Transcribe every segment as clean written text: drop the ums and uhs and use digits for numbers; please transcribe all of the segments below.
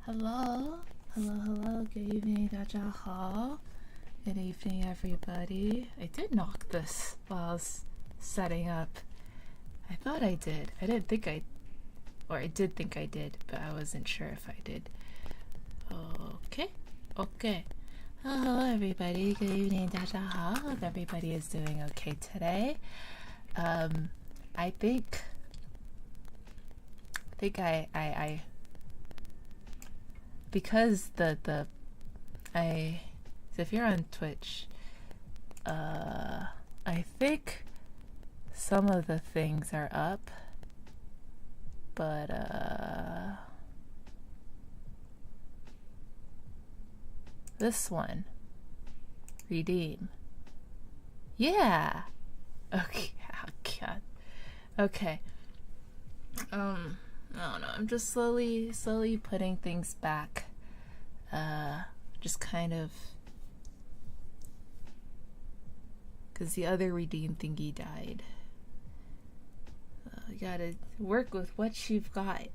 Hello, hello, good evening, 大家好. Good evening, everybody. I did knock this while I was setting up. I thought I did. I didn't think I, or I did think I did, but I wasn't sure if I did. Okay. Hello, everybody. Good evening, 大家好. Hope everybody is doing okay today. I think I because so if you're on Twitch, I think some of the things are up, but this one, redeem, yeah, okay, oh god, okay, I don't know, I'm just slowly putting things back, just kind of, because the other redeem thingy died. You gotta work with what you've got.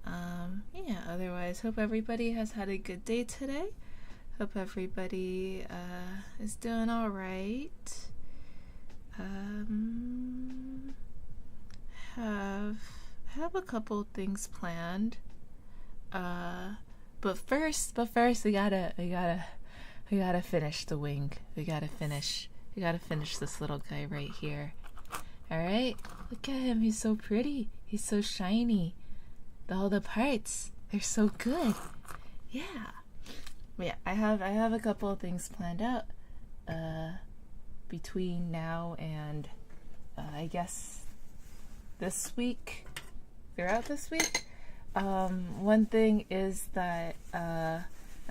Yeah, otherwise, hope everybody has had a good day today. Hope everybody is doing alright. Have a couple things planned. But first we gotta finish the wing. We gotta finish this little guy right here. Alright? Look at him, he's so pretty. He's so shiny. All the parts, they're so good. Yeah. But yeah, I have a couple of things planned out between now and I guess this week. Throughout this week. One thing is that my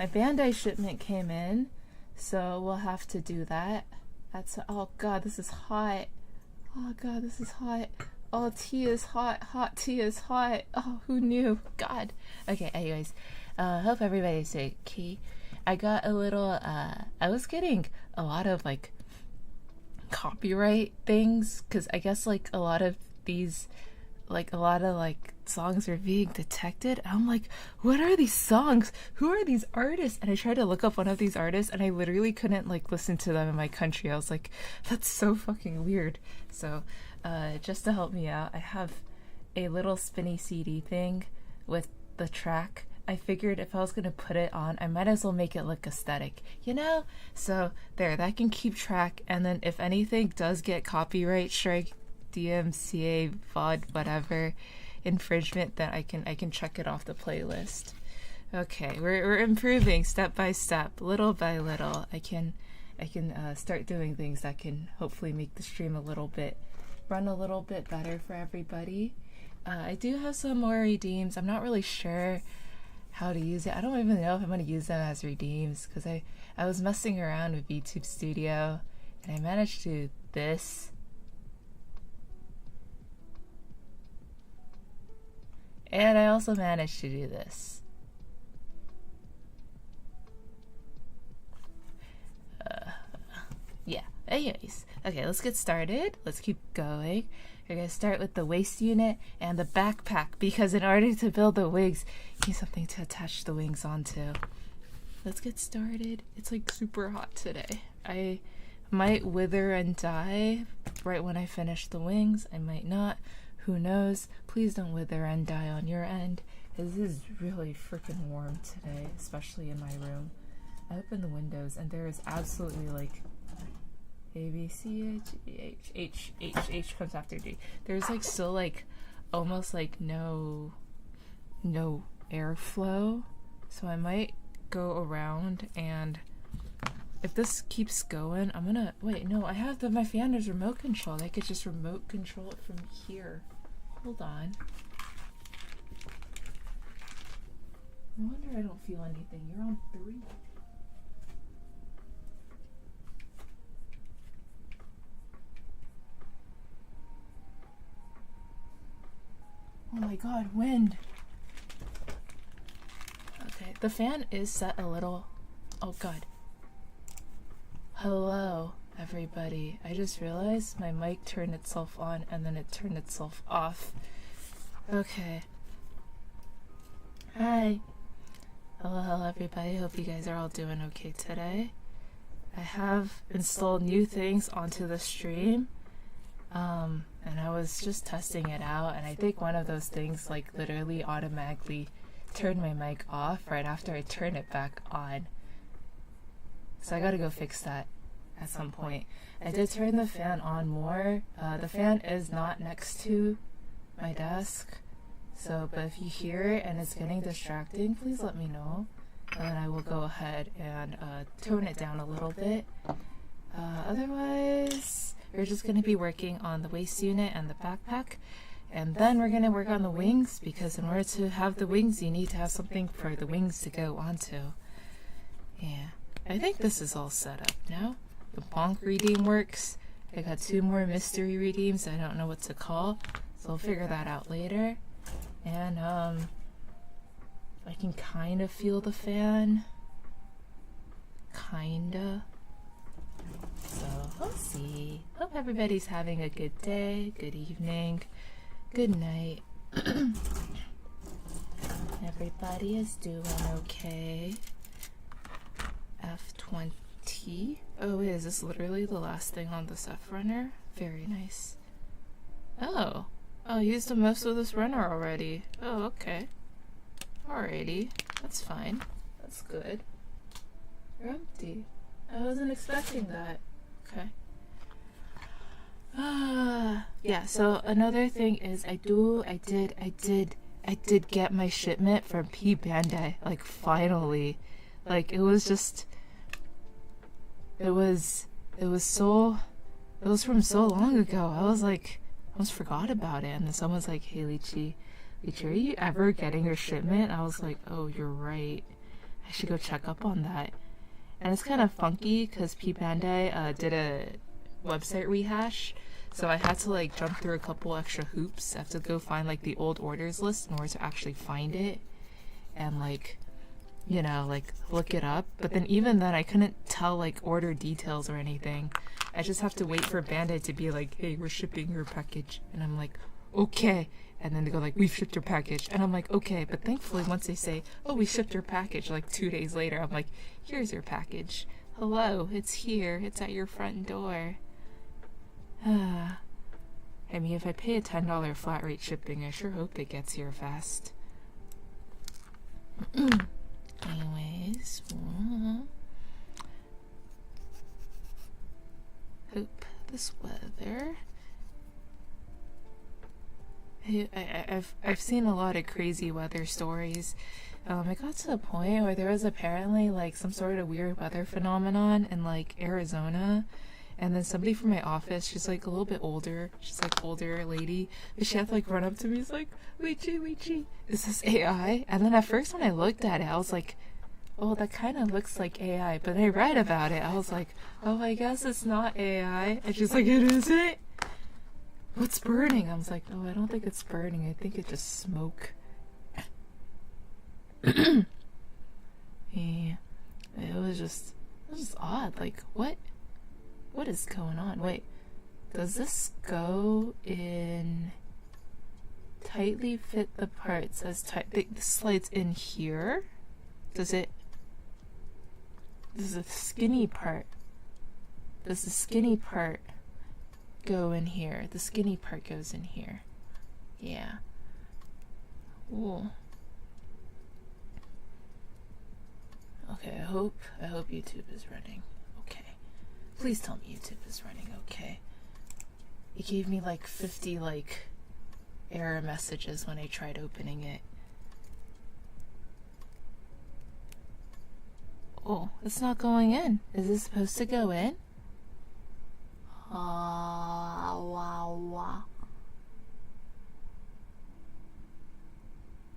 Bandai shipment came in, so we'll have to do that. Oh god, this is hot. Oh god, this is hot. Oh, tea is hot. Hot tea is hot. Oh, who knew? God. Okay, anyways, hope everybody's okay. I got a little, I was getting a lot of, like, copyright things, because I guess, like, a lot of these, like, songs are being detected. I'm like, what are these songs? Who are these artists? And I tried to look up one of these artists, and I literally couldn't, like, listen to them in my country. I was like, that's so fucking weird. So, just to help me out, I have a little spinny CD thing with the track. I figured if I was gonna put it on, I might as well make it look aesthetic, you know? So, there, that can keep track, and then if anything does get copyright strike, DMCA, VOD, whatever, infringement, then I can check it off the playlist. Okay, we're improving step by step, little by little. I can start doing things that can hopefully make the stream run a little bit better for everybody. I do have some more redeems. I'm not really sure how to use it. I don't even know if I'm going to use them as redeems, because I was messing around with YouTube Studio and I managed to do this. And I also managed to do this. Yeah, anyways. Okay, let's get started. Let's keep going. We're going to start with the waist unit and the backpack, because in order to build the wings, you need something to attach the wings onto. Let's get started. It's like super hot today. I might wither and die right when I finish the wings. I might not. Who knows? Please don't wither and die on your end. This is really freaking warm today, especially in my room. I open the windows and there is absolutely like A, B, C, H comes after D. There's like still like almost like no airflow. So I might go around, and if this keeps going, I'm gonna wait. No, I have my fan is remote controlled. I could just remote control it from here. Hold on. No wonder I don't feel anything. You're on 3. Oh my god, wind. Okay, the fan is set a little. Oh god. Hello, everybody. I just realized my mic turned itself on and then it turned itself off. Okay. Hi. Hello everybody, hope you guys are all doing okay today. I have installed new things onto the stream, and I was just testing it out, and I think one of those things like literally automatically turned my mic off right after I turned it back on. So I gotta go fix that at some point. I did turn the fan on more. The fan is not next to my desk. So, but if you hear it and it's getting distracting, please let me know. And then I will go ahead and tone it down a little bit. Otherwise, we're just going to be working on the waist unit and the backpack. And then we're going to work on the wings, because in order to have the wings, you need to have something for the wings to go onto. Yeah, I think this is all set up now. The bonk redeem works. I got 2 more mystery redeems I don't know what to call, so I'll figure that out later. And I can kind of feel the fan. Kinda. So we'll see. Hope everybody's having a good day, good evening, good night. Everybody is doing okay. F20. Oh, is this literally the last thing on this F runner? Very nice. Oh. Oh, I used most of this runner already. Oh, okay. Alrighty. That's fine. That's good. You're empty. I wasn't expecting that. Okay. Yeah, so another thing is I did get my shipment from P Bandai, like finally. Like it was from so long ago. I was like, I almost forgot about it, and then someone's like, hey Lychee, are you ever getting your shipment? I was like, oh, you're right. I should go check up on that. And it's kind of funky because P Bandai did a website rehash, so I had to like jump through a couple extra hoops. I have to go find like the old orders list in order to actually find it and like, you know, like look it up. But then even then I couldn't tell like order details or anything. I just have to wait for Bandai to be like, hey, we're shipping your package. And I'm like, okay. And then they go like, we've shipped your package. And I'm like, okay. But thankfully once they say, oh, we shipped your package, like 2 days later, I'm like, here's your package. Hello, it's here. It's at your front door. I mean, if I pay a $10 flat rate shipping, I sure hope it gets here fast. Anyways. Hope this weather. I've seen a lot of crazy weather stories. It got to the point where there was apparently like some sort of weird weather phenomenon in like Arizona, and then somebody from my office, she's like a little bit older, she's like older lady, but she had to like run up to me, she's like, Lychee, is this AI? And then at first when I looked at it, I was like, oh, that kind of looks like AI. But I read about it. I was like, oh, I guess it's not AI. And she's like, it isn't? What's burning? I was like, oh, I don't think it's burning. I think it's just smoke. Yeah. It was just odd. Like, what is going on? Wait, does this go in tightly fit the parts as tight? This slides in here? Does it? This is a skinny part. Does the skinny part go in here? The skinny part goes in here. Yeah. Ooh. Okay, I hope YouTube is running okay. Please tell me YouTube is running okay. It gave me like 50 like error messages when I tried opening it. Oh, it's not going in. Is it supposed to go in? Wow.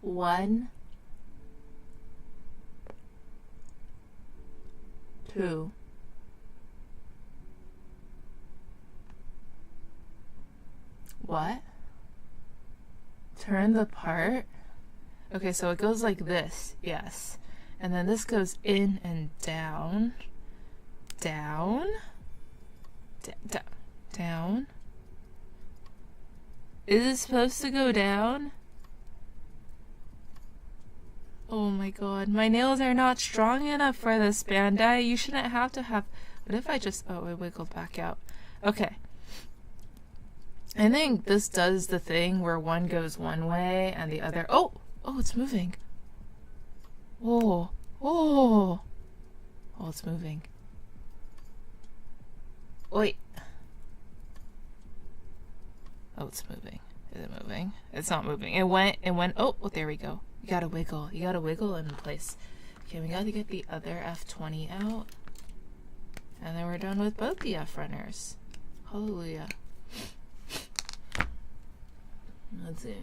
1, 2. What? Turn the part? Okay, so it goes like this, yes. And then this goes in and down. Down. Down. Is it supposed to go down? Oh my god, my nails are not strong enough for this, Bandai. You shouldn't have to have... What if I just... Oh, it wiggled back out. Okay. I think this does the thing where one goes one way and the other... Oh! Oh, it's moving. Oh. Oh. Oh, it's moving. Wait. Oh, it's moving. Is it moving? It's not moving. It went... Oh, there we go. You gotta wiggle. You gotta wiggle in place. Okay, we gotta get the other F20 out. And then we're done with both the F runners. Hallelujah. Let's see.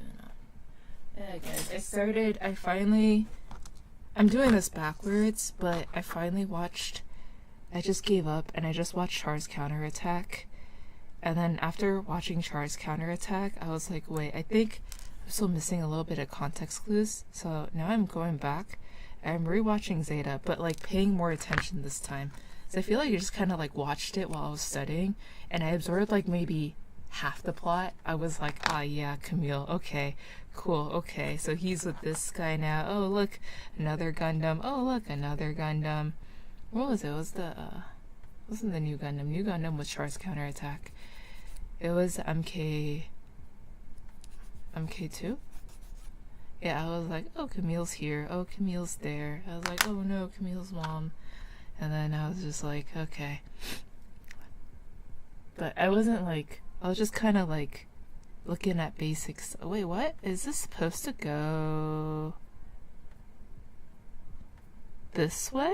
Yeah, guys, I'm doing this backwards, but I finally watched... I just gave up and I just watched Char's Counterattack. And then after watching Char's Counterattack, I was like, wait, I think I'm still missing a little bit of context clues. So now I'm going back and I'm rewatching Zeta, but like paying more attention this time. So I feel like I just kind of like watched it while I was studying and I absorbed like maybe half the plot. I was like, ah, yeah, Camille, okay, cool, okay, so he's with this guy now. Oh, look, another Gundam. Oh, look, another Gundam. What was it? It was the, wasn't the new Gundam. New Gundam was Char's Counterattack. It was MK2? Yeah, I was like, oh, Camille's here. Oh, Camille's there. I was like, oh no, Camille's mom. And then I was just like, okay. But I wasn't like, I was just kind of like looking at basics. Oh, wait, what? Is this supposed to go this way?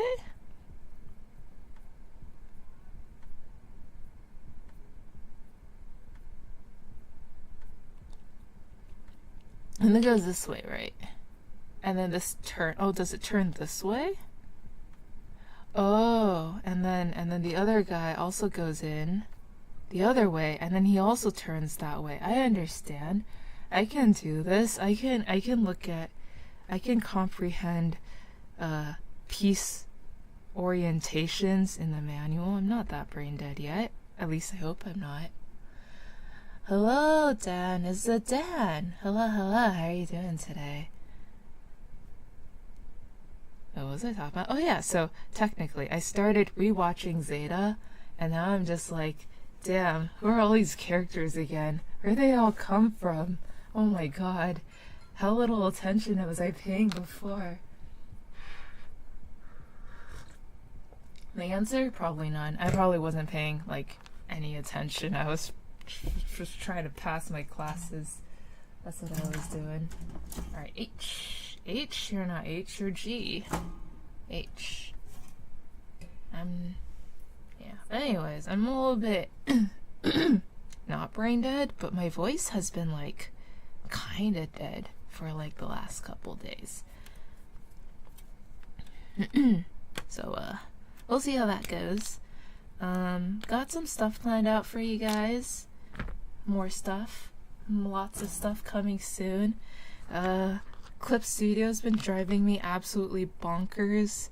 And it goes this way, right? And then this turn. Oh, does it turn this way? Oh, and then the other guy also goes in the other way, and then he also turns that way. I understand. I can do this. I can comprehend piece orientations in the manual. I'm not that brain dead yet. At least I hope I'm not. Hello, Dan. Is it Dan? Hello. How are you doing today? What was I talking about? Oh yeah, so technically I started rewatching Zeta and now I'm just like, damn, who are all these characters again? Where they all come from? Oh my god. How little attention was I paying before? The answer? Probably none. I probably wasn't paying like any attention. I was just trying to pass my classes. That's what I was doing. Alright, H, you're not H, you're G. H. Yeah. Anyways, I'm a little bit not brain dead, but my voice has been like kinda dead for like the last couple days. So, we'll see how that goes. Got some stuff planned out for you guys. More stuff. Lots of stuff coming soon. Clip Studio's been driving me absolutely bonkers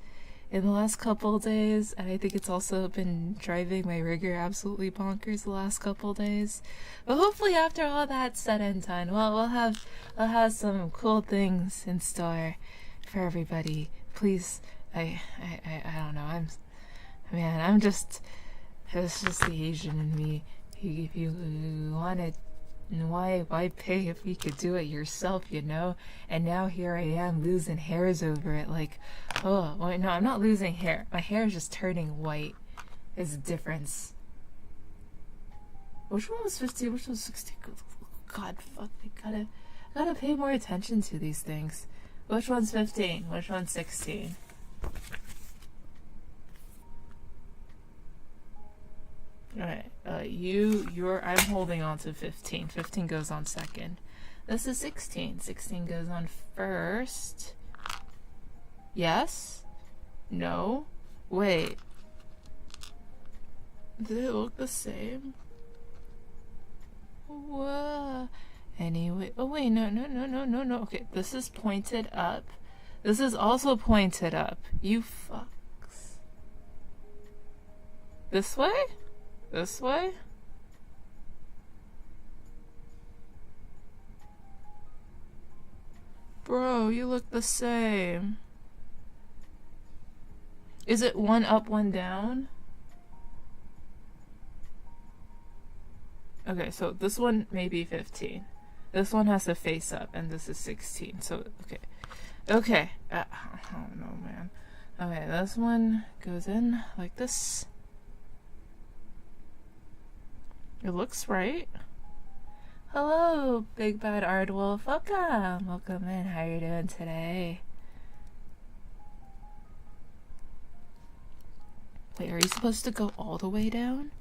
in the last couple days, and I think it's also been driving my rigger absolutely bonkers the last couple days. But hopefully after all that's said and done, well, we'll have some cool things in store for everybody. Please, I don't know, it's just the Asian in me. If you wanted, why pay if you could do it yourself, you know? And now here I am losing hairs over it, like, oh, wait, no, I'm not losing hair. My hair is just turning white. There's a difference. Which one was 50? Which one was 60? God, fuck, I gotta pay more attention to these things. Which one's 15? Which one's 16? Alright, I'm holding on to 15. 15 goes on second. This is 16. 16 goes on first. Yes? No? Wait. Do they look the same? Whoa. Anyway, oh wait, no. Okay, this is pointed up. This is also pointed up. You fucks. This way? This way? Bro, you look the same. Is it one up, one down? Okay, so this one may be 15. This one has to face up, and this is 16. So, okay. Okay. Oh, no, man. Okay, this one goes in like this. It looks right. Hello, Big Bad Aardwolf. Welcome. Welcome in. How are you doing today? Wait, are you supposed to go all the way down?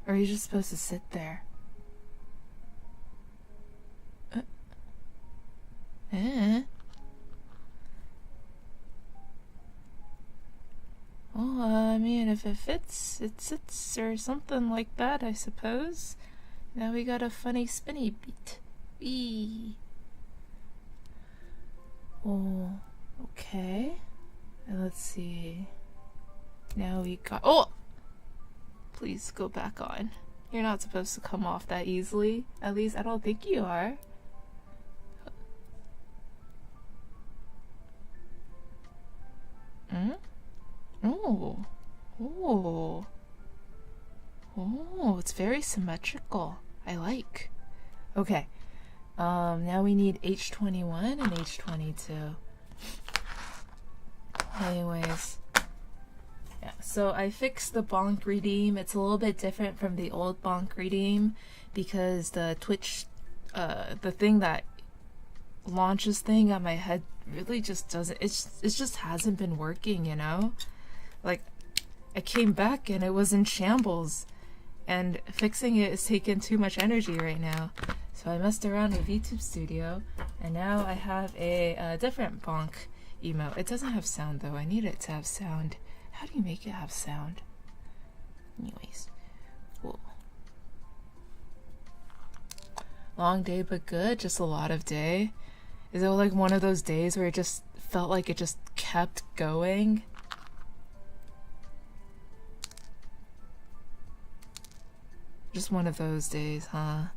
Or are you just supposed to sit there? Well, I mean, if it fits, it sits or something like that, I suppose. Now we got a funny spinny beat. Eee. Oh, okay. And let's see. Now we got... Oh! Please go back on. You're not supposed to come off that easily. At least I don't think you are. Hmm? Oh. Oh. Oh, it's very symmetrical. I like. Okay. Now we need H21 and H22. Anyways. Yeah, so I fixed the bonk redeem. It's a little bit different from the old bonk redeem because the Twitch, the thing that launches thing on my head really just doesn't, it just hasn't been working, you know? Like, I came back and it was in shambles, and fixing it is taking too much energy right now. So I messed around with VTube Studio, and now I have a different bonk emote. It doesn't have sound though. I need it to have sound. How do you make it have sound? Anyways. Cool. Long day but good, just a lot of day. Is it like one of those days where it just felt like it just kept going? Just one of those days, huh?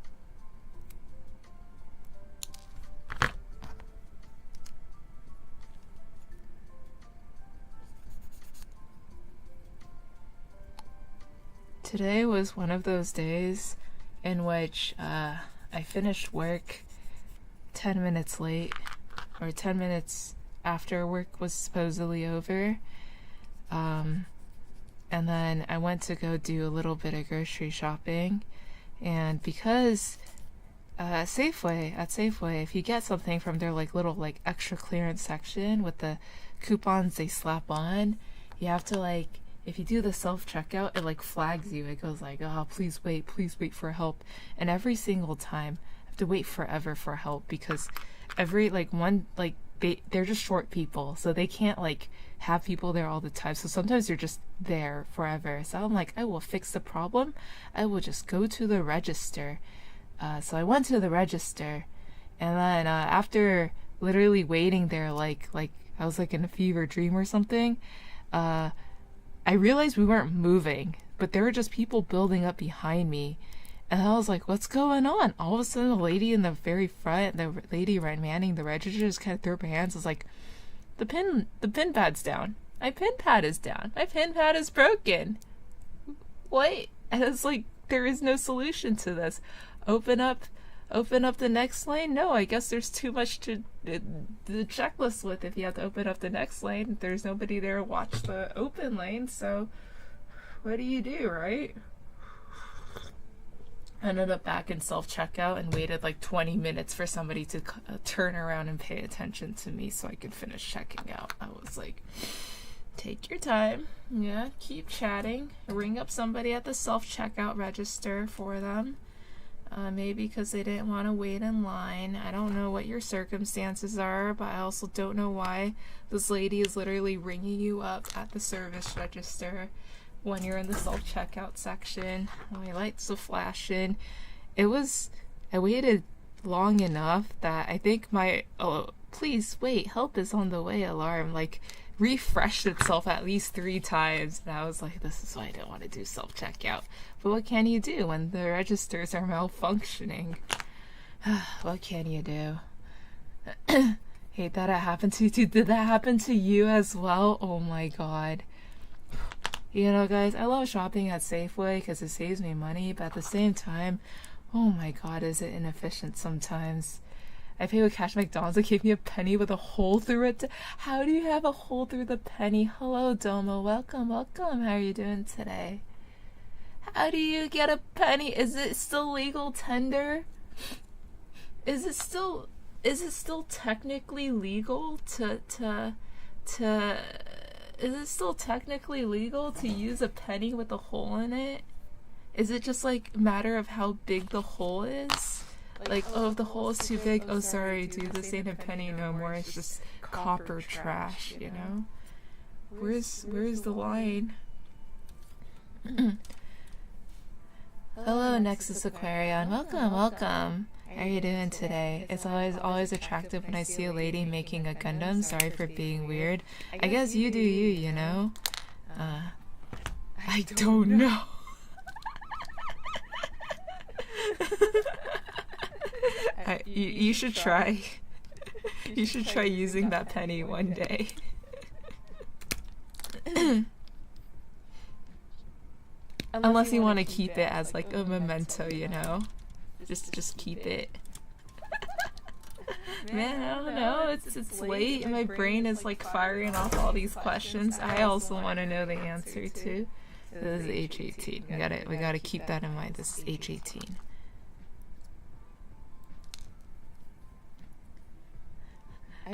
Today was one of those days in which I finished work 10 minutes late, or 10 minutes after work was supposedly over. And then I went to go do a little bit of grocery shopping, and because at Safeway, if you get something from their like little like extra clearance section with the coupons they slap on, you have to like, if you do the self-checkout, it like flags you. It goes like, oh, please wait for help. And every single time I have to wait forever for help because every like one, like they're just short people, so they can't like have people there all the time. So sometimes they're just there forever. So I'm like, I will fix the problem. I will just go to the register. So I went to the register, and then after literally waiting there like I was like in a fever dream or something, I realized we weren't moving, but there were just people building up behind me. And I was like, what's going on? All of a sudden, the lady in the very front, the lady manning the register, just kind of threw up her hands. I was like, the pin pad's down. My pin pad is down. My pin pad is broken. What? And it's like, there is no solution to this. Open up the next lane? No, I guess there's too much to the checklist with if you have to open up the next lane. There's nobody there to watch the open lane, so what do you do, right? I ended up back in self-checkout and waited like 20 minutes for somebody to turn around and pay attention to me so I could finish checking out. I was like, take your time. Yeah, keep chatting. Ring up somebody at the self-checkout register for them. Maybe because they didn't want to wait in line. I don't know what your circumstances are, but I also don't know why this lady is literally ringing you up at the service register when you're in the self-checkout section. My lights are flashing. I waited long enough that I think my, oh, please wait, help is on the way alarm, like, refreshed itself at least 3 times. And I was like, this is why I don't want to do self-checkout. But what can you do when the registers are malfunctioning? What can you do? Hate that it happened to you. Did that happen to you as well? Oh my god. You know, guys, I love shopping at Safeway because it saves me money, but at the same time, oh my god, is it inefficient sometimes. I pay with cash at McDonald's. They gave me a penny with a hole through it. How do you have a hole through the penny? Hello, Domo. Welcome, welcome. How are you doing today? How do you get a penny? Is it still legal tender? Is it still technically legal to is it still technically legal to use a penny with a hole in it? Is it just like a matter of how big the hole is? Like, oh, if the hole is too big, oh sorry dude, this ain't a penny no more, it's just copper trash, you know? Where's the line? Hello, Nexus Aquarion. Welcome, welcome. How are you doing today? It's always attractive when I see a lady making a Gundam. Sorry for being weird. I guess you do you, you know? I don't know. You should try. You should try using that penny one day. Unless you want to keep it as like a memento, you know? Just keep it. Man, I don't know. It's late and my brain is like firing off all these questions. I also want to know the answer to. This is H18. We gotta keep that in mind. This is H18.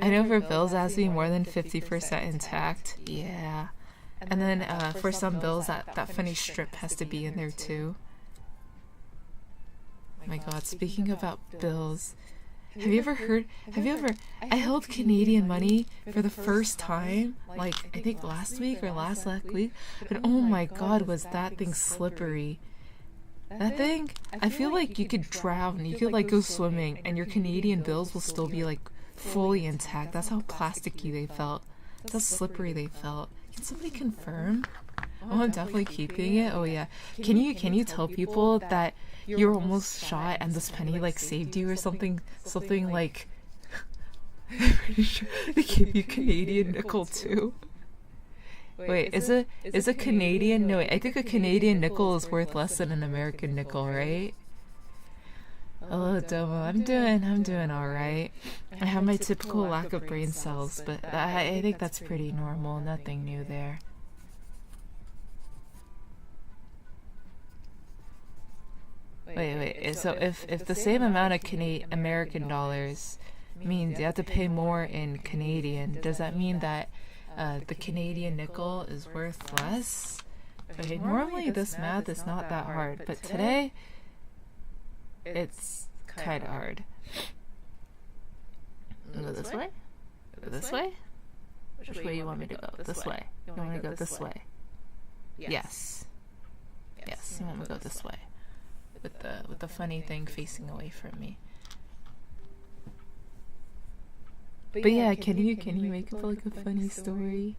I know for bills it has to be more than 50% intact. Yeah. And then for some bills that funny strip has to be in there too. Oh my god, speaking about bills, I held Canadian money for the first time, like I think last week or last week, and oh my god, was that thing slippery. That thing, I feel like you could drown, you could like go swimming and your Canadian bills will still be like fully intact. That's how plasticky they felt. That's how slippery they felt. Can somebody confirm? Oh, I'm definitely keeping it. Oh yeah. Can you tell people that you were almost shot and this penny like saved you or something like I'm pretty sure they gave you Canadian nickel too. Wait, is a Canadian, no wait, I think a Canadian nickel is worth less than an American nickel, right? Hello Domo, I'm doing alright. I have my typical lack of brain cells, but I think that's pretty normal, nothing new there. Wait, so if the same amount of American dollars means you have to pay more in Canadian, does that mean that the Canadian nickel is worth less? Okay, normally this math is not that hard, but today it's kind of hard. Go this way? Go this way? Which way you want me to go? This way. You want me to go this way? Yes. Yes, you want me to go this way. With the funny thing facing away from me. But yeah, can you make up like a funny story?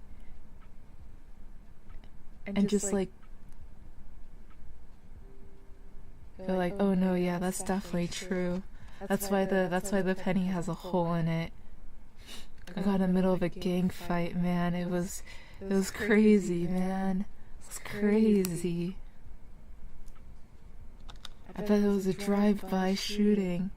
And just like go like, oh no, yeah, that's definitely true. That's why the penny has a hole in it. I got in the middle of a gang fight, man. It was crazy, man. It was crazy. I bet it was a drive-by shooting,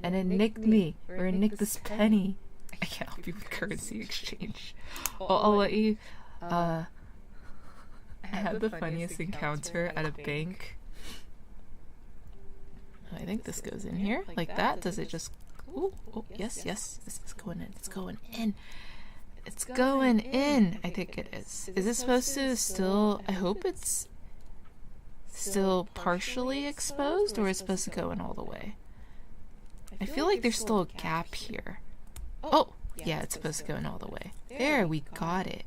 and it nicked me, or it nicked this penny. I can't help you with currency exchange. I'll let you. I had the funniest encounter at a bank. I think this goes in here, like that. Does it just? Oh, yes. This is going in. It's going in. It's going in. I think it is. Is it supposed to still? I hope it's still partially exposed, or is it supposed to go in all the way? I feel like there's still a gap here. Oh, yeah, it's supposed to go in all the way. There, we got it.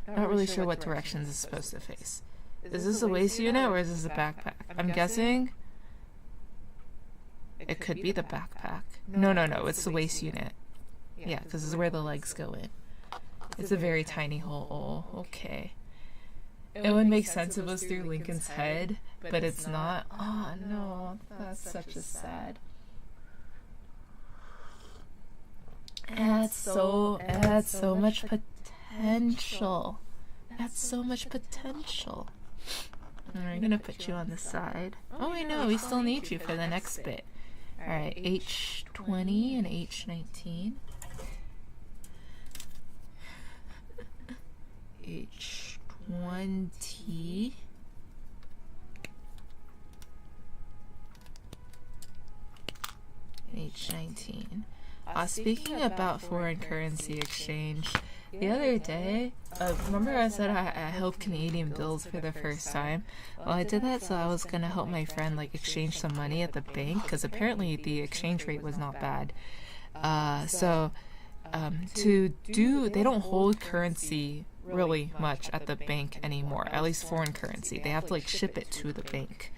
Not really sure what directions it's supposed to face. Is this a waist unit or is this a backpack? I'm guessing it could be the backpack. No, it's the waist unit. Yeah, because this is where the legs go in. It's a very tiny hole. Oh, okay. It would make sense if it was through Lincoln's head, but it's not. Oh no, that's such a sad. It had so much potential. That's so much potential. I'm gonna put you on the side. Oh wait, no, we still need you for the next bit. Alright, H20 and H19. H20. H19. Speaking about foreign currency exchange, the other day, remember I said I held Canadian bills for the first time? Well, I did that so I was gonna help my friend like exchange some money at the bank, because apparently the exchange rate was not bad. They don't hold currency really much at the bank anymore, at least foreign currency. They have to like ship it to the bank.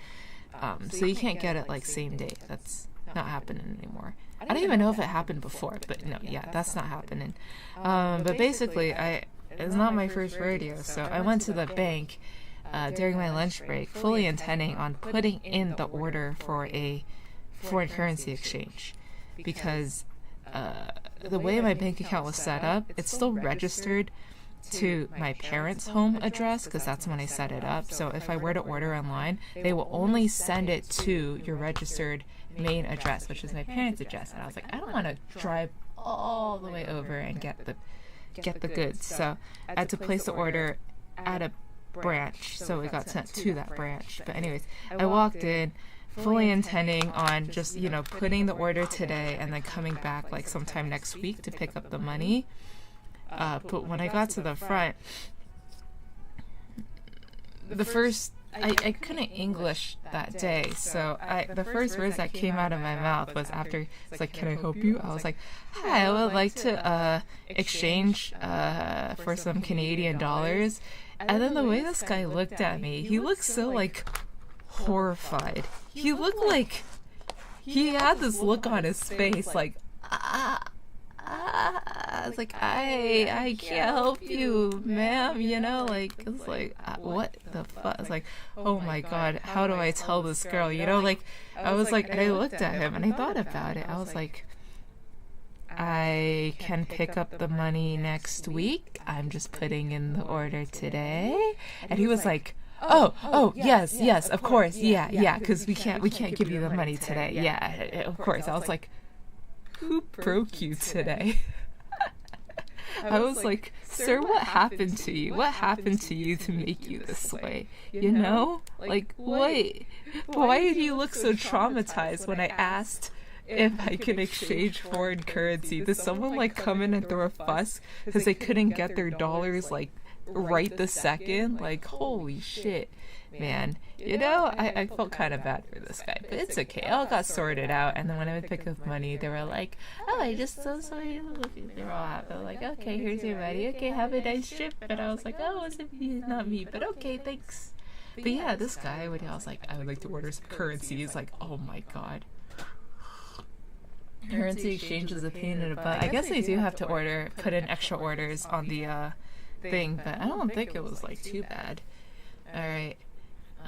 So you can't get it like same day. That's not happening anymore. I don't even know if it happened before, but no, yeah, that's not happening. But basically, it's not my first rodeo, so I went to the bank during my lunch break, fully intending on putting in the order for a foreign currency exchange, because the way my bank account was set up, it's still registered to my parents' home address, because that's when I set it up. So if I were to order online, they will only send it to your registered main address, which is my parents' address. And I was like, I don't want to drive all the way over and get the goods. So I had to place the order at a branch, so it got sent to that branch. But anyways, I walked in fully intending on just, putting the order today and then coming back like sometime next week to pick up the money. But when I got to the front, I couldn't English that day, so the first words that came out of my mouth was after it's like, "Can I help you?" I was like, "Hi, I would like to exchange for some Canadian dollars." And then the way this guy looked at me, he looked so like horrified. He looked like he had this look on his face like, I was like, I can't help you, ma'am, it's like, what the fuck? It's like, oh my god, how do I tell this girl, I was like, and I looked at him and I thought about it. I was like, I can pick up the money next week. I'm just putting in the order today. And he was like, oh, yes, of course, yeah, because we can't give you the money today. Yeah, of course. I was like, who broke you today? I was like, sir, what happened to you? What happened to you to make you this way? Like, what? Why did you look so traumatized when I asked if I can exchange foreign currency? Did someone like come in and throw a fuss because they couldn't get their dollars like right this second? Like, holy shit, man. I felt kind of bad for this guy, but it's okay. It all got sorted out, and then when I would pick up money, they were like, oh, I just so sorry. They were all happy. Like, okay, here's your money. Okay, have a nice trip. And I was like, oh, it's not me, but okay, thanks. But yeah, this guy, when I was like, I would like to order some currency, he's like, oh my god. Currency exchange is a pain in the butt. I guess they do have to put in extra orders on the thing, but I don't think it was like too bad. Alright.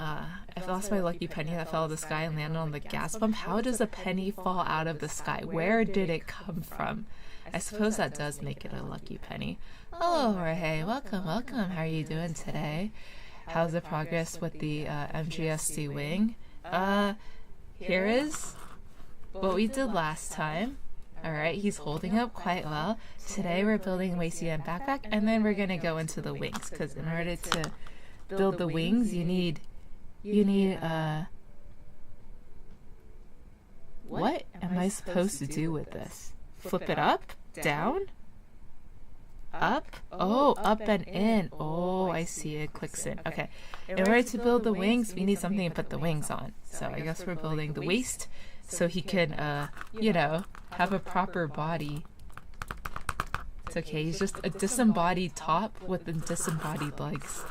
I lost my lucky penny that fell out of the sky and landed on the gas pump. How does a penny fall out of the sky? Where did it come from? I suppose that does make it a lucky penny. Hello, Jorge. Welcome. How are you doing today? How's the progress with the MGSD wing? Here is what we did last time. Alright, he's holding up quite well. Today we're building waist and backpack, and then we're going to go into the wings, because in order to build the wings, you need what am I supposed to do with this? Flip it up? Down? Up? Oh, up and in. Oh, I see. It clicks in. Okay. In order to build the wings, we need something to put the wings on. So I guess we're building the waist so he can, have a proper body. It's okay. He's just a disembodied top with the disembodied legs.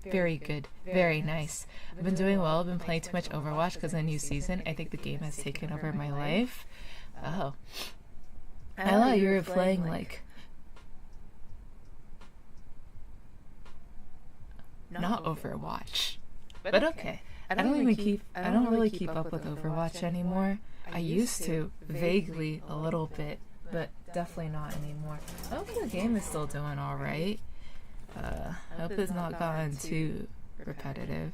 Very good. Very nice. I've been doing well. I've been playing too much Overwatch because of the new season. I think the game has taken over my life. Oh. I thought you were playing like... not Overwatch. But okay. I don't really keep up with Overwatch anymore. I used to, vaguely, a little bit, but definitely not anymore. I hope the game is still doing alright. I hope it's not gotten too repetitive.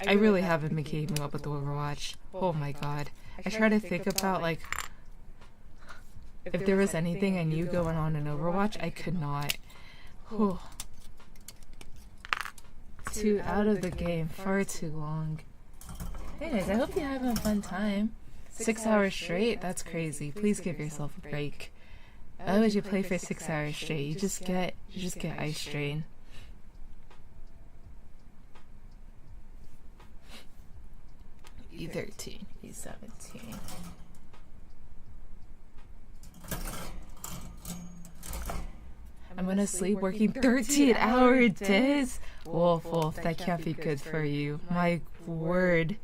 I really haven't been keeping up with Overwatch. Oh my god. I try to think about, like, if there was anything I knew going on in Overwatch, I could not. Whew. Too out of the game, far too long. Anyways, I hope you're having a fun time. 6 hours straight? That's crazy. Please give yourself a break. Why would you play for 6 hours straight? You just get eye strain. E13, E17. I'm gonna sleep working 13-hour days? Wolf, that can't be good for you. My word.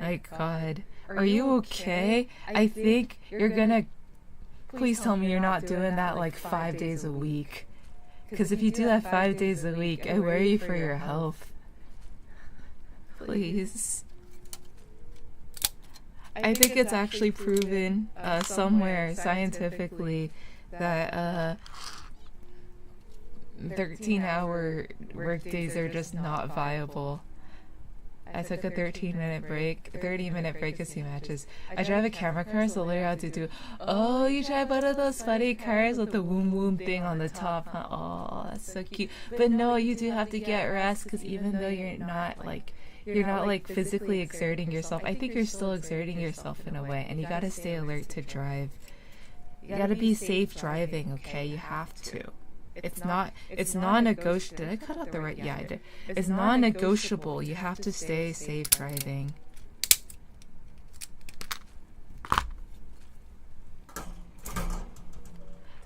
My god. Are you okay? I think you're gonna... Please tell me you're not doing that like 5 days a week. Because if you do that 5 days a week, I worry for your health. Please. I think it's actually proven somewhere scientifically that 13-hour workdays are just not viable. I took a 30-minute break to see matches. I drive a camera car, so later I had to do, oh, you drive one of those funny cars with the woom woom thing on the top, huh? Oh, that's so cute. But no, you do have to get rest, because even though you're not physically exerting yourself, I think you're still exerting yourself in a way, and you gotta stay alert to drive. You gotta be safe driving, okay? You have to. It's non-negotiable. Did I cut out the right? Yeah, I did. It's non-negotiable. You have to stay safe driving.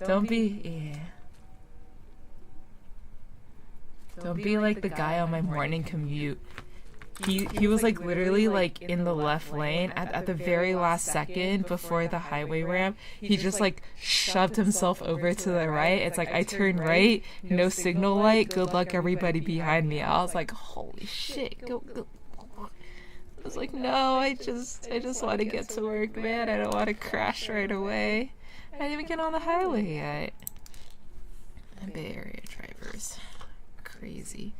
Don't be like the guy on my morning commute. He was like literally like in the left lane at the very last second before the highway ramp. He just like shoved himself over to the right. It's like I turned right, no signal light. Good luck everybody behind me. I was like, holy shit, go. I was like, no, I just want to get to work, man. I don't want to crash right away. I didn't even get on the highway yet. Bay Area drivers, crazy.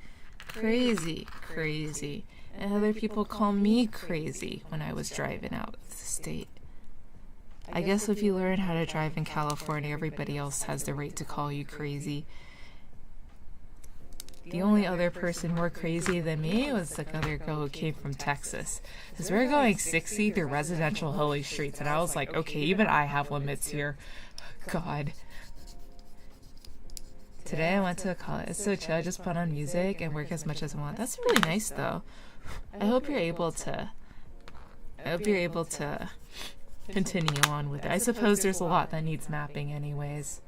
And other people call me crazy when I was driving out of the state. I guess if you learn how to drive in California, everybody else has the right to call you crazy. The only other person more crazy than me was the other girl who came from Texas. Because we were going 60 through residential hilly streets, and I was like, okay, even I have limits here. God. Today I went to a college. It's so chill. I just put on music and work as much as I want. That's really nice, though. I hope you're able to continue on with it. I suppose there's a lot that needs mapping anyways.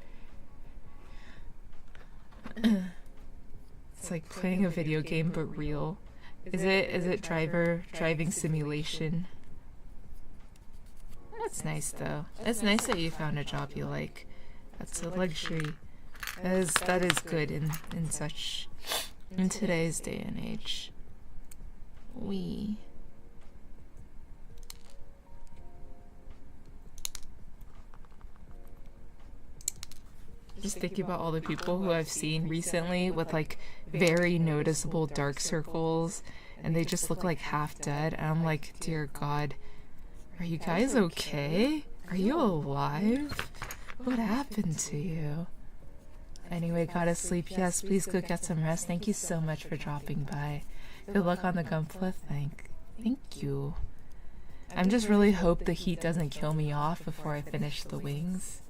It's like playing a video game but real. Is it driving simulation? That's nice though. It's nice that you found a job you like. That's a luxury. That is good in today's day and age. Just thinking about all the people who I've seen recently with like very noticeable dark circles, and they just look like half dead, and I'm like, dear God, are you guys okay? Are you alive? What happened to you? Anyway, gotta sleep. Yes, please go get some rest. Thank you so much for dropping by. Good luck on the Gunpla. Thank you. I'm just really hope the heat doesn't kill me off before I finish the wings.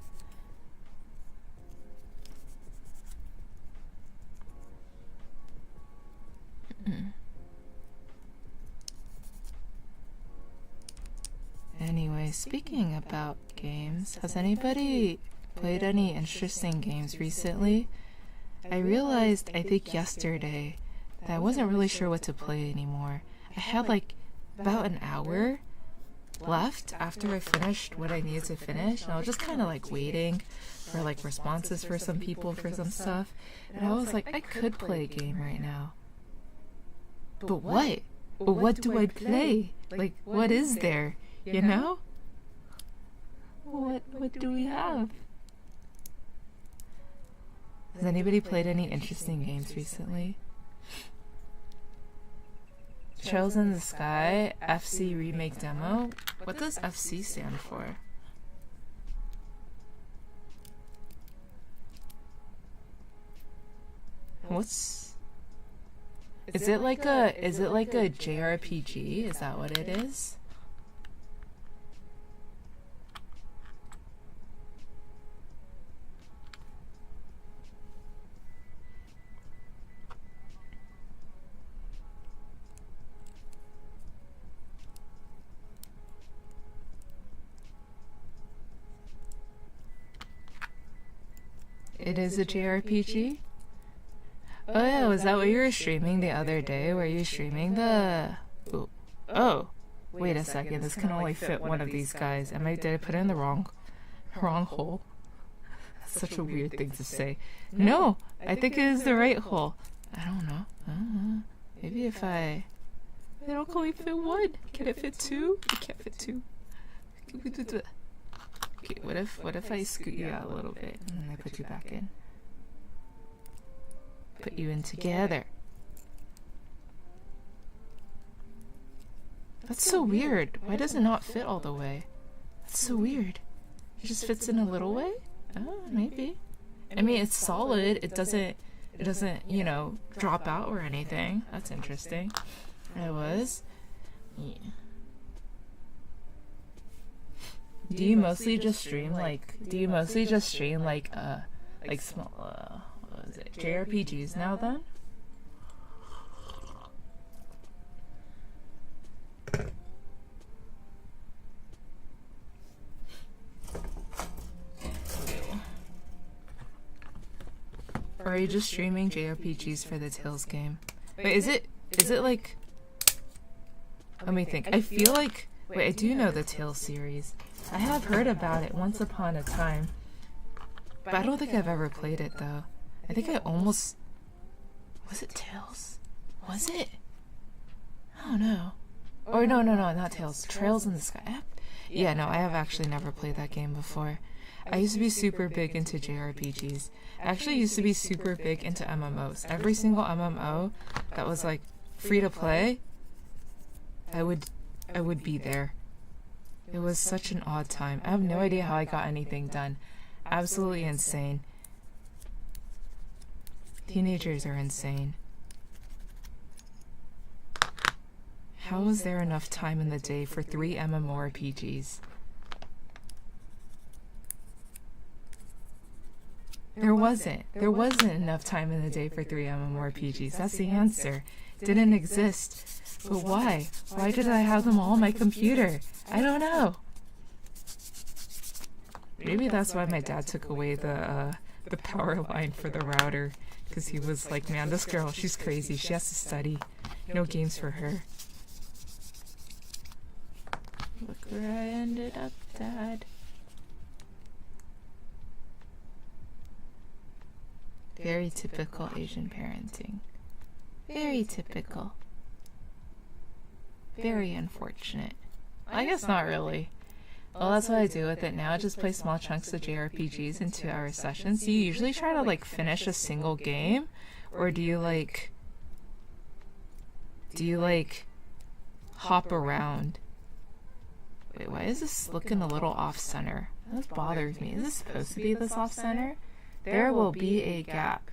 Anyway, speaking about games, has anybody played any interesting games recently? I realized, I think yesterday, that I wasn't really sure what to play anymore. I had like about an hour left after I finished what I needed to finish, and I was just kind of like waiting for like responses for some people for some stuff, and I was like, I could play a game right now. But what? What do I play? Like, what is there? You know? What do we have? Has anybody played any interesting games recently? Trails in the Sky, FC Remake Demo. What does FC stand for? What's... Is it like a JRPG? Is that what it is? It is a JRPG? Oh yeah, was that what you were streaming the other day? Were you streaming the... Ooh. Oh! Wait a second, this can only fit one of these guys. Did I put it in the wrong hole? That's such a weird thing to say. No! I think it is the right hole. I don't know. Maybe if I... It'll only fit one. Can it fit two? It can't fit two. Okay, what if I scoot you out a little bit and then I put you back in? Put you in together. That's so weird. Why does it not fit all the way? That's so weird. It just fits in a little way? Oh, maybe. I mean, it's solid. It doesn't, you know, drop out or anything. That's interesting. It was. Yeah. Do you mostly just stream like small what is it, JRPGs now then? Or are you just streaming JRPGs for the Tales game? Wait, is it like... Let me think. I feel like... Wait, I do know the Tales series. I have heard about it once upon a time. But I don't think I've ever played it, though. I think I almost... Was it Tales? Was it? I don't know. Or no, not Tales. Trails in the Sky. Yeah, no, I have actually never played that game before. I used to be super big into JRPGs. I actually used to be super big into MMOs. Every single MMO that was like free to play, I would be there. It was such an odd time. I have no idea how I got anything done. Absolutely insane. Teenagers are insane. How is there enough time in the day for 3 MMORPGs? There wasn't enough time in the day for 3 MMORPGs. That's the answer. Didn't exist. But why? Why did I have them all on my computer? I don't know. Maybe that's why my dad took away the power line for the router. Because he was like, man, this girl, she's crazy. She has to study. No games for her. Look where I ended up, Dad. Very typical Asian parenting. Very typical. Very unfortunate. I guess not really. Well, that's what I do with it now. I just play small chunks of JRPGs in 2-hour sessions. Do you usually try to like finish a single game? Or do you like hop around? Wait, why is this looking a little off-center? This bothers me. Is this supposed to be this off-center? There will be a gap.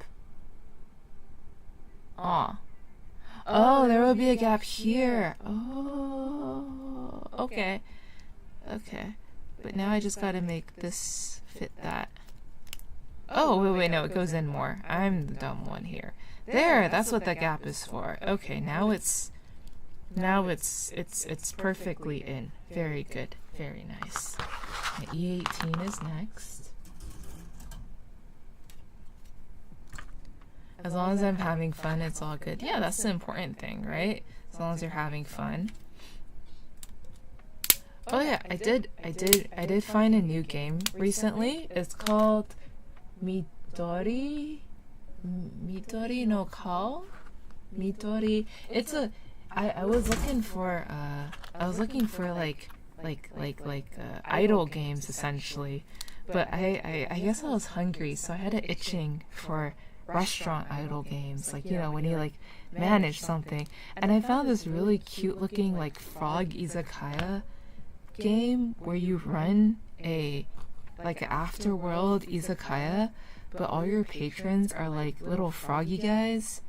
Aw. Oh, there will be a gap here. Oh, okay. Okay. But now I just gotta make this fit that. Oh, wait, no, it goes in more. I'm the dumb one here. There, that's what the gap is for. Okay, now it's perfectly in. Very good. Very nice. E18 is next. As long as I'm having fun, it's all good. Yeah, that's the important thing, right? As long as you're having fun. Oh yeah, I did find a new game recently. It's called Midori no Kao. Midori. It's a. I was looking for like idle games essentially, But I guess I was hungry, so I had an itching for restaurant idol games, like, you know, when you like manage something. And I found this really cute looking like frog izakaya game where you run a like an afterworld izakaya, but all your patrons are like little froggy guys.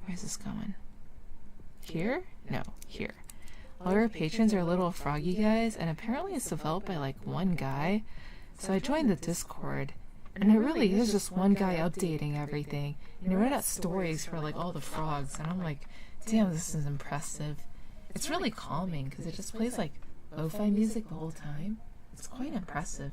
Where's this going? Here? No, here. All your patrons are little froggy guys, and apparently it's developed by like one guy. So I joined the Discord, and it really is just one guy updating everything. And he wrote out stories for like all the frogs, and I'm like, damn, this is impressive. It's really calming because it just plays like lo-fi music the whole time. It's quite impressive.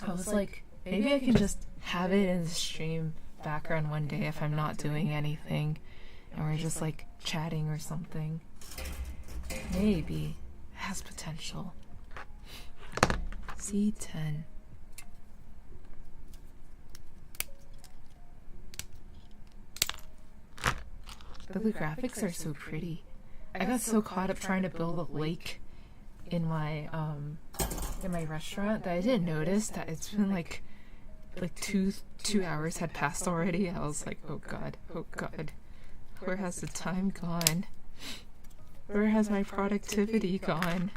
I was like, maybe I can just have it in the stream background one day if I'm not doing anything, and we're just like chatting or something. Maybe. It has potential. C10. But the graphics are so pretty. I got so caught up trying to build a lake in my restaurant that I didn't notice that it's been like two hours had passed already. I was like, oh god, where has the time gone? Where has my productivity gone?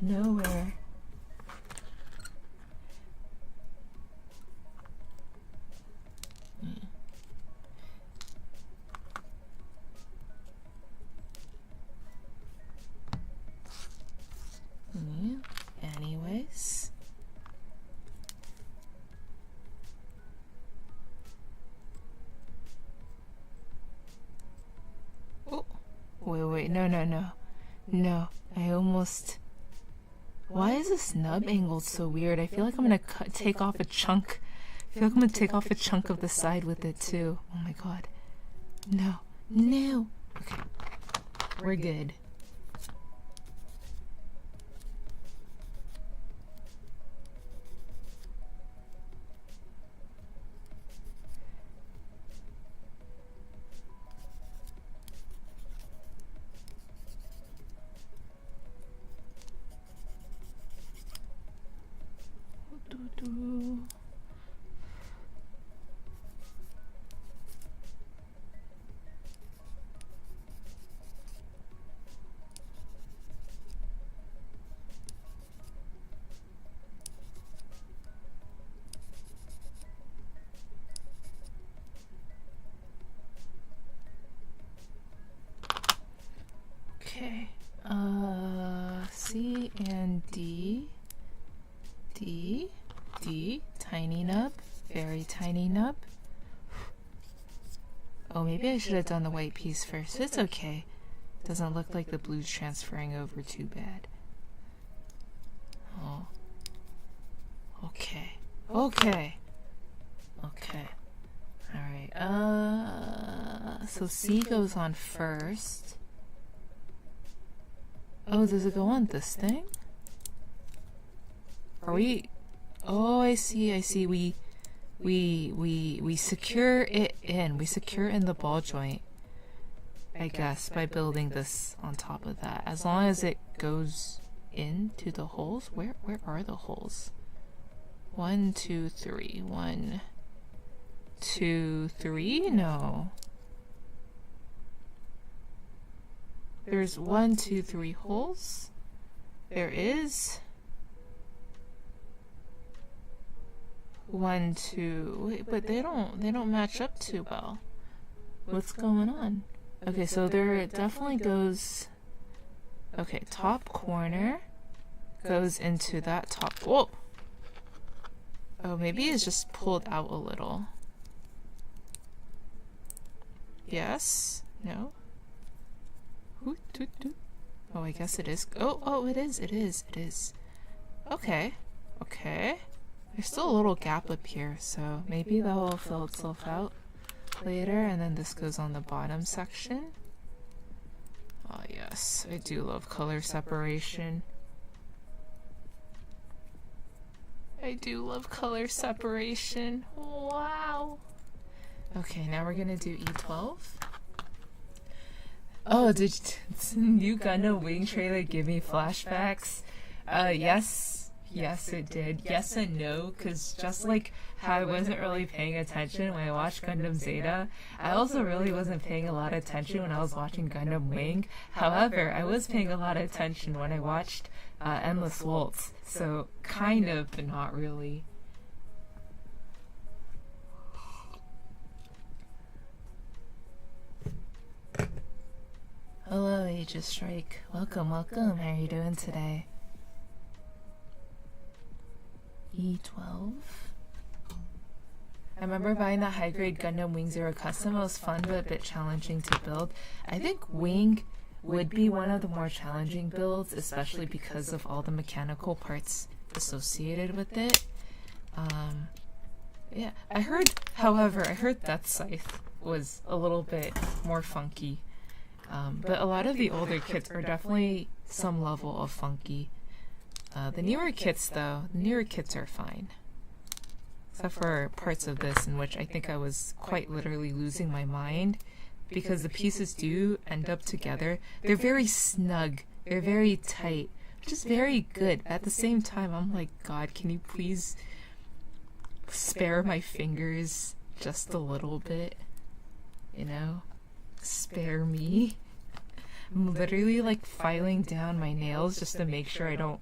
Nowhere. Anyways. Oh, wait, no, I almost... Why is this nub angled so weird? I feel like I'm gonna take off a chunk. I feel like I'm gonna take off a chunk of the side with it too. Oh my god. No. Okay, we're good. Okay, C and D, tiny nub, very tiny nub. Oh, maybe I should have done the white piece first. It's okay. Doesn't look like the blue's transferring over too bad. Oh. Okay. Alright, so C goes on first. Oh, does it go on this thing? Are we... Oh, I see. We secure it in. We secure in the ball joint, I guess, by building this on top of that. As long as it goes into the holes. Where are the holes? 1, 2, 3. 1, 2, 3? No. There's 1, 2, 3 holes. There is 1, 2. Wait, but they don't match up too well. What's going on? Okay, so there definitely goes. Okay, top corner goes into that top. Whoa. Oh, maybe it's just pulled out a little. Yes. No. Oh, I guess it is. Oh, it is. Okay. There's still a little gap up here, so maybe that will fill itself out later, and then this goes on the bottom section. Oh yes, I do love color separation. Wow. Okay, now we're gonna do E12. Oh, did you Gundam Wing trailer give me flashbacks? Yes. Yes, it did. Yes and no, because just like how I wasn't really paying attention when I watched Gundam Zeta, I also really wasn't paying a lot of attention when I was watching Gundam Wing. However, I was paying a lot of attention when I watched Endless Waltz, so kind of, but not really. Hello, Aegis Strike. Welcome, welcome. How are you doing today? E12. I remember buying that high-grade Gundam Wing Zero Custom. It was fun but a bit challenging to build. I think Wing would be one of the more challenging builds, especially because of all the mechanical parts associated with it. Yeah, I heard Death Scythe was a little bit more funky. But a lot of the older kits are definitely some level of funky. The newer kits, though, are fine. Except for parts of this in which I think I was quite literally losing my mind, because the pieces do end up together. They're very snug, they're very tight, which is very good. At the same time, I'm like, God, can you please spare my fingers just a little bit? You know? Spare me. I'm literally like filing down my nails just to make sure I don't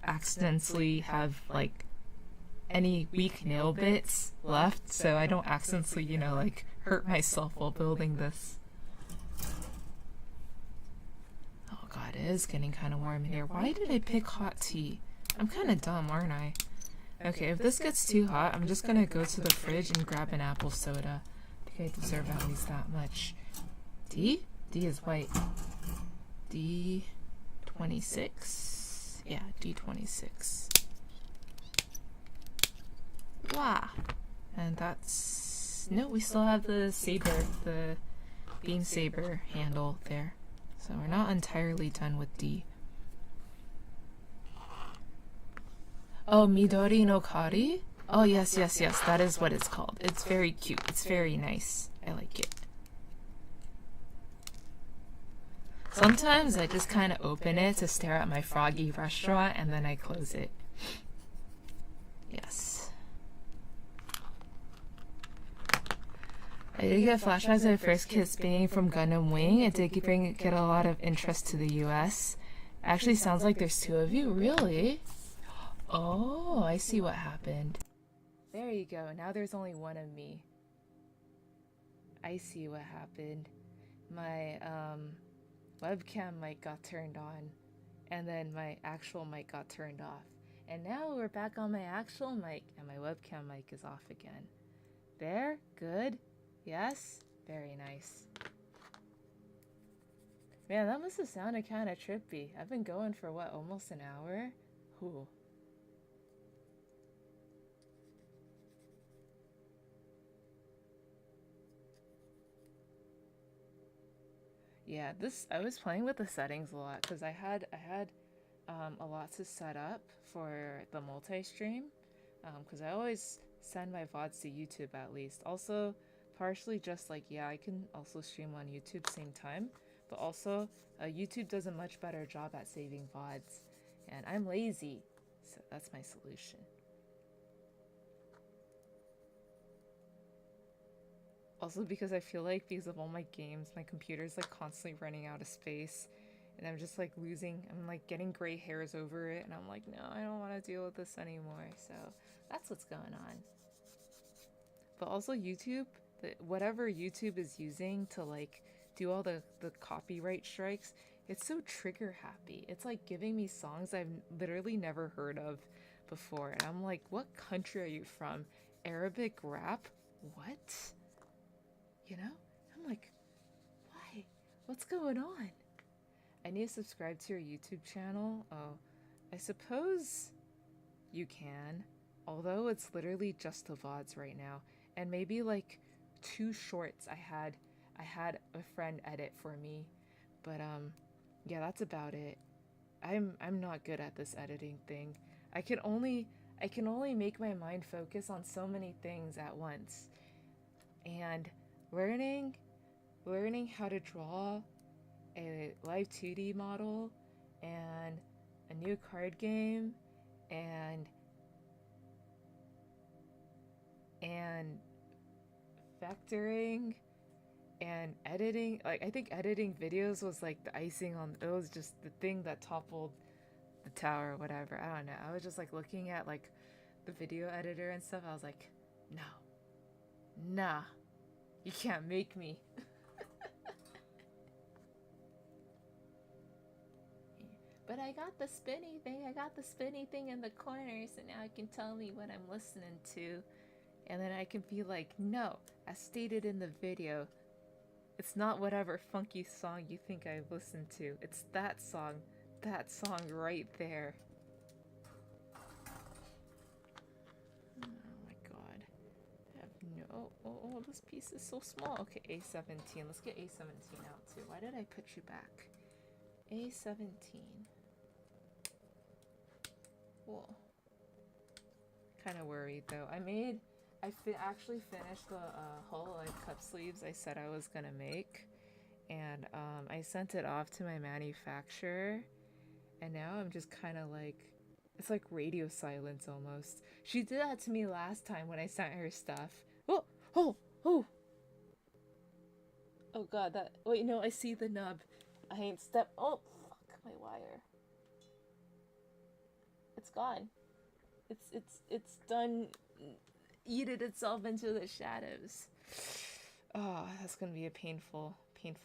accidentally have like any weak nail bits left, so I don't accidentally, you know, like hurt myself while building this. Oh god, it is getting kind of warm in here. Why did I pick hot tea? I'm kind of dumb, aren't I? Okay, if this gets too hot, I'm just gonna go to the fridge and grab an apple soda. I think I deserve at least that much. D? D is white. D26. Yeah, D26. Wow. And that's... No, we still have the saber, the beam saber handle there. So we're not entirely done with D. Oh, Midori no Kari? Oh, yes, yes, yes, that is what it's called. It's very cute. It's very nice. I like it. Sometimes I just kind of open it to stare at my froggy restaurant and then I close it. Yes. I did get flashbacks of first kiss being from Gundam Wing. It did get a lot of interest to the US. Actually sounds like there's two of you. Really? Oh, I see what happened. There you go. Now there's only one of me. I see what happened. My, webcam mic got turned on, and then my actual mic got turned off. And now we're back on my actual mic, and my webcam mic is off again. There? Good? Yes? Very nice. Man, that must have sounded kind of trippy. I've been going for, what, almost an hour? Ooh. Yeah, I was playing with the settings a lot because I had a lot to set up for the multi-stream, because I always send my VODs to YouTube at least. Also, partially just like, yeah, I can also stream on YouTube same time, but also YouTube does a much better job at saving VODs, and I'm lazy, so that's my solution. Also because I feel like because of all my games, my computer's like constantly running out of space, and I'm just like I'm like getting gray hairs over it, and I'm like, no, I don't want to deal with this anymore. So that's what's going on. But also YouTube, whatever YouTube is using to like do all the copyright strikes, it's so trigger happy. It's like giving me songs I've literally never heard of before, and I'm like, what country are you from? Arabic rap? What? You know? I'm like, why? What's going on? I need to subscribe to your YouTube channel. Oh, I suppose you can. Although it's literally just the VODs right now. And maybe like 2 shorts I had a friend edit for me. But yeah, that's about it. I'm not good at this editing thing. I can only make my mind focus on so many things at once. And learning how to draw a live 2D model and a new card game, and vectoring and editing. Like, I think editing videos was like the icing on, it was just the thing that toppled the tower or whatever. I don't know. I was just like looking at like the video editor and stuff. I was like, no, nah, you can't make me. But I got the spinny thing. I got the spinny thing in the corner, so now I can tell me what I'm listening to. And then I can be like, no, as stated in the video, it's not whatever funky song you think I've listened to. It's that song right there. Oh my god. I have no... Oh, this piece is so small. Okay, A17. Let's get A17 out too. Why did I put you back? A17. Whoa. Kind of worried though. I actually finished the Hololive cup sleeves I said I was gonna make, and I sent it off to my manufacturer, and now I'm just kind of like, it's like radio silence almost. She did that to me last time when I sent her stuff. Oh, oh, oh! Oh god, that, wait, no, I see the nub. I ain't oh, fuck, my wire. It's gone. It's done, yeeted itself into the shadows. Oh, that's gonna be a painful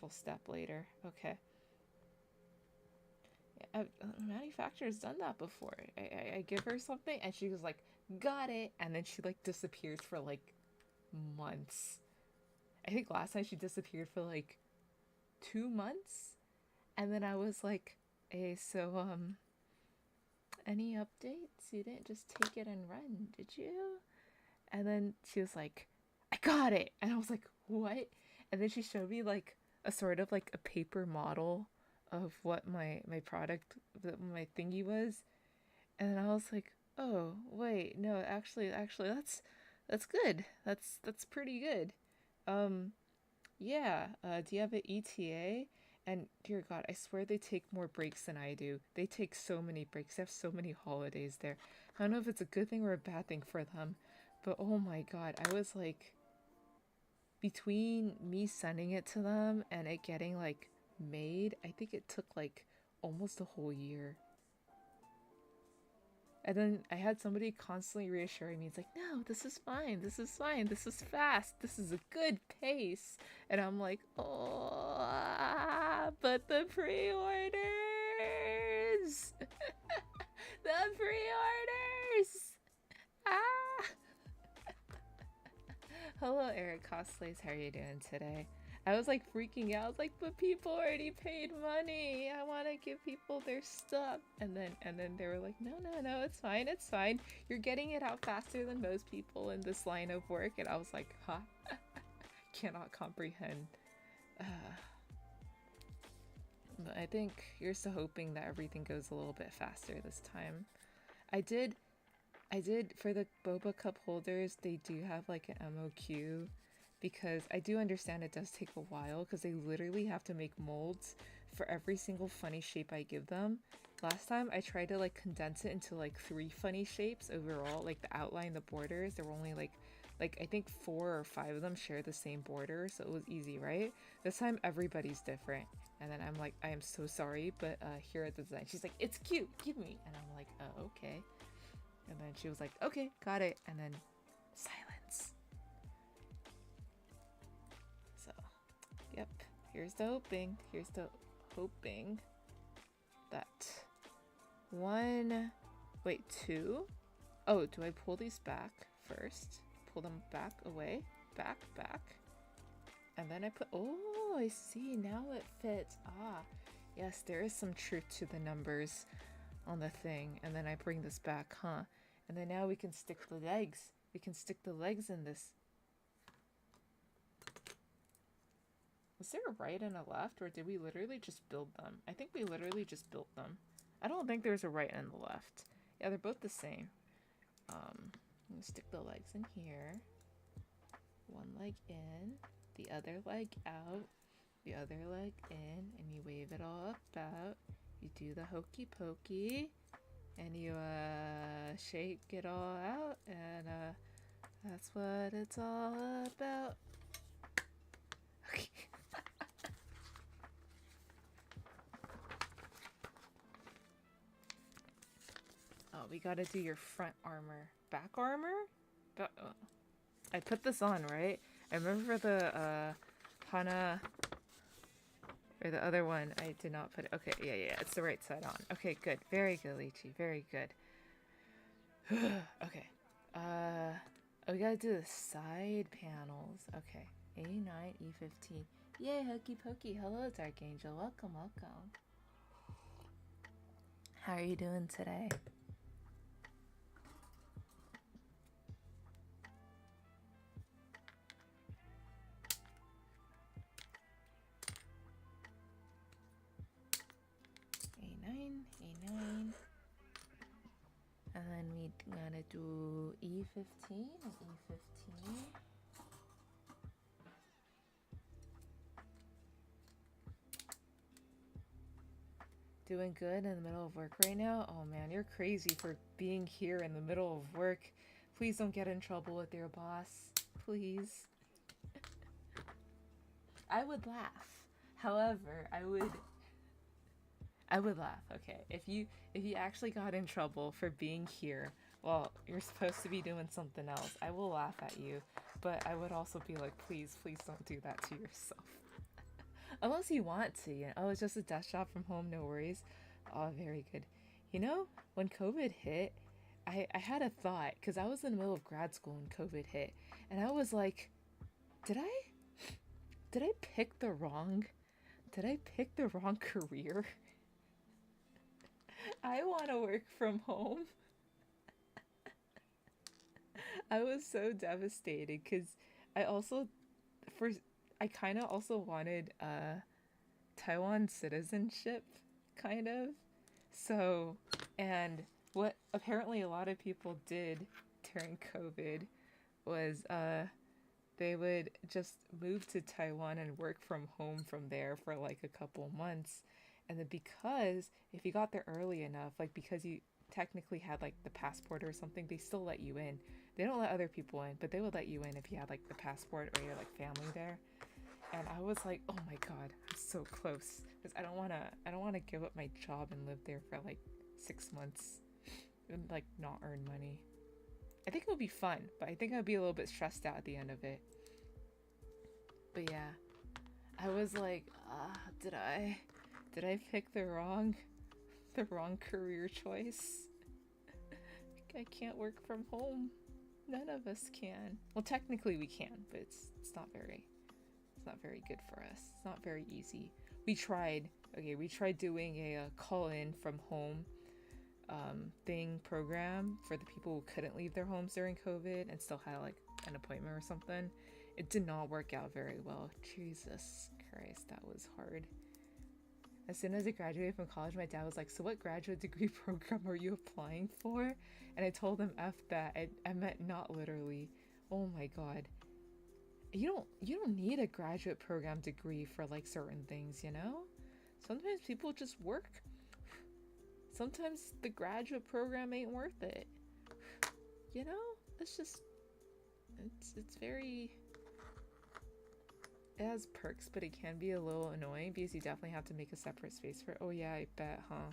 step later. Okay. Yeah, manufacturer's done that before. I give her something and she was like, got it, and then she like disappeared for like months. I think last time she disappeared for like 2 months, and then I was like, hey, so any updates? You didn't just take it and run, did you? And then she was like, I got it. And I was like, what? And then she showed me like a sort of like a paper model of what my product, my thingy was. And then I was like, oh, wait, no, actually that's good. That's pretty good. Yeah, do you have an ETA? And dear God, I swear they take more breaks than I do. They take so many breaks. They have so many holidays there. I don't know if it's a good thing or a bad thing for them, but oh my God, I was like, between me sending it to them and it getting like made, I think it took like almost a whole year. And then I had somebody constantly reassuring me, it's like, no, this is fine, this is fine, this is fast, this is a good pace. And I'm like, oh, but the pre-orders! The pre-orders! Ah! Hello, Eric Cosplays, how are you doing today? I was like freaking out. I was like, but people already paid money. I want to give people their stuff. And then they were like, no, it's fine, it's fine. You're getting it out faster than most people in this line of work. And I was like, huh? Cannot comprehend. But I think you're still hoping that everything goes a little bit faster this time. I did for the boba cup holders, they do have like an MOQ, because I do understand it does take a while because they literally have to make molds for every single funny shape I give them. Last time I tried to like condense it into like 3 funny shapes overall, like the outline, the borders. There were only like I think 4 or 5 of them share the same border, so it was easy, right? This time everybody's different, and then I'm like, I am so sorry, but here are the design. She's like, it's cute, give me. And I'm like, oh, okay. And then she was like, okay, got it. And then silence. So, yep, here's the hoping. Here's the hoping that 1, wait, 2? Oh, do I pull these back first? Pull them back, away, back. And then I put, oh, I see, now it fits. Ah, yes, there is some truth to the numbers on the thing. And then I bring this back, huh? And then now we can stick the legs. We can stick the legs in this. Was there a right and a left, or did we literally just build them? I think we literally just built them. I don't think there's a right and a left. Yeah, they're both the same. I'm gonna stick the legs in here. One leg in, the other leg out, the other leg in, and you wave it all about, You do the hokey pokey, and you shake it all out, and that's what it's all about. Okay. Oh, we gotta do your front armor. Back armor? I put this on, right? I remember the Hana, or the other one, I did not put it. Okay, yeah, it's the right side on. Okay, good. Very good, Lychee. Very good. Okay. Oh, we gotta do the side panels. Okay. A9, E15. Yay, hokey pokey. Hello, Dark Angel. Welcome, welcome. How are you doing today? A9, A9. And then we gotta do E15 and E15. Doing good in the middle of work right now? Oh man, you're crazy for being here in the middle of work. Please don't get in trouble with your boss. Please. I would laugh. However, I would laugh, okay. If you actually got in trouble for being here while you're supposed to be doing something else, I will laugh at you. But I would also be like, please don't do that to yourself. Unless you want to, you know. Oh, it's just a desk job from home, no worries. Oh, very good. You know, when COVID hit, I had a thought, because I was in the middle of grad school when COVID hit, and I was like, did I pick the wrong career? I want to work from home. I was so devastated because I also, I kind of also wanted Taiwan citizenship, kind of. So, and what apparently a lot of people did during COVID was they would just move to Taiwan and work from home from there for like a couple months. And then because if you got there early enough, like because you technically had like the passport or something, they still let you in. They don't let other people in, but they would let you in if you had like the passport or you had like family there. And I was like, oh my god, I'm so close. Because I don't wanna give up my job and live there for like 6 months and like not earn money. I think it would be fun, but I think I'd be a little bit stressed out at the end of it. But yeah, I was like, did I pick the wrong career choice? I can't work from home. None of us can. Well, technically we can, but it's not very good for us. It's not very easy. We tried doing a call-in from home program for the people who couldn't leave their homes during COVID and still had like an appointment or something. It did not work out very well. Jesus Christ, that was hard. As soon as I graduated from college, my dad was like, so what graduate degree program are you applying for? And I told him F that. I meant not literally. Oh my god. You don't need a graduate program degree for like certain things, you know? Sometimes people just work. Sometimes the graduate program ain't worth it. You know? It's very... It has perks, but it can be a little annoying because you definitely have to make a separate space for it. Oh yeah, I bet, huh?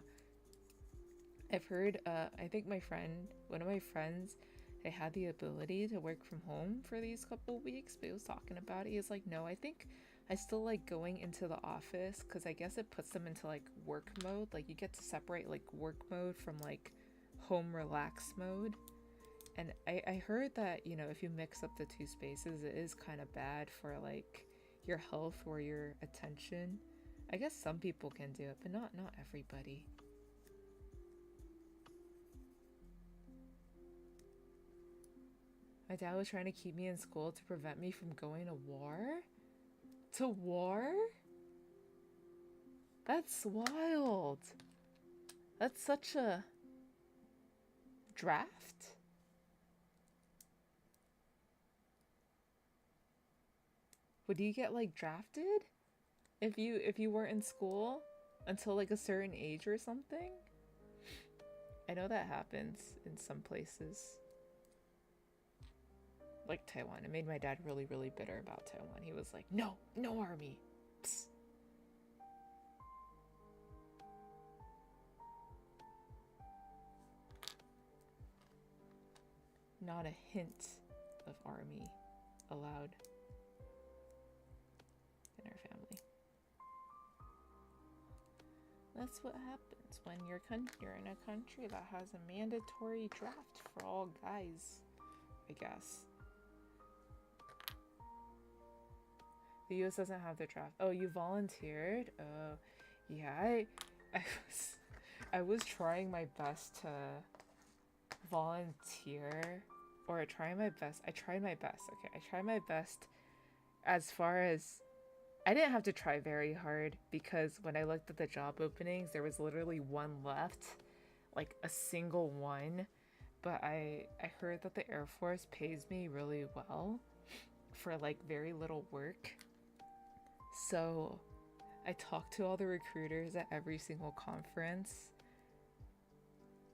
I've heard, I think one of my friends, they had the ability to work from home for these couple weeks, but he was talking about it. He was like, no, I think I still like going into the office because I guess it puts them into like work mode. Like you get to separate like work mode from like home relax mode. And I heard that, you know, if you mix up the two spaces, it is kind of bad for like your health or your attention. I guess some people can do it, but not everybody. My dad was trying to keep me in school to prevent me from going to war? To war? That's wild. That's such a draft? Would you get like drafted if you weren't in school? until like a certain age or something. I know that happens in some places. Like Taiwan. It made my dad really, really bitter about Taiwan. He was like, no, no army. Psst. Not a hint of army allowed in our family. That's what happens when you're in a country that has a mandatory draft for all guys, I guess. The US doesn't have the draft. Oh, you volunteered? Oh, yeah, I was trying my best to volunteer, or I tried my best, okay, I tried my best as far as, I didn't have to try very hard, because when I looked at the job openings, there was literally one left, like a single one, but I heard that the Air Force pays me really well for like very little work, so I talked to all the recruiters at every single conference,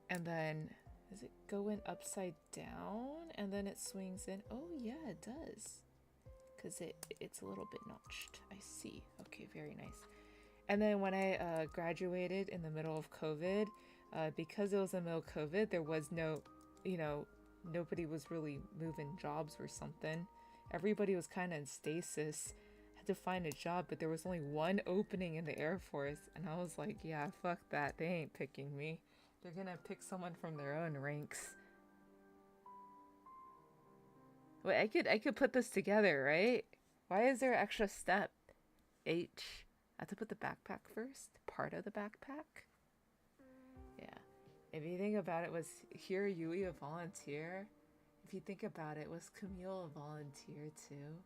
and then does it go in upside down and then it swings in? Oh yeah, it does. Because it's a little bit notched. I see. Okay, very nice. And then when I graduated in the middle of COVID, because it was in the middle of COVID, there was no, nobody was really moving jobs or something. Everybody was kind of in stasis, had to find a job, but there was only one opening in the Air Force. And I was like, yeah, fuck that. They ain't picking me. They're gonna pick someone from their own ranks. Wait, I could put this together, right? Why is there an extra step? H. I have to put the backpack first? Part of the backpack? Yeah. If you think about it, was here Yui a volunteer? If you think about it, was Camille a volunteer too?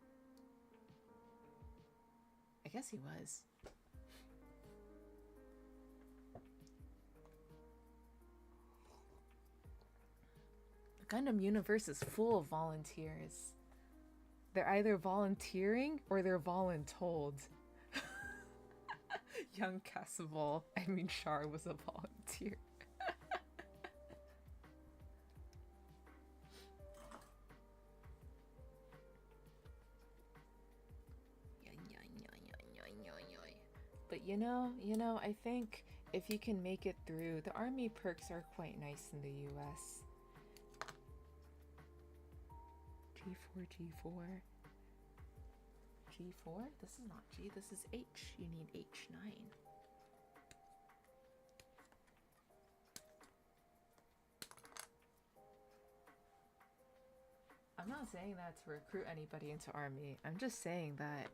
I guess he was. Gundam universe is full of volunteers. They're either volunteering or they're voluntold. Young Cassavol, Char was a volunteer. But I think if you can make it through, the army perks are quite nice in the US. G4, G4. G4? This is not G, this is H. You need H9. I'm not saying that to recruit anybody into army. I'm just saying that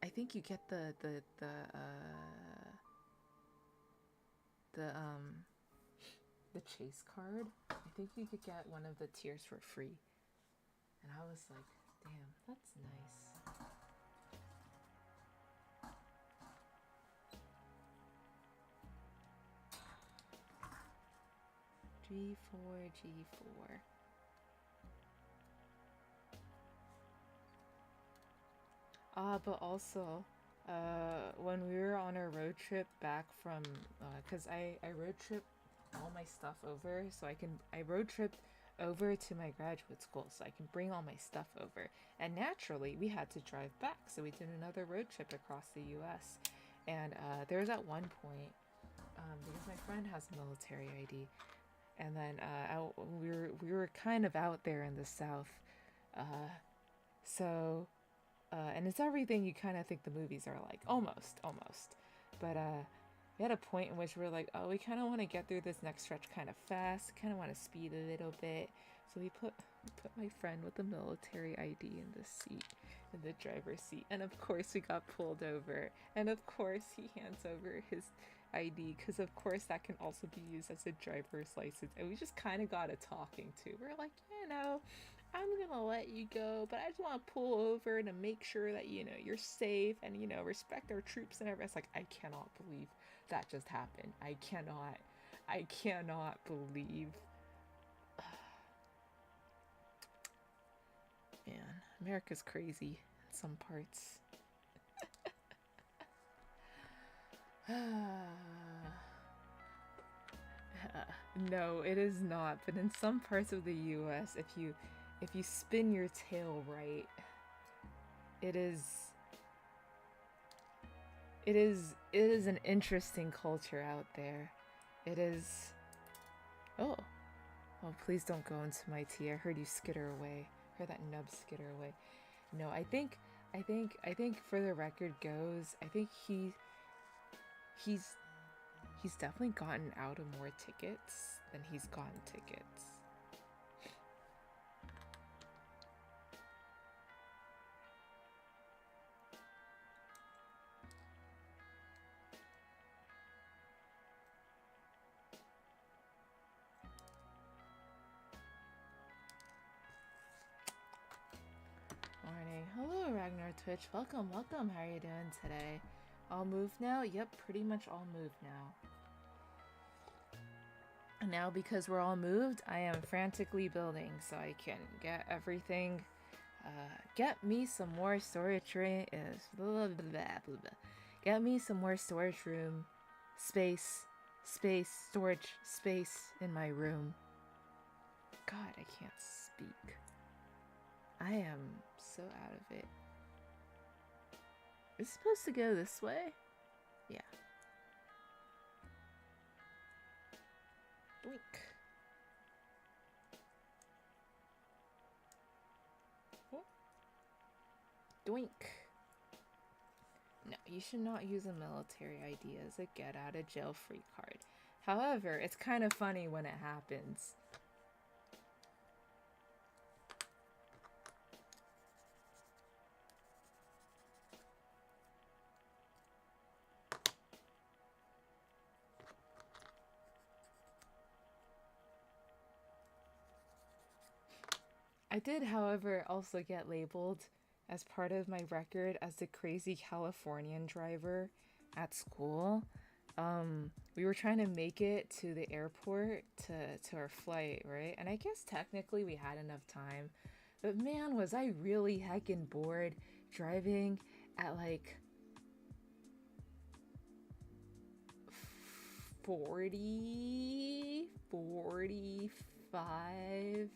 I think you get the chase card. I think you could get one of the tiers for free. And I was like, damn, that's nice. G4, G4. But also, when we were on our road trip back from, cause I road trip all my stuff over, so I road trip over to my graduate school, so I can bring all my stuff over. And naturally, we had to drive back, so we did another road trip across the U.S. And there was at one point, because my friend has military ID, and then we were kind of out there in the South, so. And it's everything you kind of think the movies are like, almost. But we had a point in which we were like, oh, we kind of want to get through this next stretch kind of fast, kind of want to speed a little bit. So we put my friend with the military ID in the seat, in the driver's seat. And of course we got pulled over. And of course he hands over his ID, because of course that can also be used as a driver's license. And we just kind of got a talking to. We're like, I'm gonna let you go, but I just want to pull over to make sure that, you're safe and, respect our troops and everything. It's like, I cannot believe that just happened. I cannot believe. Man, America's crazy in some parts. No, it is not. But in some parts of the U.S., if you spin your tail right, it is it is an interesting culture out there. It is. Oh, oh! Please don't go into my tea. I heard you skitter away. I heard that nub skitter away. No, I think for the record goes, I think he's he's definitely gotten out of more tickets than he's gotten tickets. Morning. Hello, Ragnar Twitch. Welcome, welcome. How are you doing today? All moved now? Yep, pretty much all moved now. And now, because we're all moved, I am frantically building so I can get everything. Get me some more storage room. Get me some more storage room space, storage space in my room. God, I can't speak. I am so out of it. Is it supposed to go this way? Yeah. Doink. What? Doink. No, you should not use a military ID as a get out of jail free card. However, it's kind of funny when it happens. I did, however, also get labeled as part of my record as the crazy Californian driver at school. We were trying to make it to the airport to our flight, right? And I guess technically we had enough time. But man, was I really heckin' bored driving at like 45.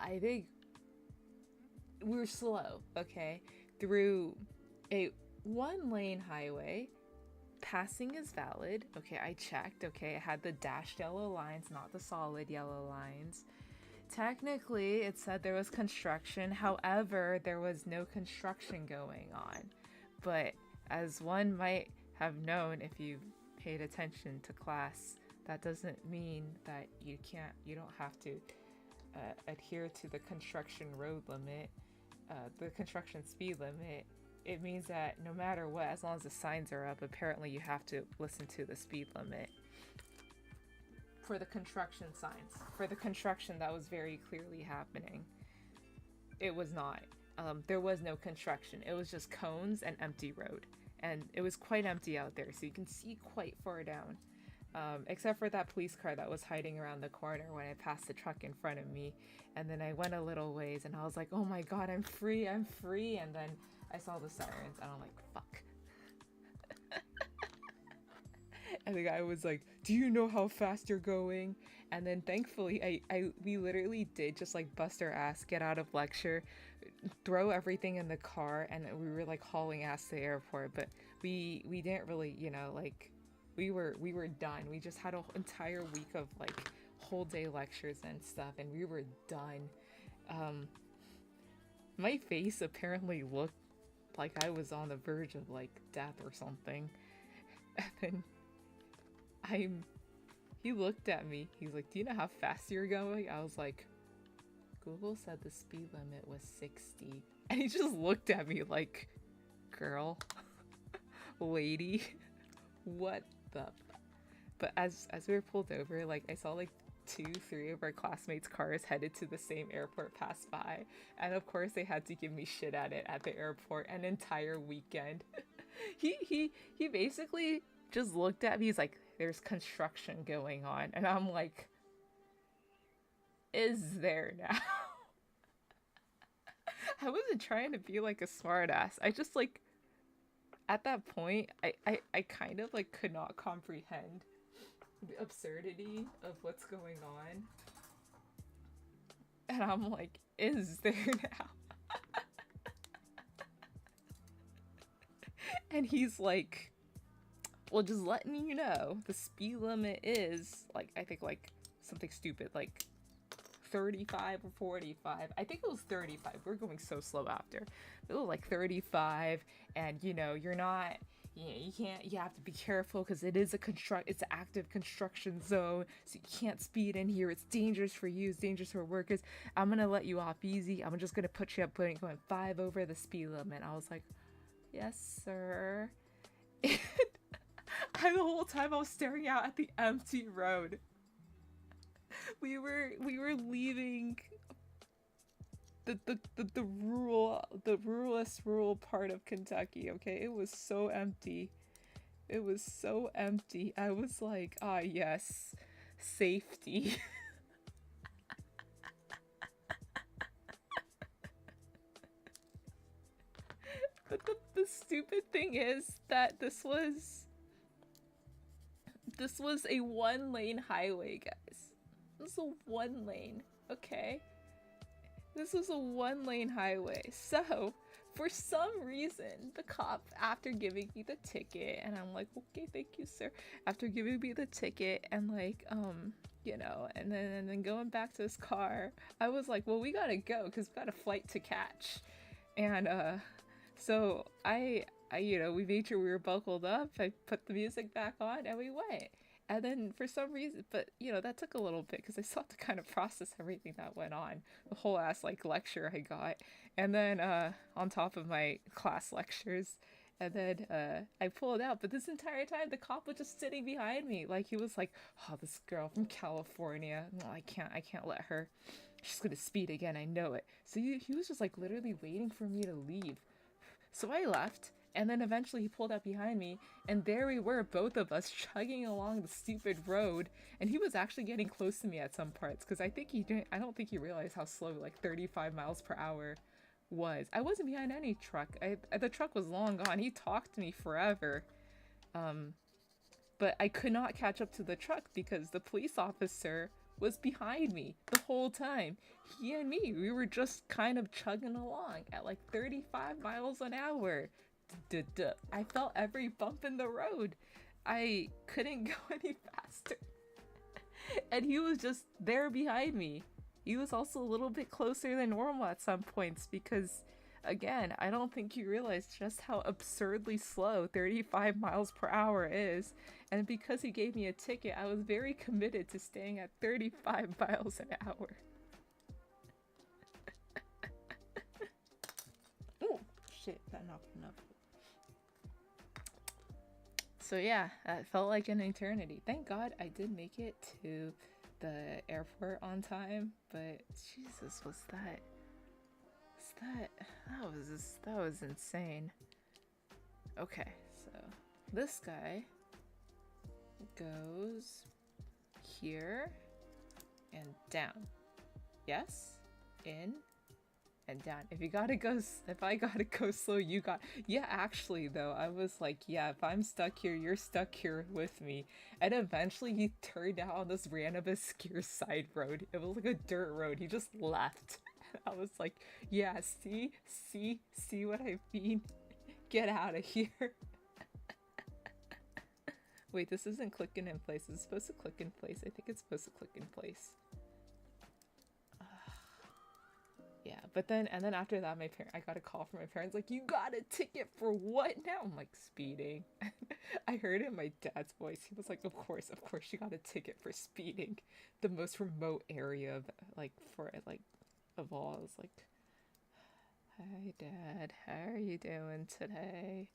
I think we were slow, okay? Through a one lane highway. Passing is valid. Okay, I checked. Okay, it had the dashed yellow lines, not the solid yellow lines. Technically, it said there was construction. However, there was no construction going on. But as one might have known if you paid attention to class, that doesn't mean that you don't have to adhere to the construction road limit, the construction speed limit. It means that no matter what, as long as the signs are up, apparently you have to listen to the speed limit. For the construction signs. For the construction that was very clearly happening. It was not. There was no construction. It was just cones and empty road. And it was quite empty out there, so you can see quite far down. Except for that police car that was hiding around the corner when I passed the truck in front of me. And then I went a little ways and I was like, oh my god, I'm free. And then I saw the sirens and I'm like, fuck. And the guy was like, do you know how fast you're going? And then thankfully we literally did just like bust our ass, get out of lecture, throw everything in the car, and we were like hauling ass to the airport. But we didn't really, like, we were done. We just had an entire week of like whole day lectures and stuff, and we were done. My face apparently looked like I was on the verge of like death or something. And then he looked at me. He's like, do you know how fast you're going? I was like, Google said the speed limit was 60. And he just looked at me like, girl, lady, what the? But as we were pulled over, like I saw like 2-3 of our classmates' cars headed to the same airport pass by. And of course they had to give me shit at it at the airport an entire weekend. He basically just looked at me. He's like, there's construction going on. And I'm like, is there now? I wasn't trying to be like a smartass. I just like at that point, I kind of like could not comprehend the absurdity of what's going on. And I'm like, is there now? And he's like, well, just letting you know, the speed limit is like, I think like something stupid, like 35 or 45. I think it was 35. We're going so slow after. It was like 35, and you know, you're not, you know, you can't, you have to be careful because it is it's an active construction zone, so you can't speed in here. It's dangerous for you, it's dangerous for workers. I'm gonna let you off easy. I'm just gonna put you up going 5 over the speed limit. I was like, yes, sir. And the whole time I was staring out at the empty road. We were leaving the rural part of Kentucky, okay? It was so empty. It was so empty. I was like, ah yes, safety. But the stupid thing is that this was a 1-lane highway, guys. This is a 1-lane, okay? This was a 1-lane highway. So, for some reason, the cop, after giving me the ticket, and I'm like, okay, thank you, sir. After giving me the ticket and like, you know, and then going back to his car, I was like, well, we gotta go because we got a flight to catch. And so you know, we made sure we were buckled up. I put the music back on and we went. And then for some reason, but you know, that took a little bit because I still have to kind of process everything that went on, the whole ass like lecture I got, and then on top of my class lectures, and then I pulled out. But this entire time, the cop was just sitting behind me, like he was like, "Oh, this girl from California, no, I can't let her. She's gonna speed again. I know it." So he was just like literally waiting for me to leave. So I left, and then eventually he pulled up behind me, and there we were, both of us chugging along the stupid road. And he was actually getting close to me at some parts, because I don't think he realized how slow like 35 miles per hour was. I wasn't behind any truck. The truck was long gone. He talked to me forever. But I could not catch up to the truck because the police officer was behind me the whole time. He and me, we were just kind of chugging along at like 35 miles an hour. I felt every bump in the road. I couldn't go any faster. And he was just there behind me. He was also a little bit closer than normal at some points because, again, I don't think you realize just how absurdly slow 35 miles per hour is. And because he gave me a ticket, I was very committed to staying at 35 miles an hour. Oh, shit, that knocked me up. So yeah, it felt like an eternity. Thank God I did make it to the airport on time, but Jesus, that was insane. Okay, so this guy goes here and down. Yes? In and down. If I gotta go slow, you got. Yeah, actually though, I was like, yeah, if I'm stuck here, you're stuck here with me. And eventually he turned out on this random obscure side road. It was like a dirt road. He just left. I was like, yeah, see what I mean? Get out of here. Wait, this isn't clicking in place. It's supposed to click in place. I think it's supposed to click in place. Yeah, but then after that, I got a call from my parents like, you got a ticket for what now? I'm like, speeding. I heard it in my dad's voice. He was like, of course you got a ticket for speeding. The most remote area of of all. I was like, hi Dad, how are you doing today?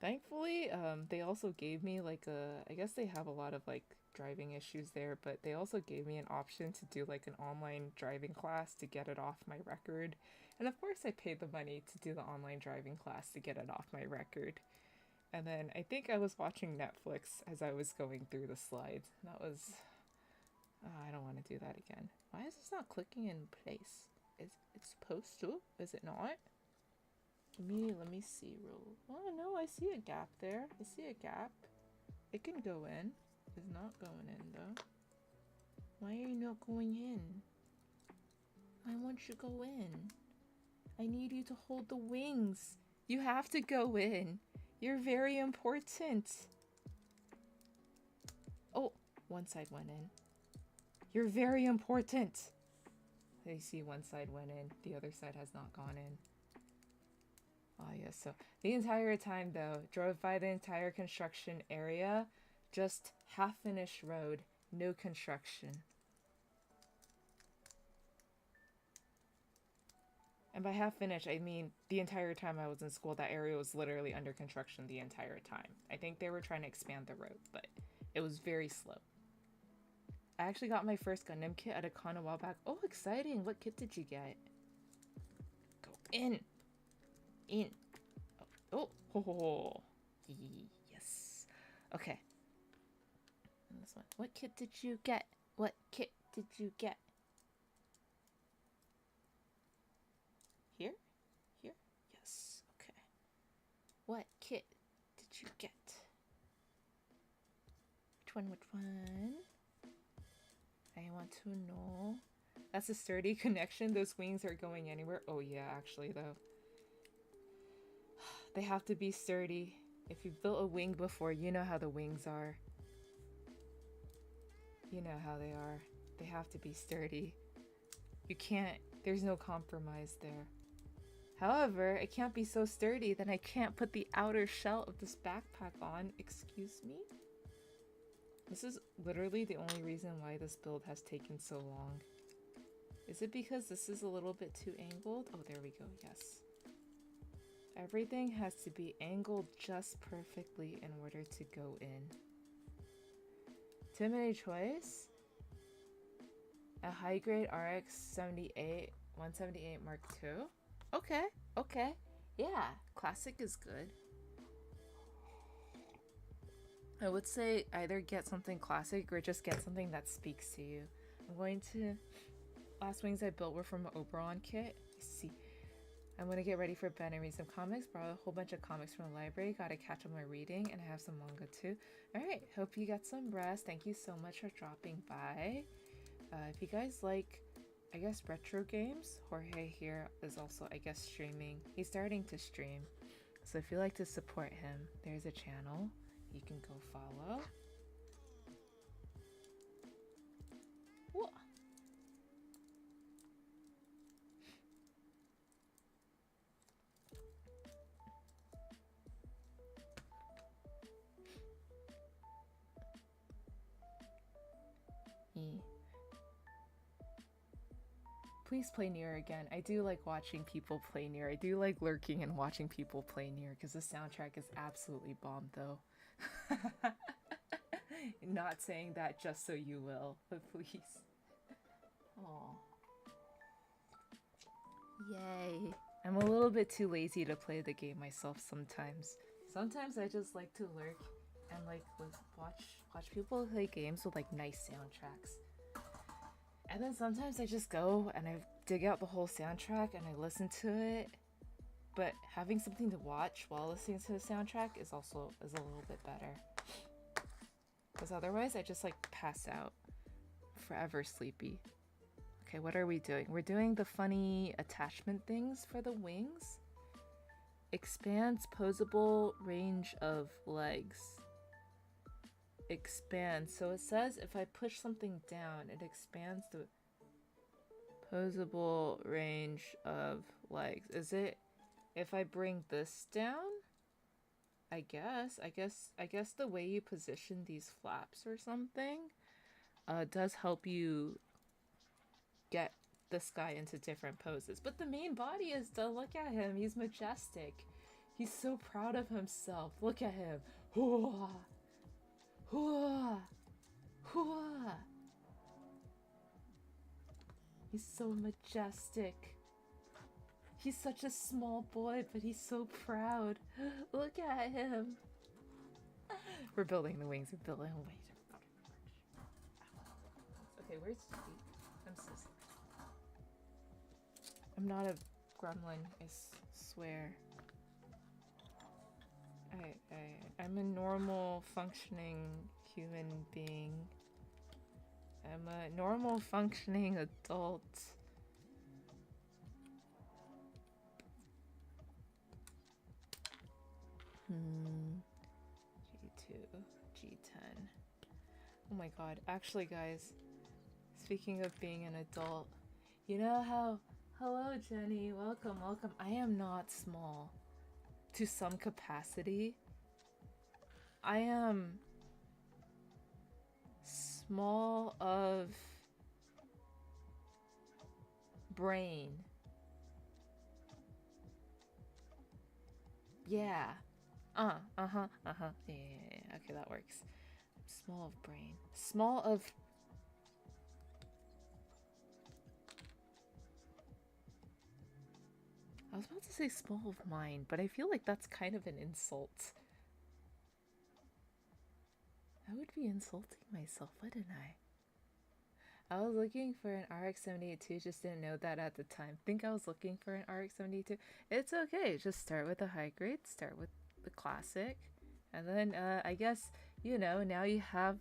Thankfully, they also gave me like I guess they have a lot of like driving issues there, but they also gave me an option to do like an online driving class to get it off my record. And of course I paid the money to do the online driving class to get it off my record. And then I think I was watching Netflix as I was going through the slides. That was... I don't want to do that again. Why is this not clicking in place? It's supposed to? Is it not? Let me see real. Oh no, I see a gap there. I see a gap. It can go in. It's not going in though. Why are you not going in? I want you to go in. I need you to hold the wings. You have to go in. You're very important. Oh, one side went in. You're very important. I see one side went in. The other side has not gone in. Oh yes, so the entire time though, drove by the entire construction area, just half-finished road, no construction. And by half-finished, I mean the entire time I was in school, that area was literally under construction the entire time. I think they were trying to expand the road, but it was very slow. I actually got my first Gundam kit at a con a while back. Oh, exciting! What kit did you get? Go in! In! Oh, ho, ho, ho. Yes. Okay. And this one. What kit did you get? What kit did you get? Here? Here? Yes. Okay. What kit did you get? Which one? Which one? I want to know. That's a sturdy connection. Those wings are going anywhere. Oh yeah, actually though. They have to be sturdy. If you've built a wing before, you know how the wings are. You know how they are. They have to be sturdy. You can't, there's no compromise there. However, it can't be so sturdy that I can't put the outer shell of this backpack on. Excuse me? This is literally the only reason why this build has taken so long. Is it because this is a little bit too angled? Oh, there we go, yes. Everything has to be angled just perfectly in order to go in. Too many choice? A high-grade RX 78, 178 Mark II? Okay, okay. Yeah, classic is good. I would say either get something classic or just get something that speaks to you. I'm going to... Last wings I built were from an Oberon kit. Let's see. I'm going to get ready for bed and read some comics. Borrowed a whole bunch of comics from the library. Got to catch up my reading and I have some manga too. Alright, hope you got some rest. Thank you so much for dropping by. If you guys like, I guess, retro games, Jorge here is also, I guess, streaming. He's starting to stream. So if you like to support him, there's a channel you can go follow. Whoa. Please play Nier again. I do like watching people play Nier. I do like lurking and watching people play Nier because the soundtrack is absolutely bomb though. Not saying that just so you will, but please. Aww. Yay. I'm a little bit too lazy to play the game myself sometimes. Sometimes I just like to lurk and like watch people play games with like nice soundtracks. And then sometimes I just go and I dig out the whole soundtrack and I listen to it. But having something to watch while listening to the soundtrack is a little bit better. Because otherwise I just like pass out. Forever sleepy. Okay, what are we doing? We're doing the funny attachment things for the wings. Expands posable range of legs. Expand. So it says if I push something down, it expands the posable range of legs. Is it if I bring this down? I guess the way you position these flaps or something does help you get this guy into different poses. But the main body is done. Look at him. He's majestic. He's so proud of himself. Look at him. Hooah! Hooah! Hooah! He's so majestic. He's such a small boy, but he's so proud. Look at him. We're building the wings. We're building the wings. Okay, where's Steve? I'm so sorry. I'm not a gremlin, I swear. I'm a normal functioning human being. I'm a normal functioning adult. G2, G10. Oh my god. Actually, guys, speaking of being an adult, you know how... Hello, Jenny. Welcome, welcome. I am not small. To some capacity. I am small of brain. Yeah. Yeah. Okay, that works. Small of brain. Small of... I was about to say small of mind, but I feel like that's kind of an insult. I would be insulting myself, wouldn't I? I was looking for an RX-78 just didn't know that at the time. Think I was looking for an RX-72? It's okay, just start with the high grade, start with the classic, and then I guess, you know, now you have...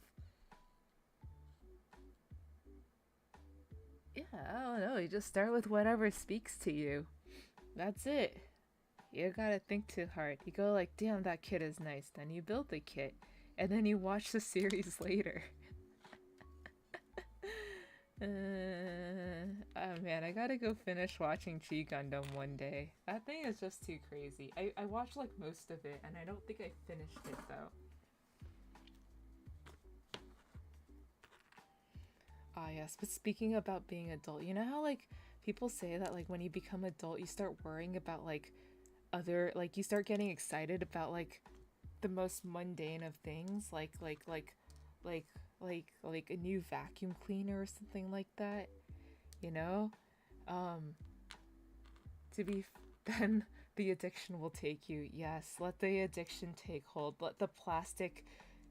Yeah, I don't know, you just start with whatever speaks to you. That's it. You gotta think too hard. You go like, damn, that kit is nice. Then you build the kit. And then you watch the series later. Oh man, I gotta go finish watching Gundam one day. That thing is just too crazy. I watched like most of it and I don't think I finished it though. Ah yes, but speaking about being adult, you know how like people say that like when you become adult you start worrying about like other, like you start getting excited about like the most mundane of things, like a new vacuum cleaner or something like that, you know? Then the addiction will take you. Yes, let the addiction take hold. Let the plastic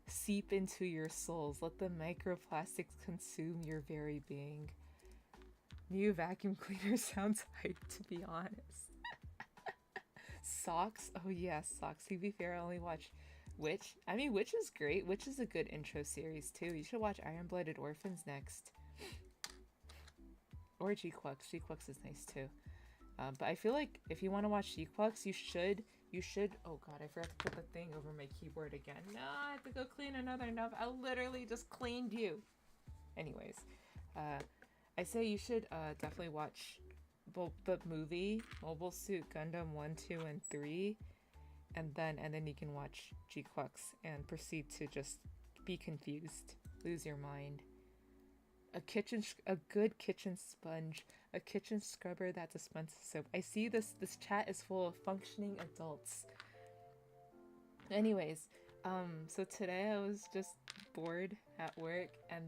seep into your souls. Let the microplastics consume your very being. New vacuum cleaner sounds hype, to be honest. Socks? Oh yes, Socks. To be fair, I only watch Witch. I mean, Witch is great. Witch is a good intro series too. You should watch Iron-Blooded Orphans next. Or G-Quux. G-Quux is nice too. But I feel like if you want to watch G-Quux, you should... Oh god, I forgot to put the thing over my keyboard again. No, I have to go clean another nub. I literally just cleaned you. Anyways, I say you should definitely watch the movie Mobile Suit Gundam 1, 2, and 3, and then you can watch G-Quux and proceed to just be confused, lose your mind. A good kitchen sponge, a kitchen scrubber that dispenses soap. I see this chat is full of functioning adults. Anyways, so today I was just bored at work, and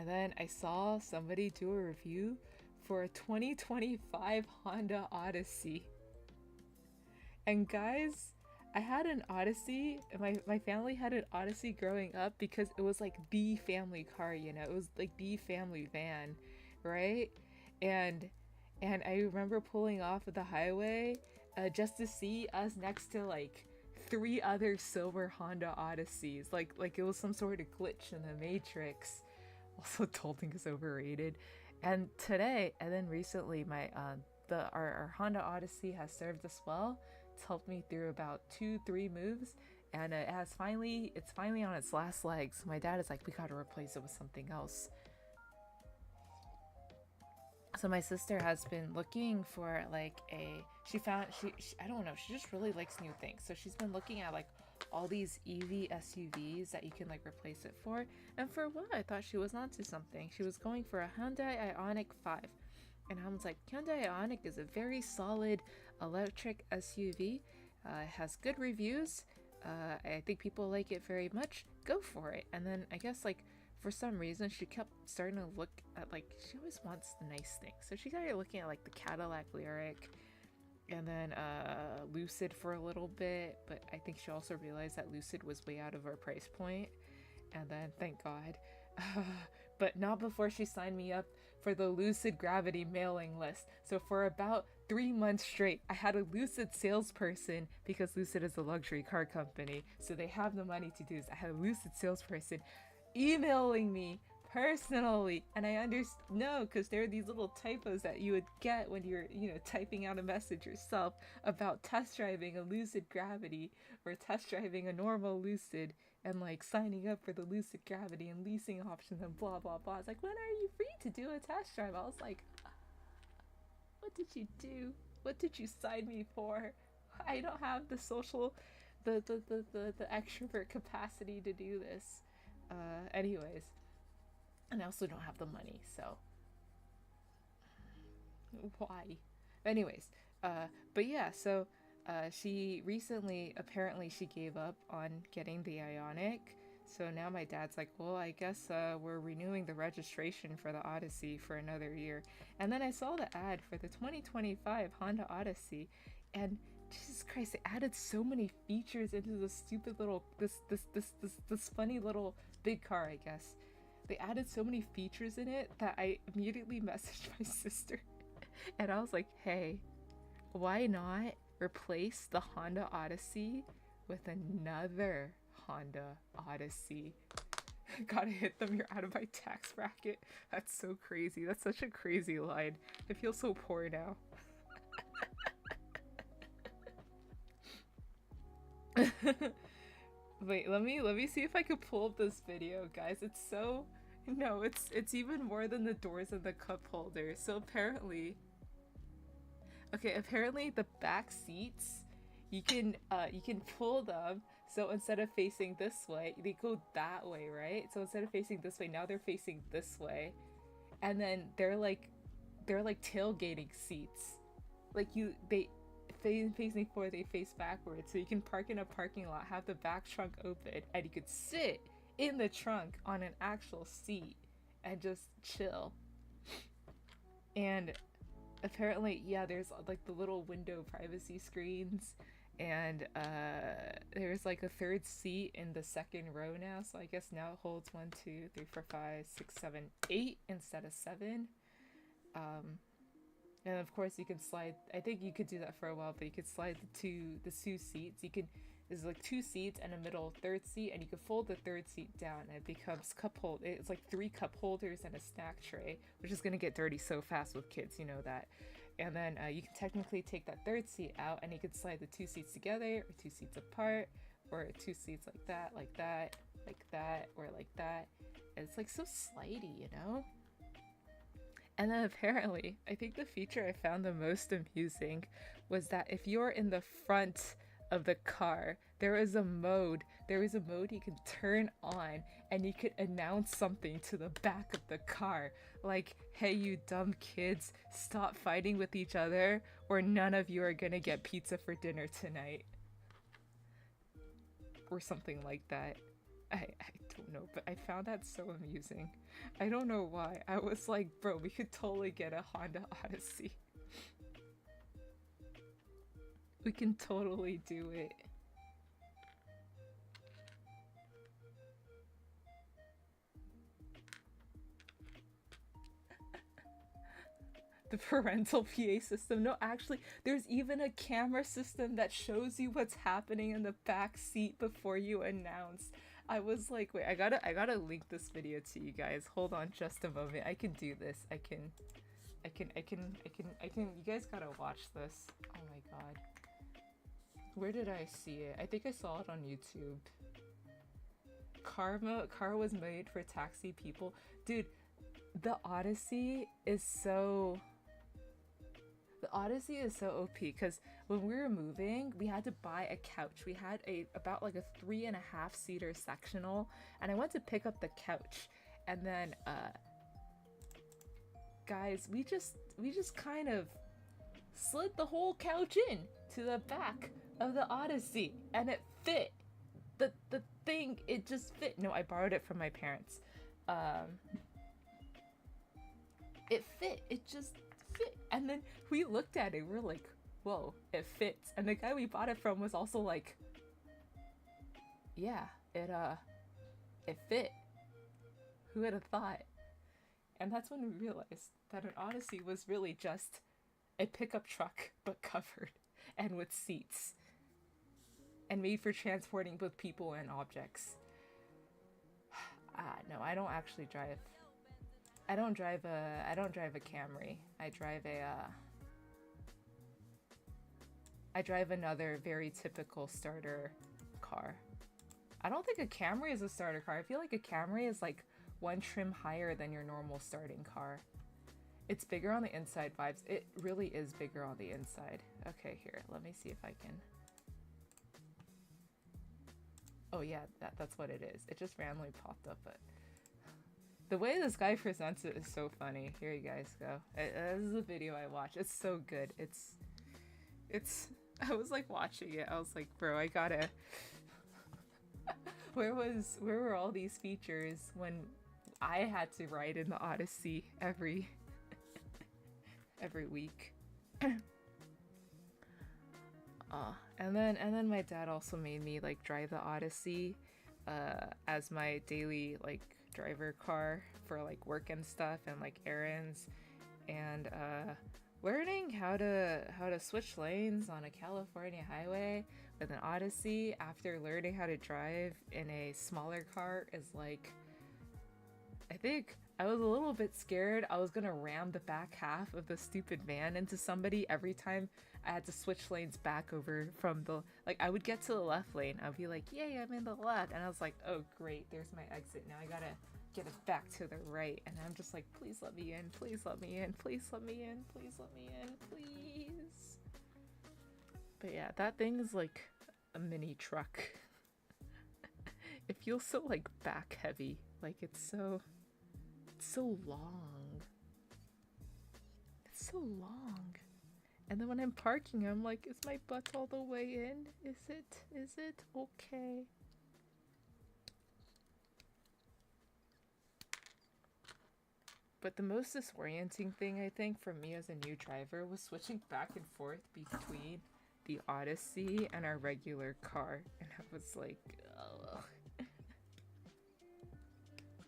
then I saw somebody do a review for a 2025 Honda Odyssey. And guys, I had an Odyssey, my family had an Odyssey growing up because it was like the family car, you know, it was like the family van, right? And I remember pulling off of the highway just to see us next to like 3 other silver Honda Odysseys, like it was some sort of glitch in the Matrix. Also, Tolting is overrated. And today, and then recently, our Honda Odyssey has served us well. It's helped me through about 2-3 moves, and it's finally on its last legs. My dad is like, we gotta replace it with something else. So my sister has been looking for like she I don't know, she just really likes new things. So she's been looking at like all these EV SUVs that you can like replace it for. And for what? I thought she was onto something. She was going for a Hyundai Ioniq 5. And I was like, Hyundai Ioniq is a very solid electric SUV. It has good reviews. I think people like it very much. Go for it. And then I guess like for some reason she kept starting to look at like, she always wants the nice things. So she started looking at like the Cadillac Lyric and then Lucid for a little bit. But I think she also realized that Lucid was way out of our price point. And then, thank God. But not before she signed me up for the Lucid Gravity mailing list. So for about 3 months straight, I had a Lucid salesperson, because Lucid is a luxury car company, so they have the money to do this. I had a Lucid salesperson emailing me personally, and I understand, no, because there are these little typos that you would get when you're, typing out a message yourself about test driving a Lucid Gravity or test driving a normal Lucid, and like signing up for the Lucid Gravity and leasing options and blah blah blah. It's like, when are you free to do a test drive? I was like, what did you do? What did you sign me for? I don't have the social, the extrovert capacity to do this. Anyways. And I also don't have the money, so why? Anyways, but yeah, so she recently, apparently she gave up on getting the Ioniq. So now my dad's like, well, I guess we're renewing the registration for the Odyssey for another year. And then I saw the ad for the 2025 Honda Odyssey, and Jesus Christ, they added so many features into this stupid little, this funny little big car, I guess. They added so many features in it that I immediately messaged my sister, and I was like, hey, why not replace the Honda Odyssey with another Honda Odyssey? Gotta hit them, you're out of my tax bracket. That's so crazy. That's such a crazy line. I feel so poor now. Wait, let me see if I can pull up this video, guys. It's so, no, it's even more than the doors and the cup holder. So apparently the back seats, you can pull them, so instead of facing this way, they go that way, right? So instead of facing this way, now they're facing this way. And then they're like tailgating seats. Like facing forward, they face backwards, so you can park in a parking lot, have the back trunk open, and you could sit in the trunk on an actual seat and just chill. And apparently, yeah, there's like the little window privacy screens, and there's like a third seat in the second row now, so I guess now it holds 1, 2, 3, 4, 5, 6, 7, 8 instead of 7. And of course you can slide, I think you could do that for a while, but you could slide the two seats. There's like 2 seats and a middle third seat, and you can fold the third seat down and it becomes it's like 3 cup holders and a snack tray, which is gonna get dirty so fast with kids, you know that. And then you can technically take that third seat out, and you can slide the 2 seats together, or 2 seats apart, or 2 seats like that, or like that. And it's like so slidey, you know? And then apparently, I think the feature I found the most amusing was that if you're in the front of the car, there is a mode you can turn on, and you could announce something to the back of the car, like, hey, you dumb kids, stop fighting with each other, or none of you are gonna get pizza for dinner tonight, or something like that. I don't know, but I found that so amusing. I don't know why. I was like, bro, we could totally get a Honda Odyssey. We can totally do it. The parental PA system. No, actually, there's even a camera system that shows you what's happening in the back seat before you announce. I was like, wait, I gotta link this video to you guys. Hold on just a moment. I can do this. I can, you guys gotta watch this. Oh my god. Where did I see it? I think I saw it on YouTube. Car was made for taxi people. Dude, the Odyssey is so OP, because when we were moving, we had to buy a couch. We had about like a 3.5 seater sectional, and I went to pick up the couch, and then guys, we just kind of slid the whole couch in to the back of the Odyssey, and it fit. The thing, it just fit. No, I borrowed it from my parents. It fit. It just fit. And then we looked at it, we're like, whoa, it fits. And the guy we bought it from was also like, yeah, it fit. Who would have thought? And that's when we realized that an Odyssey was really just a pickup truck, but covered and with seats and made for transporting both people and objects. No, I don't actually drive. I don't drive a Camry. I drive another very typical starter car. I don't think a Camry is a starter car. I feel like a Camry is like one trim higher than your normal starting car. It's bigger on the inside vibes. It really is bigger on the inside. Okay, here, let me see if I can. Oh yeah, that's what it is. It just randomly popped up, but the way this guy presents it is so funny. Here you guys go. This is a video I watched. It's so good. It's I was like watching it. I was like, bro, I gotta where were all these features when I had to ride in the Odyssey every week? And then my dad also made me like drive the Odyssey as my daily like driver car for like work and stuff and like errands, and learning how to switch lanes on a California highway with an Odyssey after learning how to drive in a smaller car is like, I think I was a little bit scared I was gonna ram the back half of the stupid van into somebody every time I had to switch lanes back over from the, like, I would get to the left lane, I'd be like, yay, I'm in the left, and I was like, oh great, there's my exit, now I gotta get it back to the right, and I'm just like, please let me in, please let me in, please let me in, please let me in, please. But yeah, that thing is like a mini truck. It feels so like back heavy, like it's so long. It's so long. And then when I'm parking, I'm like, is my butt all the way in? Is it okay? But the most disorienting thing, I think, for me as a new driver was switching back and forth between the Odyssey and our regular car. And I was like, ugh.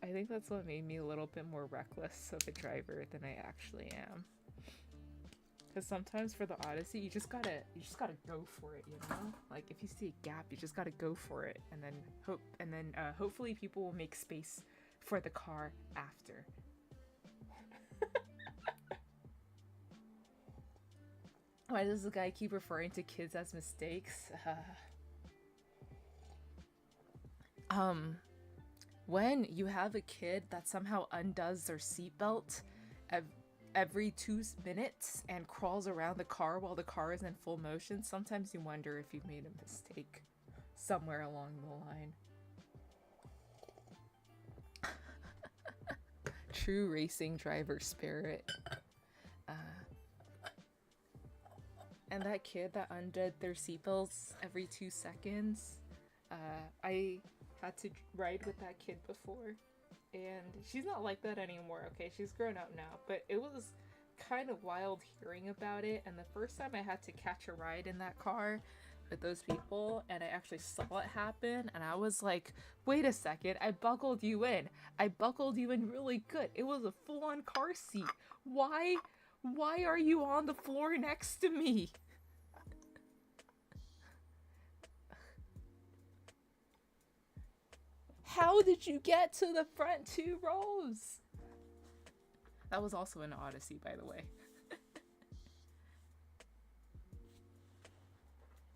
I think that's what made me a little bit more reckless of a driver than I actually am. Because sometimes for the Odyssey, you just gotta go for it, you know? Like if you see a gap, you just gotta go for it, and then hopefully people will make space for the car after. Why does the guy keep referring to kids as mistakes? When you have a kid that somehow undoes their seatbelt every 2 minutes and crawls around the car while the car is in full motion, sometimes you wonder if you've made a mistake somewhere along the line. True racing driver spirit. And that kid that undid their seatbelts every 2 seconds, I had to ride with that kid before, and she's not like that anymore, okay? She's grown up now, but it was kind of wild hearing about it, and the first time I had to catch a ride in that car with those people, and I actually saw it happen, and I was like, wait a second, I buckled you in. I buckled you in really good. It was a full-on car seat. Why are you on the floor next to me? How did you get to the front 2 rows? That was also an Odyssey, by the way.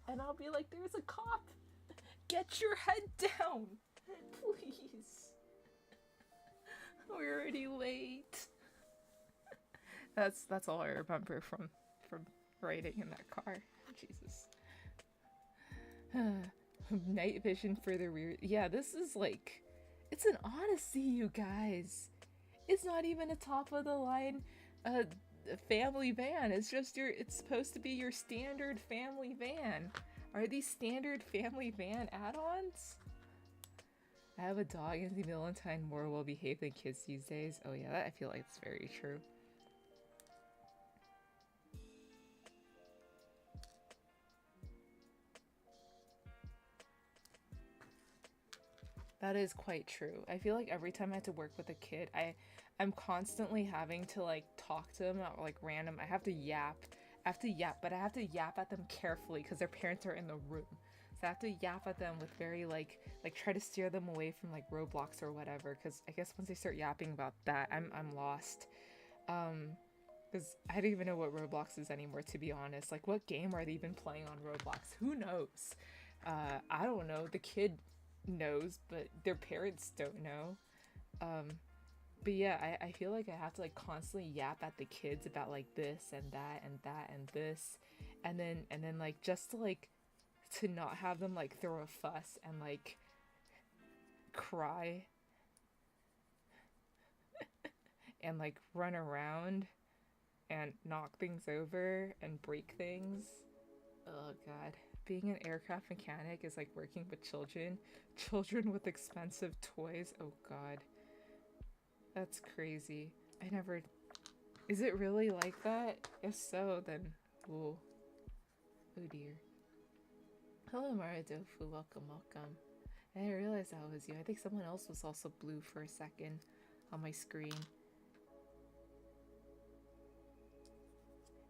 And I'll be like, there's a cop. Get your head down, please. We're already late. That's all I remember from riding in that car. Jesus. Night vision for the rear. Yeah, this is like, it's an Odyssey, you guys. It's not even a top of the line family van. It's just it's supposed to be your standard family van. Are these standard family van add-ons? I have a dog, and the Valentine more well behaved than kids these days. Oh yeah, that, I feel like it's very true. That is quite true. I feel like every time I have to work with a kid, I'm constantly having to like talk to them at like random. I have to yap. I have to yap, but I have to yap at them carefully because their parents are in the room. So I have to yap at them with very like try to steer them away from like Roblox or whatever, because I guess once they start yapping about that, I'm lost. Because I don't even know what Roblox is anymore, to be honest. Like, what game are they even playing on Roblox? Who knows? I don't know. The kid knows, but their parents don't know. But yeah, I feel like I have to like constantly yap at the kids about like this and that and that and this, and then like just to not have them like throw a fuss and like cry and like run around and knock things over and break things. Oh god. Being an aircraft mechanic is like working with children with expensive toys. Oh god. That's crazy. I never. Is it really like that? If so, then. Ooh. Oh dear. Hello, Maradofu. Welcome, welcome. I didn't realize that was you. I think someone else was also blue for a second on my screen.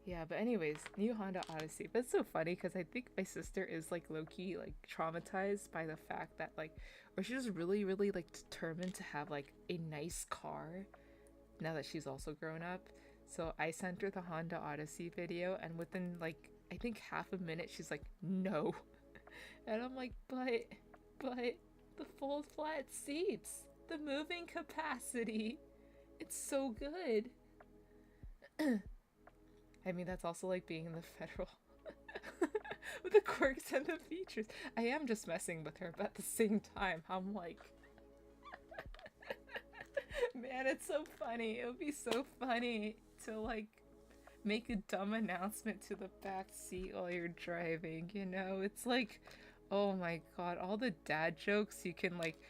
Yeah, but anyways, new Honda Odyssey. But it's so funny because I think my sister is like low-key like traumatized by the fact that like, or she's just really, really like determined to have like a nice car now that she's also grown up. So I sent her the Honda Odyssey video, and within like I think half a minute she's like, no. And I'm like, but the fold flat seats, the moving capacity, it's so good. I mean, that's also like being in the federal with the quirks and the features. I am just messing with her, but at the same time, I'm like, man, it's so funny. It would be so funny to like make a dumb announcement to the back seat while you're driving, you know? It's like, oh my god, all the dad jokes you can like,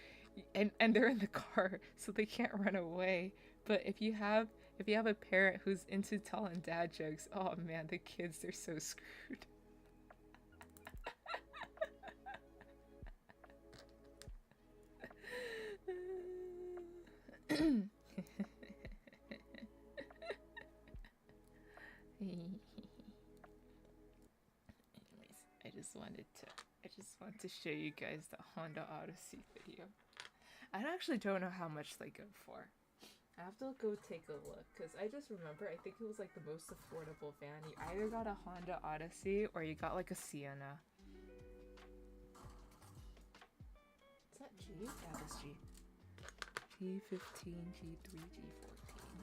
and they're in the car so they can't run away. But if you have a parent who's into telling dad jokes, oh man, the kids, they're so screwed. Anyways, I just wanted to show you guys the Honda Odyssey video. I actually don't know how much they go for. I have to go take a look because I just remember I think it was like the most affordable van. You either got a Honda Odyssey or you got like a Sienna. Is that G? Yeah, that's G. G15, G3, G14.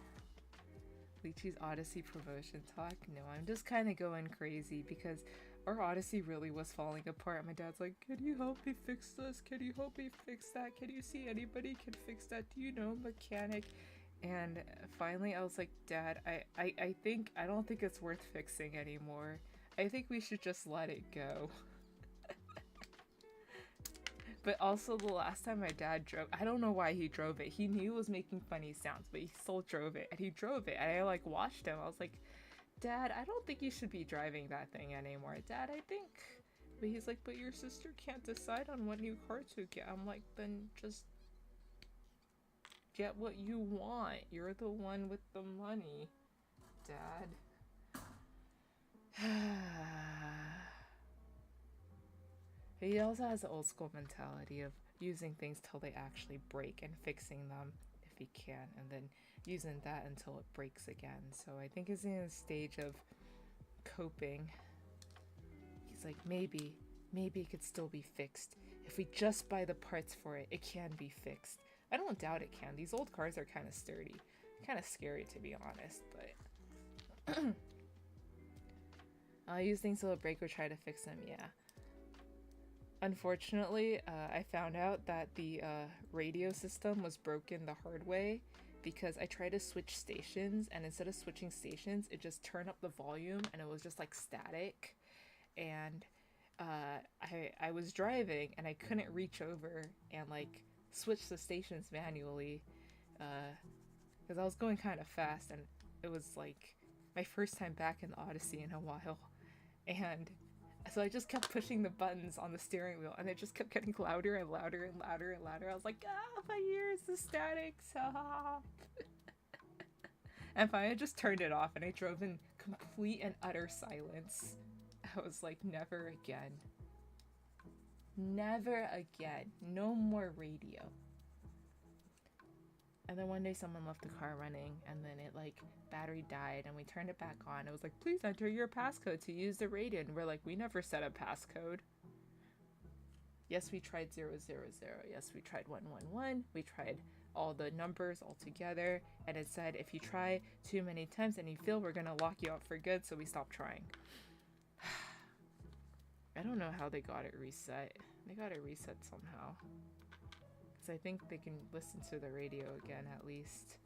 Lychee's Odyssey promotion talk? No, I'm just kind of going crazy because our Odyssey really was falling apart. My dad's like, can you help me fix this? Can you help me fix that? Can you see anybody can fix that? Do you know a mechanic? And finally I was like, Dad, I don't think it's worth fixing anymore. I think we should just let it go. But also the last time my dad drove, I don't know why he drove it. He knew it was making funny sounds, but he still drove it. And he drove it. And I like watched him. I was like, Dad, I don't think you should be driving that thing anymore. Dad, I think. But he's like, but your sister can't decide on what new car to get. I'm like, then just get what you want. You're the one with the money, Dad. He also has the old school mentality of using things till they actually break and fixing them if he can, and then using that until it breaks again. So I think he's in a stage of coping. He's like, maybe it could still be fixed. If we just buy the parts for it, it can be fixed. I don't doubt it can. These old cars are kind of sturdy. Kind of scary, to be honest, but... I'll use things till it break or try to fix them, yeah. Unfortunately, I found out that the radio system was broken the hard way because I tried to switch stations, and instead of switching stations, it just turned up the volume and it was just like static. And I was driving and I couldn't reach over and like switch the stations manually because I was going kind of fast, and it was like my first time back in the Odyssey in a while. And So I just kept pushing the buttons on the steering wheel, and it just kept getting louder and louder and louder and louder. I was like, ah, my ears, the static, stop. And finally I just turned it off, and I drove in complete and utter silence. I was like, never again. Never again. No more radio. And then one day someone left the car running, and then it like battery died, and we turned it back on. It was like, please enter your passcode to use the radio. And we're like, we never set a passcode. Yes, we tried 000. Yes, we tried 111. We tried all the numbers all together, and it said if you try too many times and you fail, we're gonna lock you out for good. So we stopped trying. I don't know how they got it reset. They got it reset somehow. I think they can listen to the radio again, at least.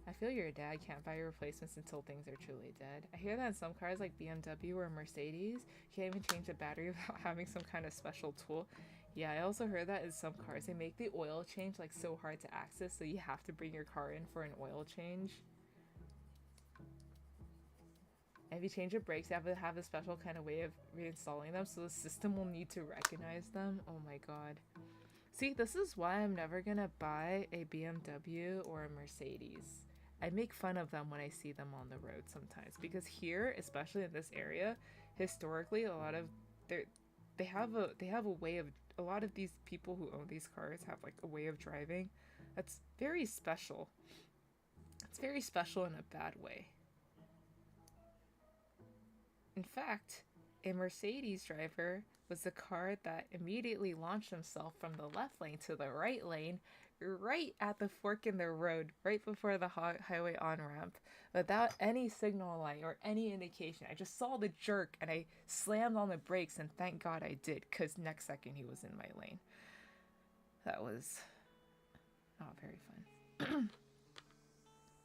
I feel your dad can't buy replacements until things are truly dead. I hear that in some cars like BMW or Mercedes, you can't even change the battery without having some kind of special tool. Yeah, I also heard that in some cars they make the oil change like so hard to access, so you have to bring your car in for an oil change. And if you change the brakes, you have to have a special kind of way of reinstalling them, so the system will need to recognize them. Oh my god. See, this is why I'm never gonna buy a BMW or a Mercedes. I make fun of them when I see them on the road sometimes, because here, especially in this area, historically, a lot of they have a way of, a lot of these people who own these cars have like a way of driving that's very special. It's very special in a bad way. In fact, a Mercedes driver was the car that immediately launched himself from the left lane to the right lane, right at the fork in the road, right before the highway on-ramp, without any signal light or any indication. I just saw the jerk and I slammed on the brakes, and thank God I did, because next second he was in my lane. That was not very fun.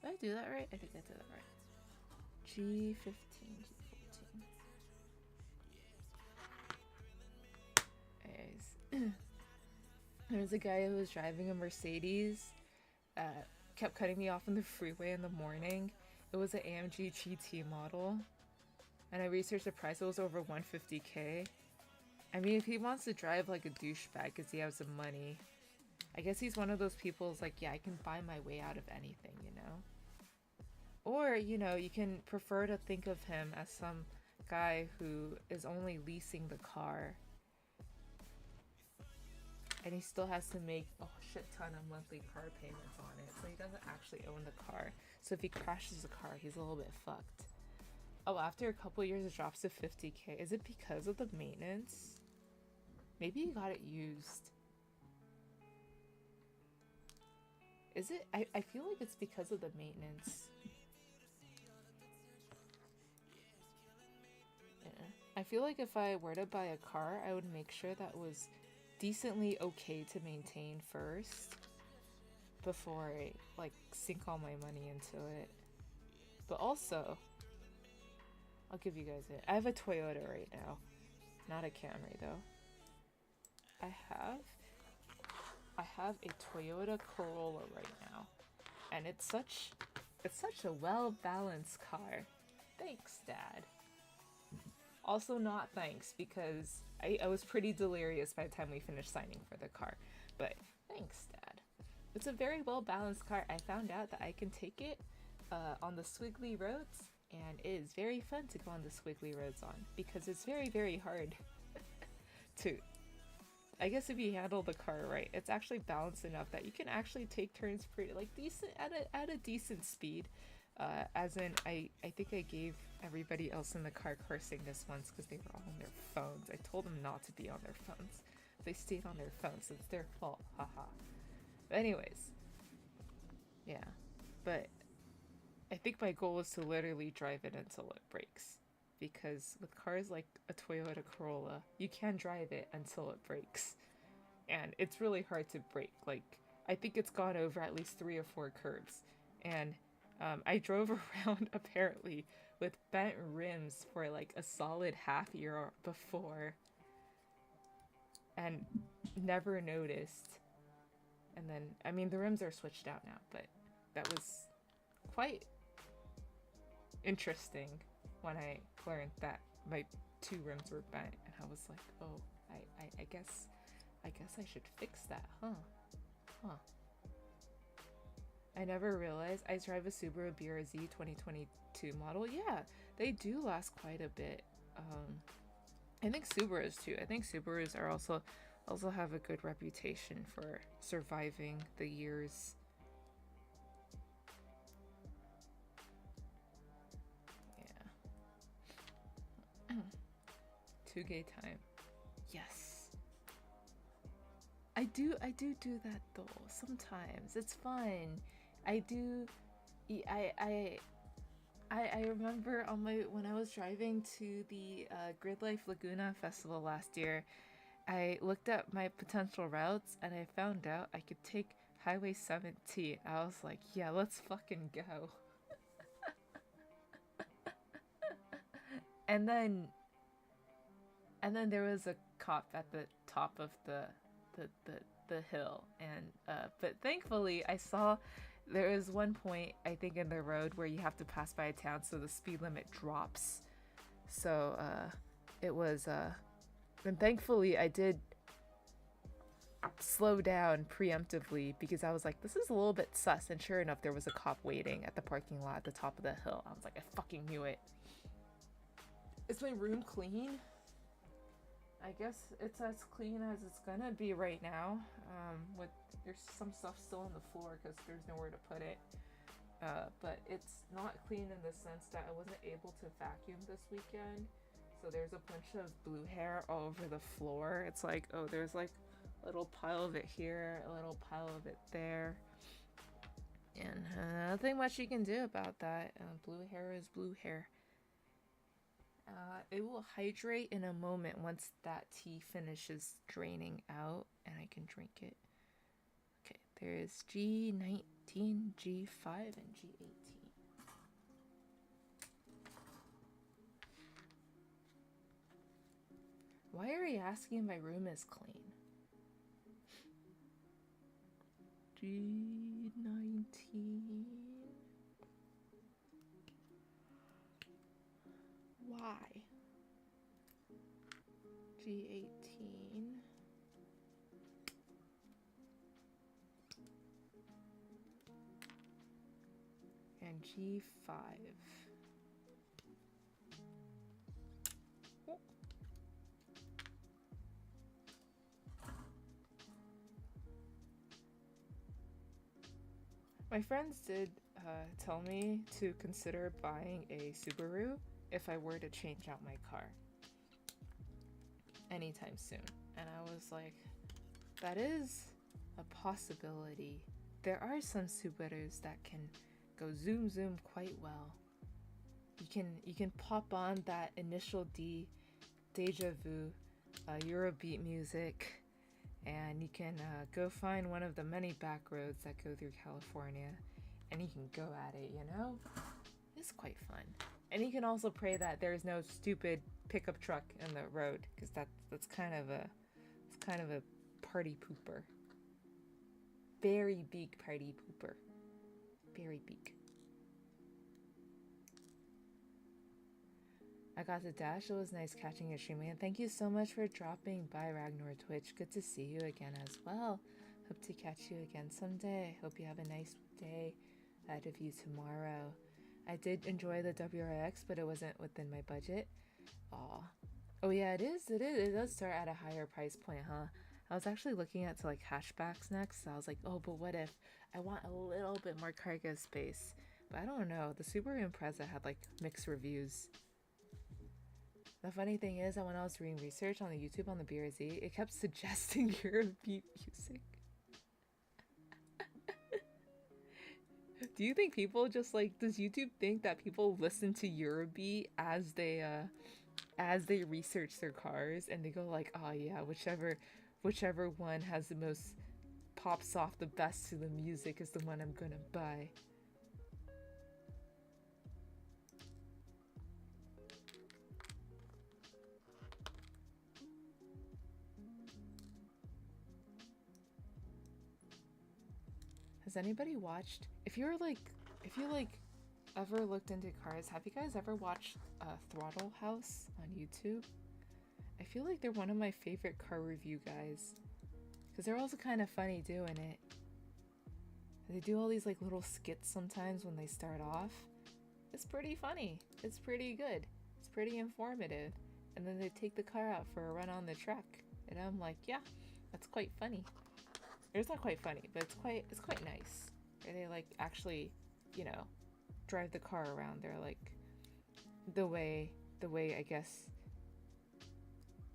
Did I do that right? I think I did that right. G15, G14. Anyways, there was a guy who was driving a Mercedes, kept cutting me off on the freeway in the morning. It was an AMG GT model, and I researched the price. It was over 150k. I mean, if he wants to drive like a douchebag because he has some money, I guess he's one of those people who's like, yeah, I can buy my way out of anything, you know? Or, you know, you can prefer to think of him as some guy who is only leasing the car, and he still has to make a shit ton of monthly car payments on it, so he doesn't actually own the car. So if he crashes the car, he's a little bit fucked. Oh, after a couple years it drops to 50k. Is it because of the maintenance? Maybe he got it used. Is it? I feel like it's because of the maintenance. Yeah. I feel like if I were to buy a car, I would make sure that was decently okay to maintain first before I like sink all my money into it. But also, I'll give you guys it. I have a Toyota right now, not a Camry though. I have a Toyota Corolla right now, and it's such a well-balanced car. Thanks, Dad. Also not thanks, because I was pretty delirious by the time we finished signing for the car. But thanks, Dad. It's a very well-balanced car. I found out that I can take it on the squiggly roads, and it is very fun to go on the squiggly roads on, because it's very, very hard to... I guess if you handle the car right, it's actually balanced enough that you can actually take turns pretty, like, decent, at a decent speed. As in, I think I gave everybody else in the car sickness once because they were all on their phones. I told them not to be on their phones. They stayed on their phones, so it's their fault. Haha. But anyways. Yeah. But I think my goal is to literally drive it until it breaks. Because with cars like a Toyota Corolla, you can drive it until it breaks. And it's really hard to break. Like, I think it's gone over at least 3 or 4 curbs. And I drove around apparently with bent rims for like a solid half year before and never noticed. And then, I mean, the rims are switched out now, but that was quite interesting when I learned that my two rims were bent, and I was like, oh, I guess I should fix that, huh. I never realized I drive a Subaru BRZ 2022 model. Yeah, they do last quite a bit. I think Subarus too. I think Subarus are also have a good reputation for surviving the years. Yeah. 2 gay time. Yes. I do that though. Sometimes it's fun. I do. I remember when I was driving to the Grid Life Laguna Festival last year, I looked at my potential routes and I found out I could take Highway 17. I was like, yeah, let's fucking go. And then there was a cop at the top of the hill, and but thankfully I saw there is one point, I think, in the road where you have to pass by a town, so the speed limit drops. So it was and thankfully I did slow down preemptively because I was like, this is a little bit sus, and sure enough there was a cop waiting at the parking lot at the top of the hill. I was like, I fucking knew it. Is my room clean? I guess it's as clean as it's gonna be right now. There's some stuff still on the floor because there's nowhere to put it. But it's not clean in the sense that I wasn't able to vacuum this weekend. So there's a bunch of blue hair all over the floor. It's like, oh, there's like a little pile of it here, a little pile of it there. And nothing much you can do about that. Blue hair is blue hair. It will hydrate in a moment once that tea finishes draining out and I can drink it. Okay, there's G19, G5, and G18. Why are you asking if my room is clean? G19. Why? G18. And G5. Oh. My friends did tell me to consider buying a Subaru if I were to change out my car anytime soon. And I was like, that is a possibility. There are some Subarus that can go zoom zoom quite well. You can pop on that initial deja vu Eurobeat music, and you can go find one of the many back roads that go through California, and you can go at it, you know? It's quite fun. And you can also pray that there's no stupid pickup truck in the road, because that's kind of a party pooper. Very big party pooper. Very big. I got the dash. It was nice catching your stream again. Thank you so much for dropping by, Ragnar Twitch. Good to see you again as well. Hope to catch you again someday. Hope you have a nice day ahead of you tomorrow. I did enjoy the WRX, but it wasn't within my budget. Aw. Oh yeah, it is. It does start at a higher price point, huh? I was actually looking at like hatchbacks next. So I was like, oh, but what if I want a little bit more cargo space? But I don't know. The Subaru Impreza had like mixed reviews. The funny thing is that when I was doing research on the YouTube on the BRZ, it kept suggesting Eurobeat music. Do you think people just like, does YouTube think that people listen to Eurobeat as they research their cars, and they go like, oh yeah, whichever one has the most pops off the best to the music is the one I'm gonna buy. Has anybody watched, if you like ever looked into cars, have you guys ever watched Throttle House on YouTube? I feel like they're one of my favorite car review guys. Because they're also kind of funny doing it. They do all these like little skits sometimes when they start off. It's pretty funny. It's pretty good. It's pretty informative. And then they take the car out for a run on the track. And I'm like, yeah, that's quite funny. It's not quite funny, but it's quite nice. Where they like actually, you know, drive the car around. They're like the way I guess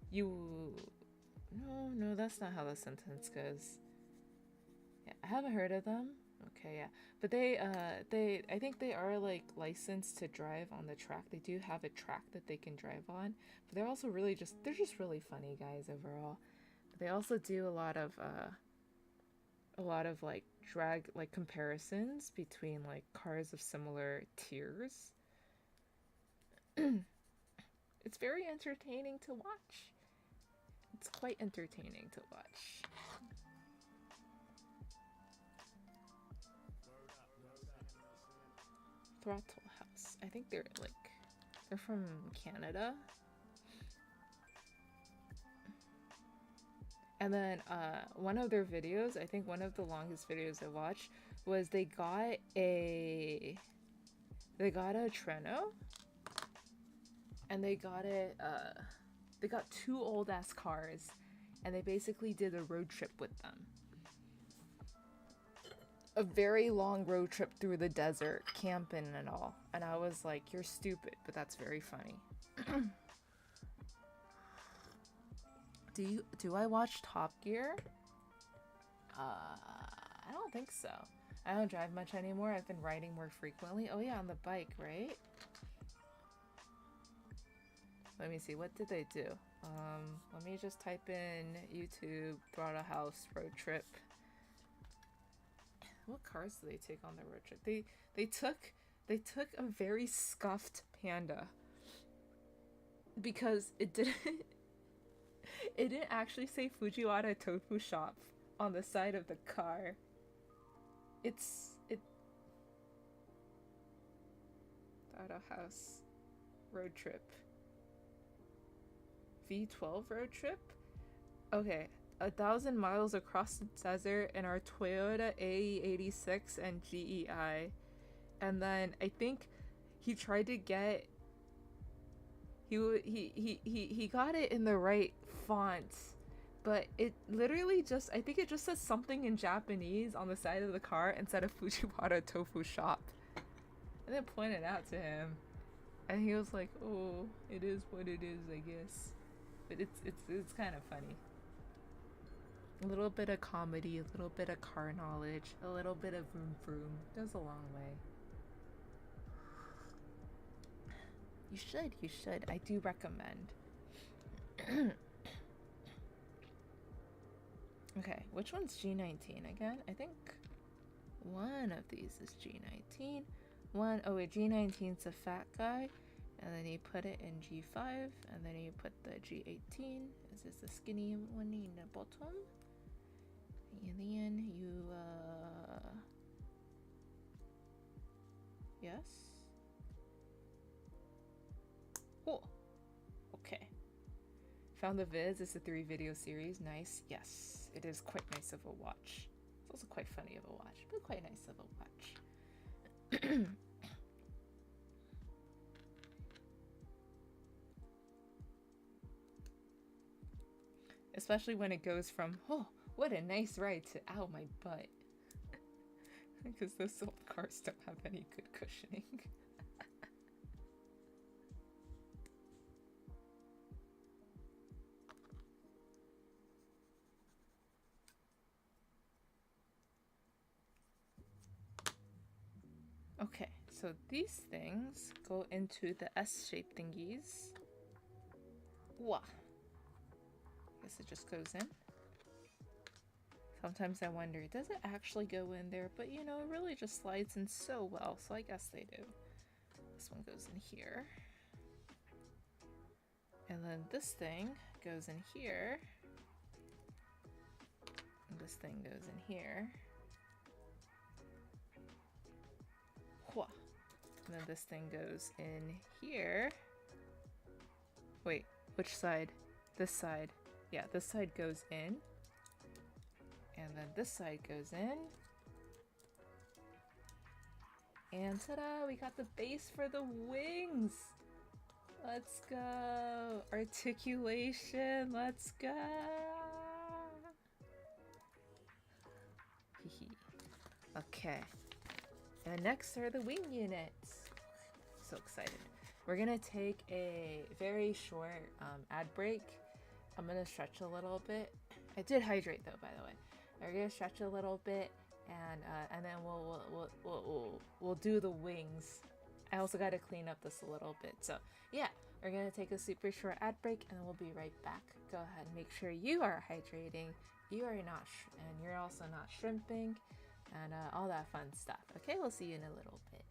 you no, that's not how the sentence goes. Yeah, I haven't heard of them. Okay, yeah. But they I think they are like licensed to drive on the track. They do have a track that they can drive on. But they're also they're just really funny guys overall. But they also do a lot of like drag like comparisons between like cars of similar tiers. It's very entertaining to watch. It's quite entertaining to watch. Throttle House. I think they're from Canada. And then one of their videos, I think one of the longest videos I watched was they got a Treno, and they got two old ass cars, and they basically did a road trip with them. A very long road trip through the desert, camping and all. And I was like, you're stupid, but that's very funny. Do I watch Top Gear? I don't think so. I don't drive much anymore. I've been riding more frequently. Oh yeah, on the bike, right? Let me see, what did they do? Let me just type in YouTube Throttle House road trip. What cars do they take on the road trip? They took a very scuffed Panda because it didn't actually say Fujiwara Tofu Shop on the side of the car. Throttle House road trip. V12 road trip? Okay. 1,000 miles across the desert in our Toyota AE86 and GEI. And then I think he tried to get he got it in the right font, but it literally just, I think it just says something in Japanese on the side of the car instead of Fujiwara Tofu Shop. And then pointed out to him, and he was like, "Oh, it is what it is, I guess." But it's kind of funny. A little bit of comedy, a little bit of car knowledge, a little bit of vroom vroom goes a long way. You should. I do recommend. Okay, which one's G19 again? I think one of these is G19. Oh wait, G19's a fat guy, and then you put it in G5, and then you put the G18. Is this the skinny one in the bottom? And then you, yes? Cool. Okay. Found the vids. It's a 3-video series. Nice. Yes, it is quite nice of a watch. It's also quite funny of a watch, but quite nice of a watch. Especially when it goes from, oh, what a nice ride, to ow, my butt. Because those old cars don't have any good cushioning. Okay, so these things go into the S-shaped thingies. Wah. Guess it just goes in. Sometimes I wonder, does it actually go in there? But you know, it really just slides in so well, so I guess they do. This one goes in here. And then this thing goes in here. And this thing goes in here. Wah. And then this thing goes in here. Wait, which side? This side. Yeah, this side goes in. And then this side goes in. And ta-da! We got the base for the wings! Let's go! Articulation, let's go! Okay. And next are the wing units. So excited. We're gonna take a very short ad break. I'm gonna stretch a little bit. I did hydrate though, by the way. We're gonna stretch a little bit, and then we'll do the wings. I also got to clean up this a little bit. So yeah, we're gonna take a super short ad break, and then we'll be right back. Go ahead and make sure you are hydrating. You are not, and you're also not shrimping, and all that fun stuff. Okay, we'll see you in a little bit.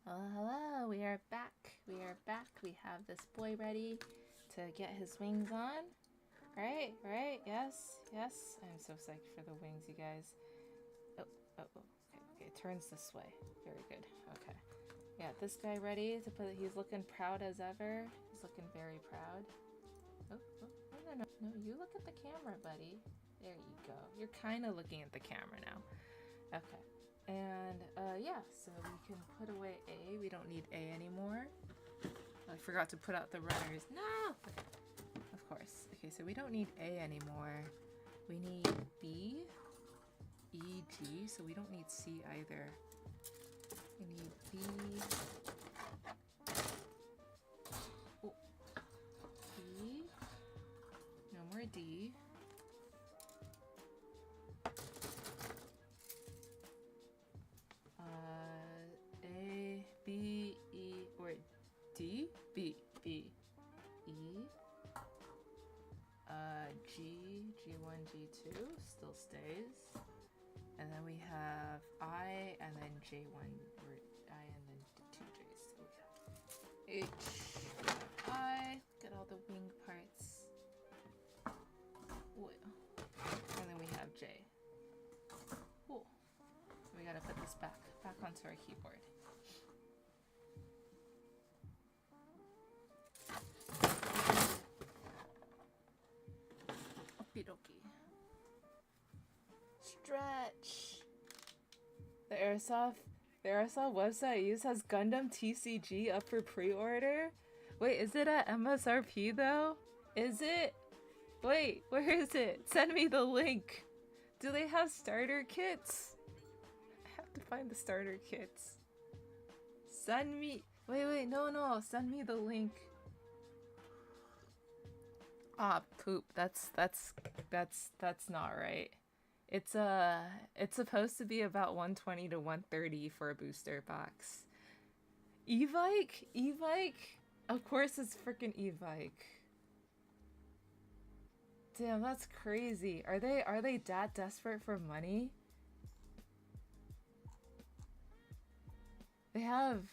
Well, hello, we are back. We are back. We have this boy ready to get his wings on. Right? Yes. I'm so psyched for the wings, you guys. Oh. Okay, it turns this way. Very good. Okay. Yeah, this guy ready to put, he's looking proud as ever. He's looking very proud. Oh, no, you look at the camera, buddy. There you go. You're kind of looking at the camera now. Okay. And yeah, so we can put away A. We don't need A anymore. I forgot to put out the runners. No! Okay. Of course. Okay, so we don't need A anymore. We need B, E, G, so we don't need C either. We need B. Oh. B. No more D. A, B, E, or D? B, E, G, G1, G2, still J1 or I and then the 2 J's. So we have H, I, look at all the wing parts. Whoa. And then we have J. Cool. We gotta put this back onto our keyboard. Okie dokie. Stretch. The Airsoft website used has Gundam TCG up for pre-order. Wait, is it at MSRP though? Is it? Wait, where is it? Send me the link. Do they have starter kits? I have to find the starter kits. Send me. Wait, no. Send me the link. Ah, poop. That's not right. It's supposed to be about 120 to 130 for a booster box. E-Bike? Of course it's freaking E-Bike. Damn, that's crazy. Are they that desperate for money? They have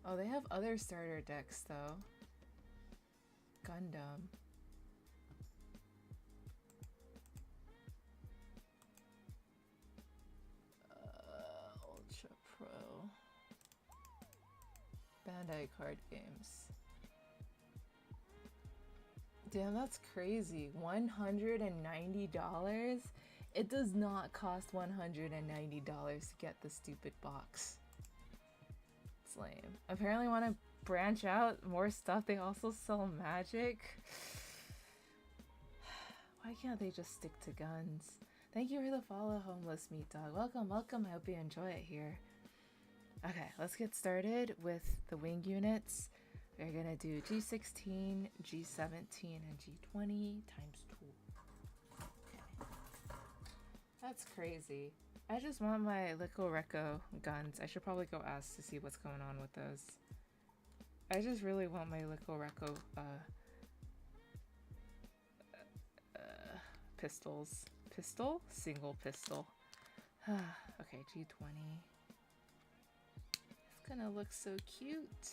other starter decks though. Gundam. Ultra Pro. Bandai card games. Damn, that's crazy. $190? It does not cost $190 to get the stupid box. It's lame. Apparently want to branch out more stuff. They also sell magic. Why can't they just stick to guns? Thank you for the follow, Homeless Meat Dog. Welcome. I hope you enjoy it here. Okay, let's get started with the wing units. We're gonna do G16, G17, and G20 times 2. Okay. That's crazy. I just want my Lico Reco guns. I should probably go ask to see what's going on with those. I just really want my Lico Reco pistols. Pistol? Single pistol. Okay, G20. It's gonna look so cute.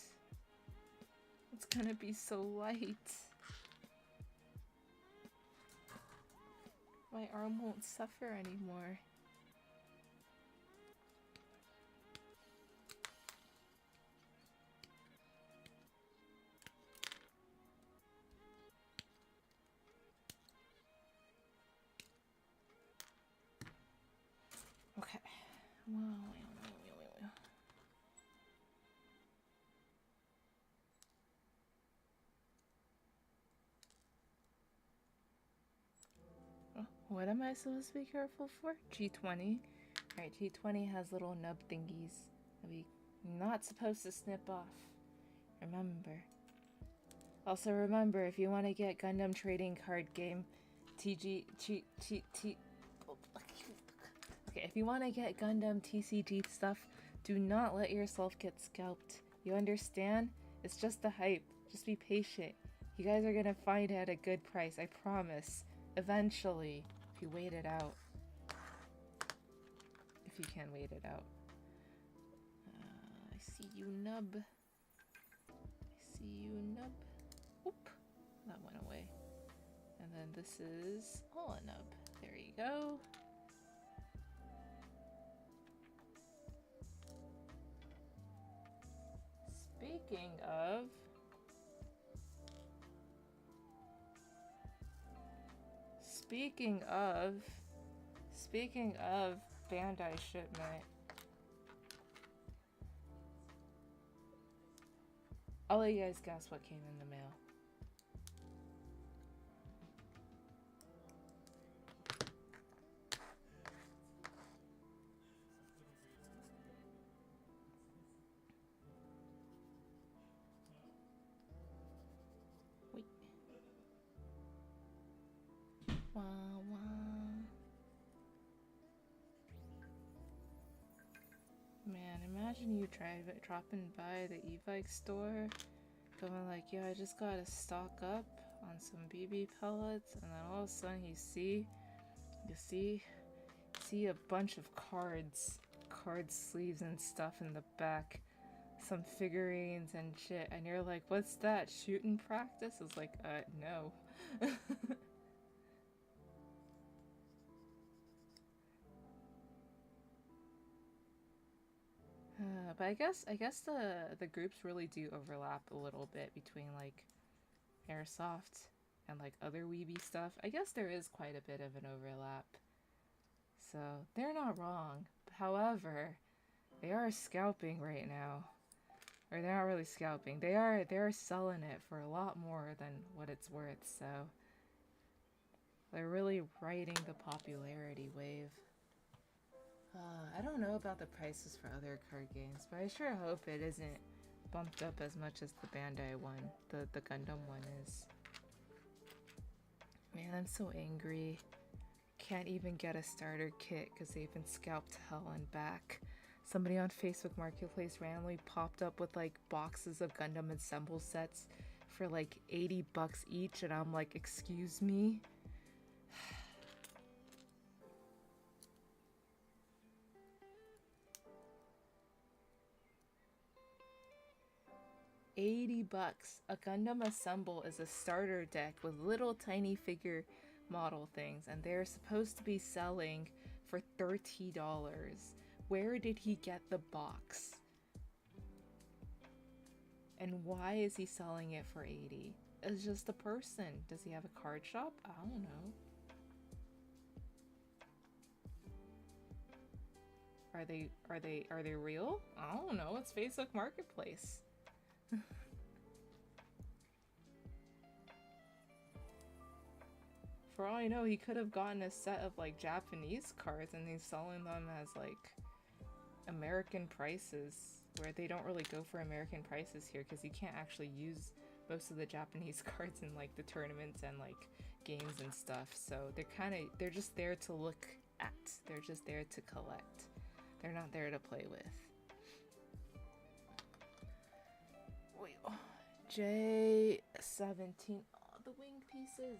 It's gonna be so light. My arm won't suffer anymore. Okay. Whoa, wait. What am I supposed to be careful for? G20. Alright, G20 has little nub thingies that we're not supposed to snip off. Remember. Also remember, if you want to get Gundam trading card game Okay, if you want to get Gundam TCG stuff, do not let yourself get scalped. You understand? It's just the hype. Just be patient. You guys are gonna find it at a good price, I promise. Eventually. If you wait it out. If you can wait it out. I see you, nub. Oop. That went away. And then this is all a nub. There you go. Speaking of Bandai shipment, I'll let you guys guess what came in the mail. Wait. Wah, wah. Man, imagine you dropping by the e-bike store, going like, yo, I just gotta stock up on some BB pellets, and then all of a sudden you see a bunch of cards card sleeves and stuff in the back. Some figurines and shit. And you're like, what's that? Shooting practice? It's like, no. But I guess the groups really do overlap a little bit between like Airsoft and like other weeby stuff. I guess there is quite a bit of an overlap. So they're not wrong. However, they are scalping right now. Or they're not really scalping. They're selling it for a lot more than what it's worth, so they're really riding the popularity wave. I don't know about the prices for other card games, but I sure hope it isn't bumped up as much as the Bandai one, the Gundam one is. Man, I'm so angry. Can't even get a starter kit because they've been scalped to hell and back. Somebody on Facebook Marketplace randomly popped up with like boxes of Gundam Assemble sets for like $80 each, and I'm like, excuse me? $80. A Gundam Assemble is a starter deck with little tiny figure model things, and they're supposed to be selling for $30. Where did he get the box? And why is he selling it for $80? It's just a person. Does he have a card shop? I don't know. Are they real? I don't know. It's Facebook Marketplace. For all I know, he could have gotten a set of like Japanese cards and he's selling them as like American prices, where they don't really go for American prices here because you can't actually use most of the Japanese cards in like the tournaments and like games and stuff. So they're just there to look at. They're just there to collect. They're not there to play with. Wait, J17. Oh, the wing pieces.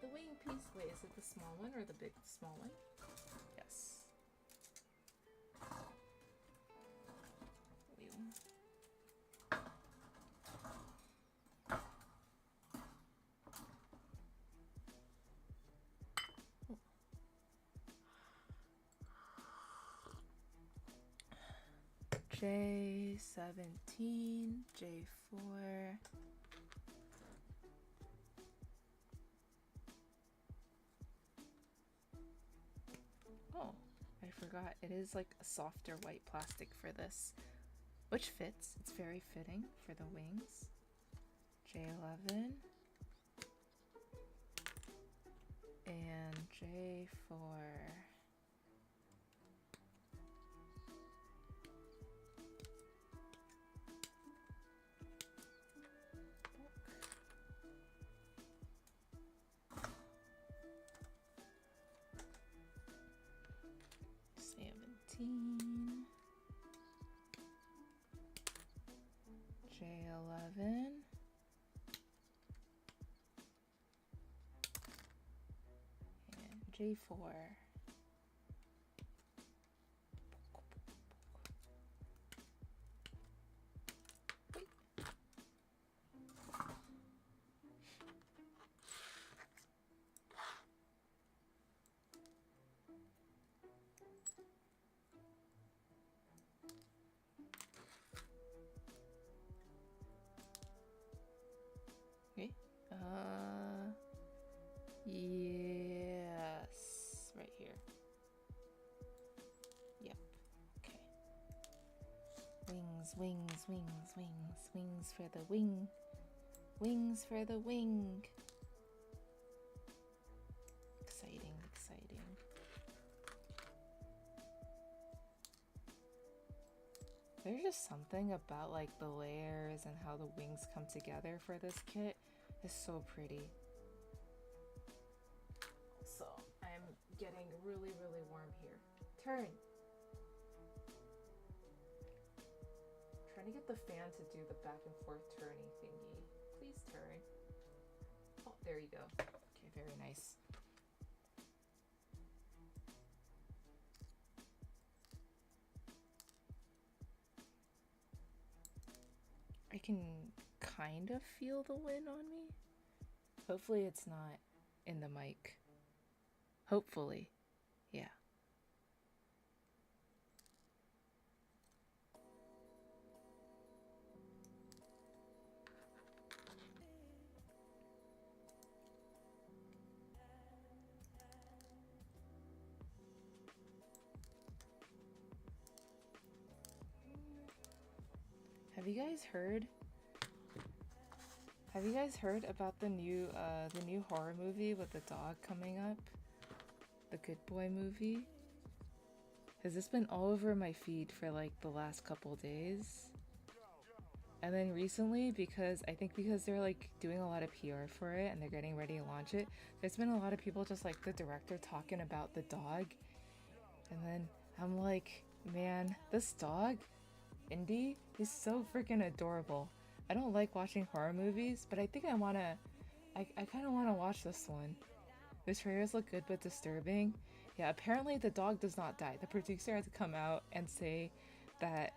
The wing piece. Wait, is it the small one or the small one? Yes. Wheel. J17, J4. Oh, I forgot. It is like a softer white plastic for this, which fits. It's very fitting for the wings. J11 and J4. J11 and J4. Okay. Yes, right here. Yep. Okay. Wings, wings, wings, wings, wings for the wing. Wings for the wing. Exciting, exciting. There's just something about like the layers and how the wings come together for this kit is so pretty. So I'm getting really, really warm here. Turn. Trying to get the fan to do the back and forth turning thingy. Please turn. Oh, there you go. Okay, very nice. can kind of feel the wind on me. Hopefully it's not in the mic. Hopefully. Yeah. Have you guys heard? Have you guys heard about the new horror movie with the dog coming up? The Good Boy movie? Has this been all over my feed for like the last couple days? And then recently, because they're like doing a lot of PR for it and they're getting ready to launch it, there's been a lot of people just like the director talking about the dog. And then I'm like, man, this dog, Indy, is so freaking adorable. I don't like watching horror movies, but I think I kind of want to watch this one. The trailers look good but disturbing. Yeah, apparently the dog does not die. The producer had to come out and say that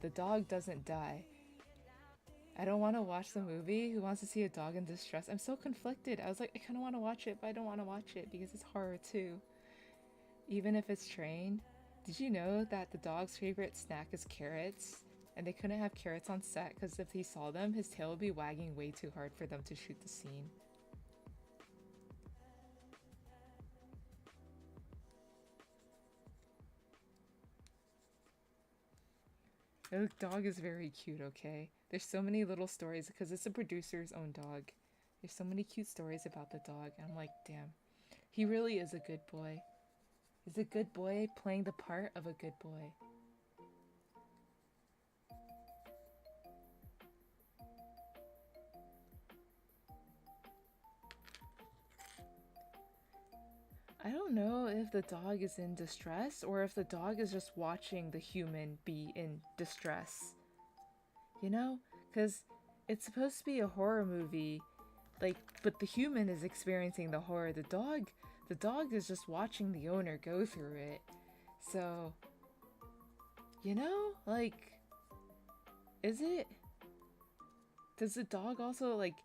the dog doesn't die. I don't want to watch the movie. Who wants to see a dog in distress? I'm so conflicted. I was like, I kind of want to watch it, but I don't want to watch it because it's horror too. Even if it's trained. Did you know that the dog's favorite snack is carrots? And they couldn't have carrots on set because if he saw them, his tail would be wagging way too hard for them to shoot the scene. The dog is very cute, okay? There's so many little stories because it's the producer's own dog. There's so many cute stories about the dog. And I'm like, damn. He really is a good boy. He's a good boy playing the part of a good boy. I don't know if the dog is in distress or if the dog is just watching the human be in distress. You know? Because it's supposed to be a horror movie, like, but the human is experiencing the horror. The dog is just watching the owner go through it. So, you know, like, is it? Does the dog also, like,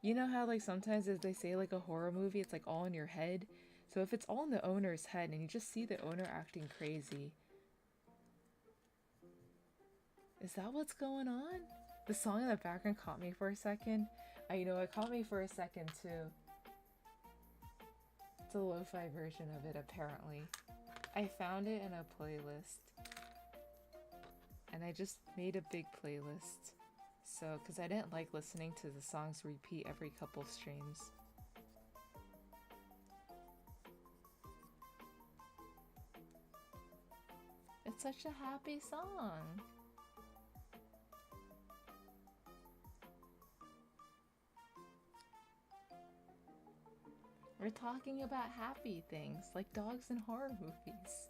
you know how, like, sometimes as they say, like, a horror movie, it's, like, all in your head? So if it's all in the owner's head and you just see the owner acting crazy, is that what's going on? The song in the background caught me for a second. You know, it caught me for a second, too. It's a lo-fi version of it, apparently. I found it in a playlist. And I just made a big playlist. So, because I didn't like listening to the songs repeat every couple streams. It's such a happy song. We're talking about happy things, like dogs in horror movies.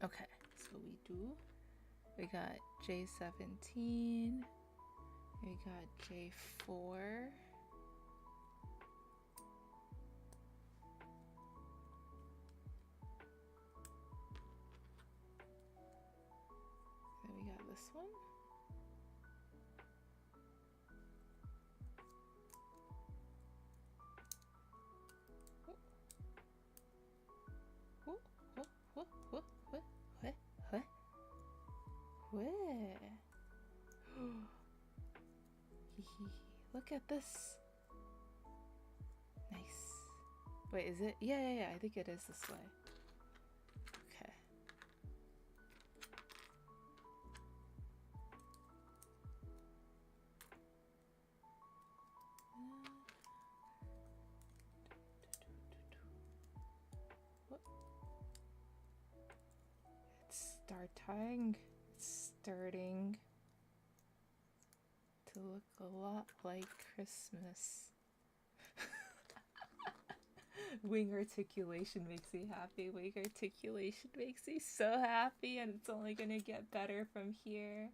Okay, so we got J17, we got J4, then we got this one. Where? Look at this. Nice. Wait, is it? Yeah, I think it is this way. Okay. It's starting to look a lot like Christmas. Wing articulation makes me happy. Wing articulation makes me so happy, and it's only gonna get better from here.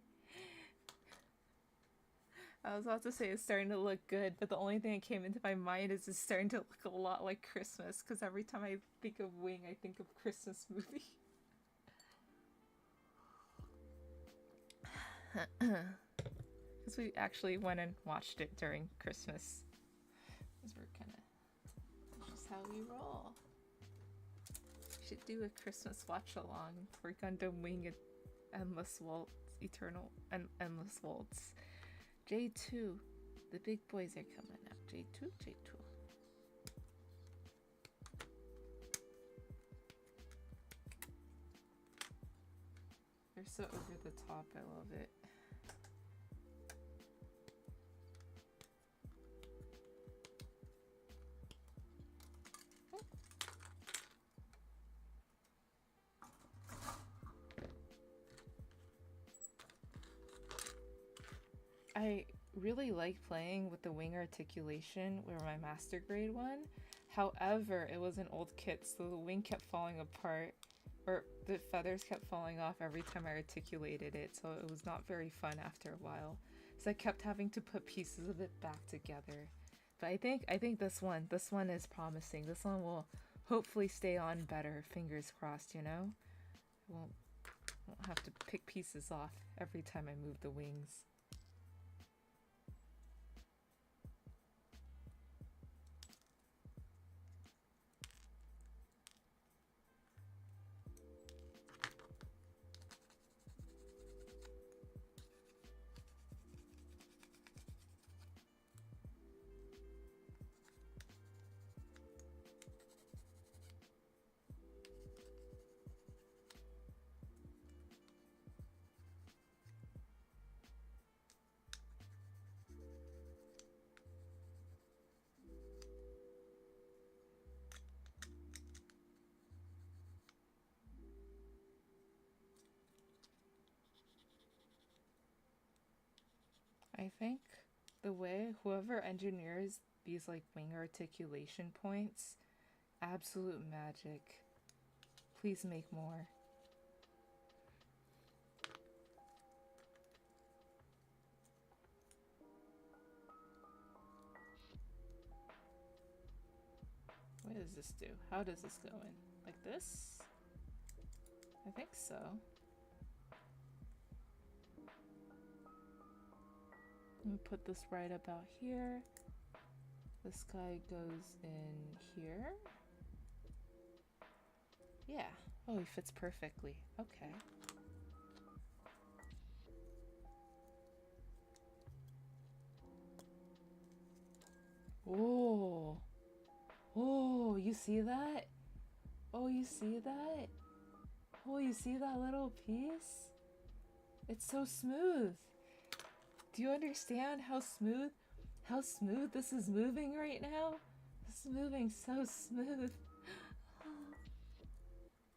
I was about to say it's starting to look good, but the only thing that came into my mind is it's starting to look a lot like Christmas, because every time I think of Wing, I think of Christmas movie. Because we actually went and watched it during Christmas. Because we're kind of... That's just how we roll. We should do a Christmas watch-along for Gundam Wing and Endless Waltz, Eternal and Endless Waltz. J2. The big boys are coming up. J2, J2. They're so over the top, I love it. I really like playing with the wing articulation with my master grade one. However, it was an old kit, so the wing kept falling apart, or the feathers kept falling off every time I articulated it, so it was not very fun after a while. So I kept having to put pieces of it back together. But I think this one is promising. This one will hopefully stay on better, fingers crossed, you know? I won't have to pick pieces off every time I move the wings. I think the way whoever engineers these like wing articulation points, absolute magic. Please make more. What does this do? How does this go in? Like this? I think so. Let me put this right about here. This guy goes in here. Yeah. Oh, he fits perfectly. Okay. Oh. Oh, you see that? Oh, you see that? Oh, you see that little piece? It's so smooth. Do you understand how smooth this is moving right now? This is moving so smooth. Oh,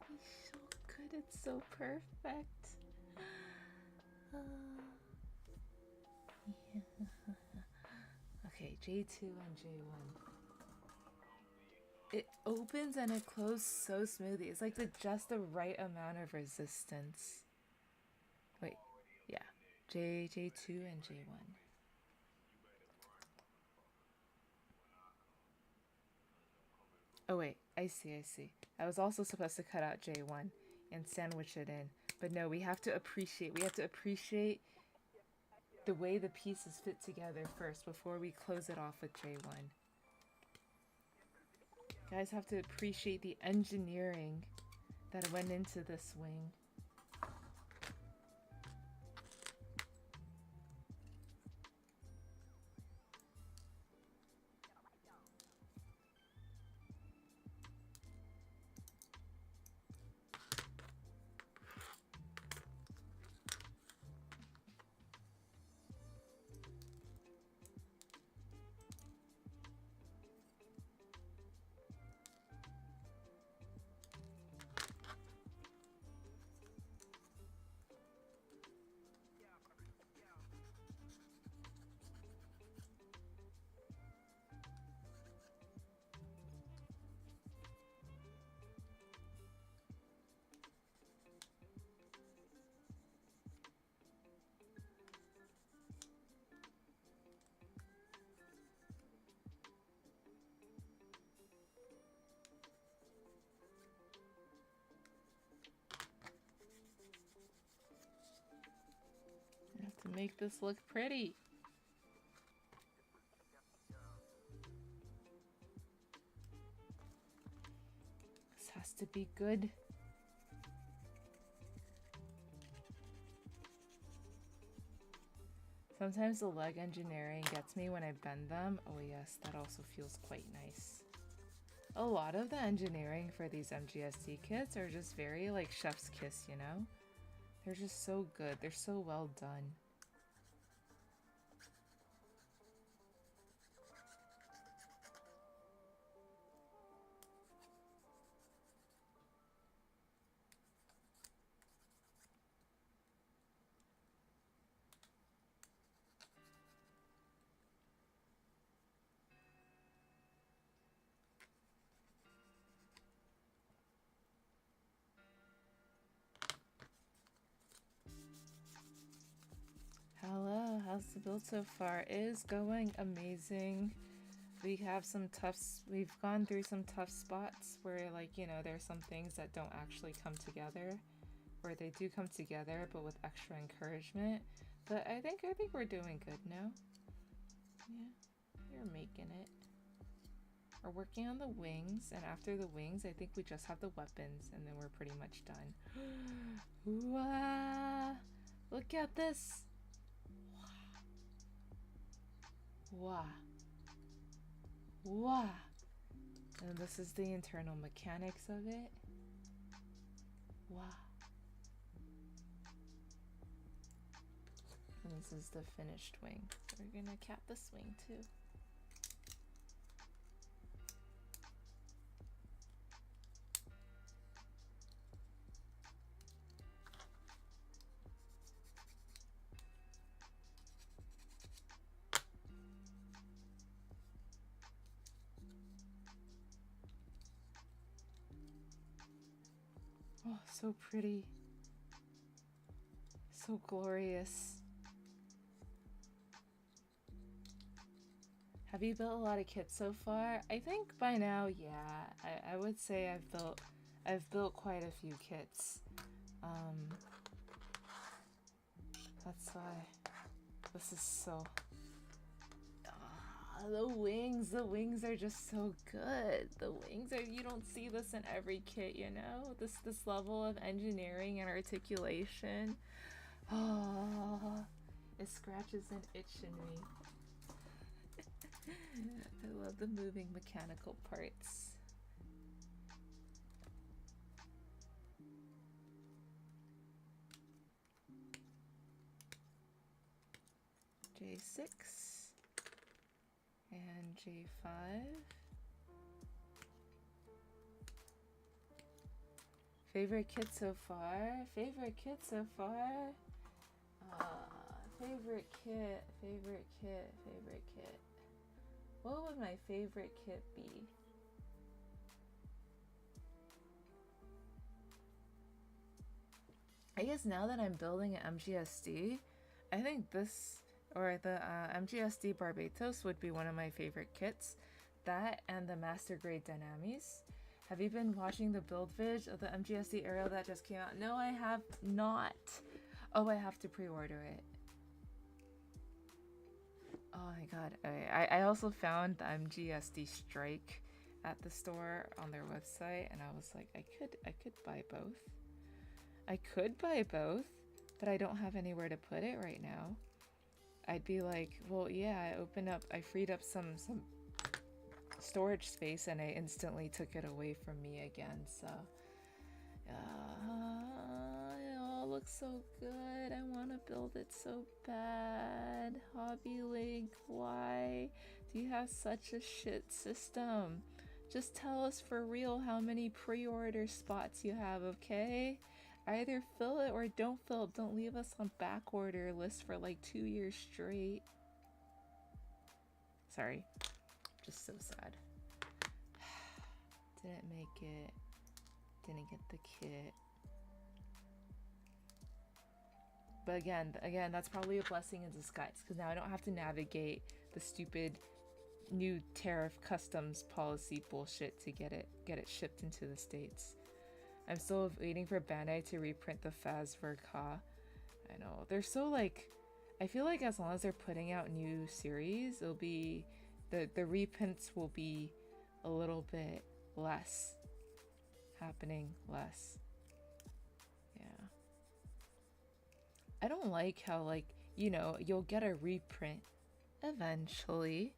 it's so good. It's so perfect. Yeah. Okay, J2 and J1. It opens and it closes so smoothly. It's like just the right amount of resistance. Wait, yeah. J2 and J1. Oh wait, I see. I was also supposed to cut out J1 and sandwich it in. But no, we have to appreciate the way the pieces fit together first before we close it off with J1. You guys have to appreciate the engineering that went into this wing. make this look pretty. This has to be good. Sometimes the leg engineering gets me when I bend them. Oh yes, that also feels quite nice. A lot of the engineering for these MGSD kits are just very like chef's kiss, you know? They're just so good. They're so well done. Hello, how's the build so far? It is going amazing. We have some we've gone through some tough spots where, like, you know, there's some things that don't actually come together, or they do come together but with extra encouragement. But I think we're doing good now. Yeah, you're making it. We're working on the wings, and after the wings I think we just have the weapons and then we're pretty much done. Wow, look at this. Wow. Wow. And this is the internal mechanics of it. Wow. And this is the finished wing. We're gonna cap this wing too. Oh, so pretty. So glorious. Have you built a lot of kits so far? I think by now, yeah. I would say I've built quite a few kits. That's why this is so... the wings are just so good. The wings are, you don't see this in every kit, you know? This level of engineering and articulation. Oh, it scratches an itch in me. I love the moving mechanical parts. J6 and J5. Favorite kit so far? Favorite kit so far? Favorite kit. What would my favorite kit be? I guess now that I'm building an MGSD, I think this, or the MGSD Barbatos would be one of my favorite kits. That and the Master Grade Dynamis. Have you been watching the build vid of the MGSD aerial that just came out? No, I have not. Oh, I have to pre-order it. Oh my god. I also found the MGSD Strike at the store on their website, and I was like, I could buy both. I could buy both, but I don't have anywhere to put it right now. I'd be like, well, yeah, I freed up some storage space and I instantly took it away from me again, so it all looks so good. I want to build it so bad. Hobby Link, why do you have such a shit system? Just tell us for real how many pre-order spots you have, okay? Either fill it or don't fill it. Don't leave us on back order list for like 2 years straight. Sorry. Just so sad. Didn't make it. Didn't get the kit. But again, that's probably a blessing in disguise, because now I don't have to navigate the stupid new tariff customs policy bullshit to get it shipped into the States. I'm still waiting for Bandai to reprint the Faz Verka. I know, they're so like, I feel like as long as they're putting out new series, it'll be the reprints will be a little bit less happening less. Yeah. I don't like how, like, you know, you'll get a reprint eventually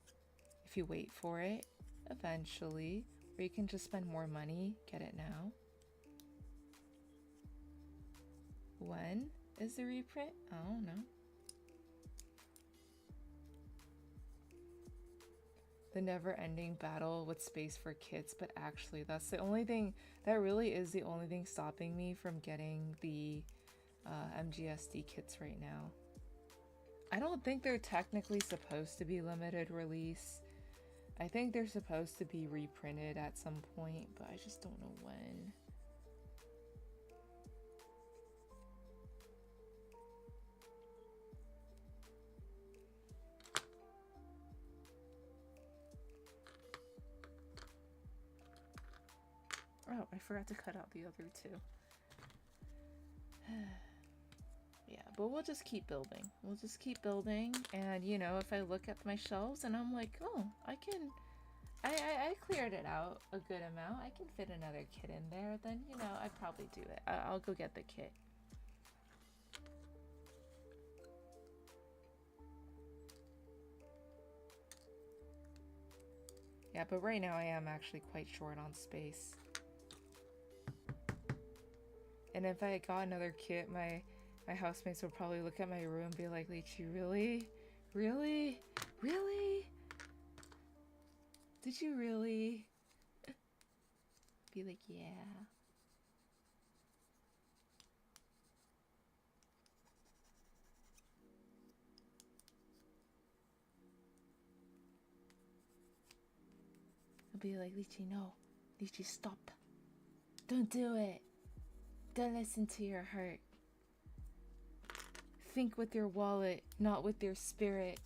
if you wait for it eventually, or you can just spend more money, get it now. When is the reprint? I don't know. The never-ending battle with space for kits, but actually that's the only thing that really is the only thing stopping me from getting the MGSD kits right now. I don't think they're technically supposed to be limited release. I think they're supposed to be reprinted at some point, but I just don't know when. Oh, I forgot to cut out the other two. Yeah, but we'll just keep building. We'll just keep building, and you know, if I look at my shelves and I'm like, oh, I cleared it out a good amount, I can fit another kit in there, then, you know, I'd probably do it. I'll go get the kit. Yeah, but right now I am actually quite short on space. And if I got another kit, my housemates would probably look at my room and be like, Lychee, really? Really? Really? Did you really? Be like, yeah. I'll be like, Lychee, no. Lychee, stop. Don't do it. Don't listen to your heart. Think with your wallet, not with your spirit.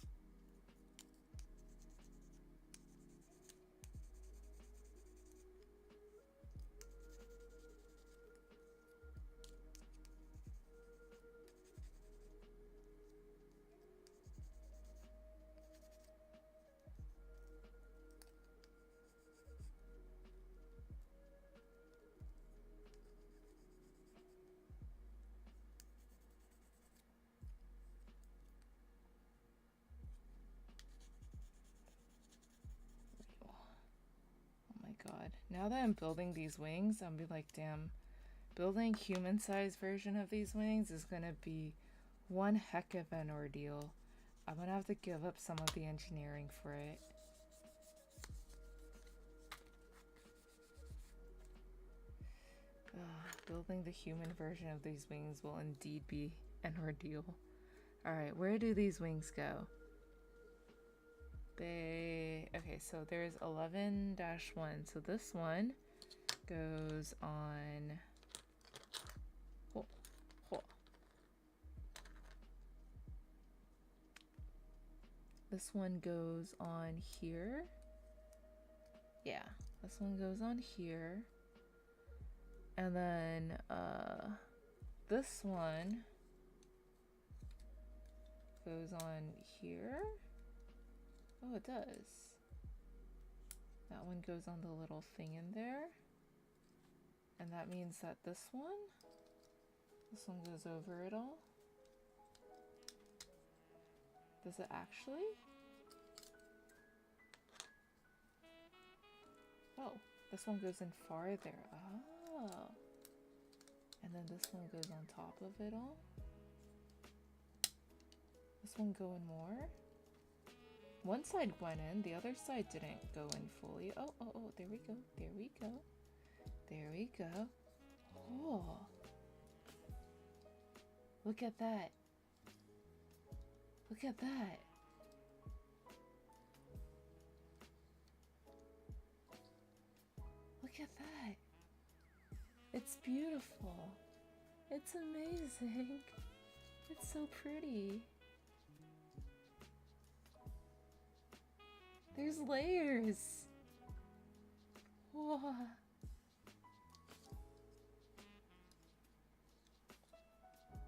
God. Now that I'm building these wings, I'll be like, damn, building human-sized version of these wings is gonna be one heck of an ordeal. I'm gonna have to give up some of the engineering for it. Building the human version of these wings will indeed be an ordeal. Alright, where do these wings go? Okay, so there's 11-1. So this one goes on. This one goes on here. Yeah, this one goes on here. And then this one goes on here. Oh, it does. That one goes on the little thing in there. And that means that this one goes over it all. Does it actually? Oh, this one goes in farther. Oh. And then this one goes on top of it all. This one go in more. One side went in, the other side didn't go in fully. Oh, there we go, there we go. There we go. Oh. Look at that. Look at that. Look at that. It's beautiful. It's amazing. It's so pretty. There's layers. Whoa.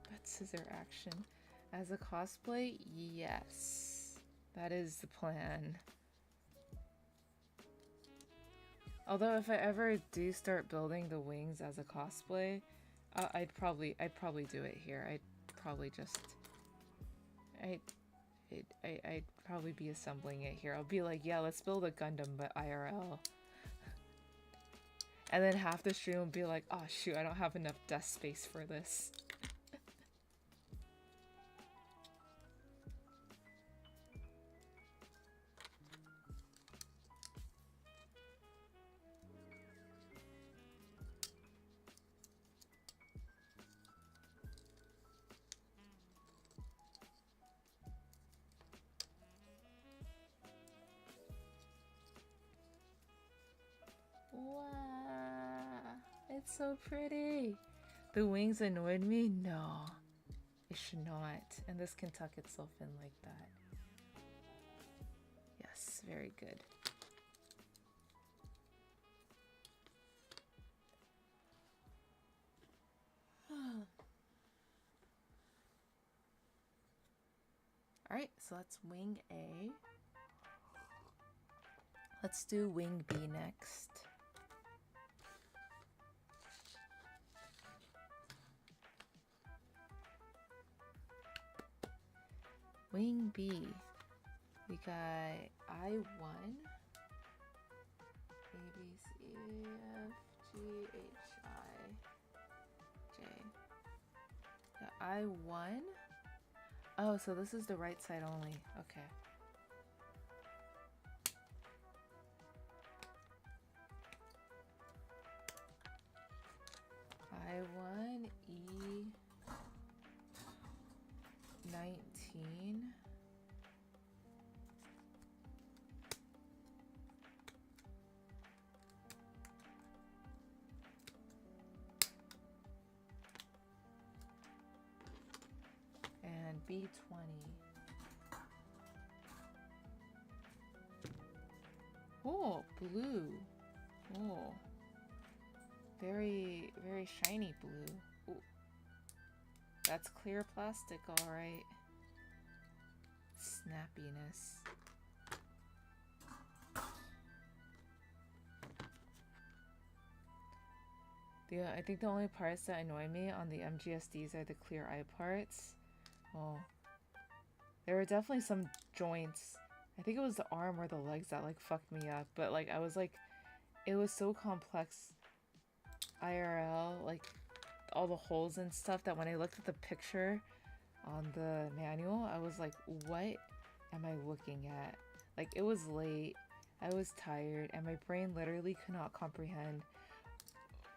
That scissor action. As a cosplay, yes. That is the plan. Although if I ever do start building the wings as a cosplay, I'd probably do it here. I'd probably be assembling it here. I'll be like, yeah, let's build a Gundam, but IRL. And then half the stream will be like, oh shoot, I don't have enough desk space for this. Wow, it's so pretty. The wings annoyed me? No, it should not. And this can tuck itself in like that. Yes, very good. Alright, so that's wing A. Let's do wing B next. Wing B. We got I1, A, B, C, F, G, H, I, J. Got I1. Oh, so this is the right side only. Okay. I1, E19. And B20. Oh, blue. Oh. Very, very shiny blue. Ooh. That's clear plastic, alright. Snappiness. I think the only parts that annoy me on the MGSDs are the clear eye parts. Oh. There were definitely some joints. I think it was the arm or the legs that like fucked me up. But like I was like, it was so complex IRL, like all the holes and stuff, that when I looked at the picture on the manual, I was like, what am I looking at? Like, it was late, I was tired, and my brain literally could not comprehend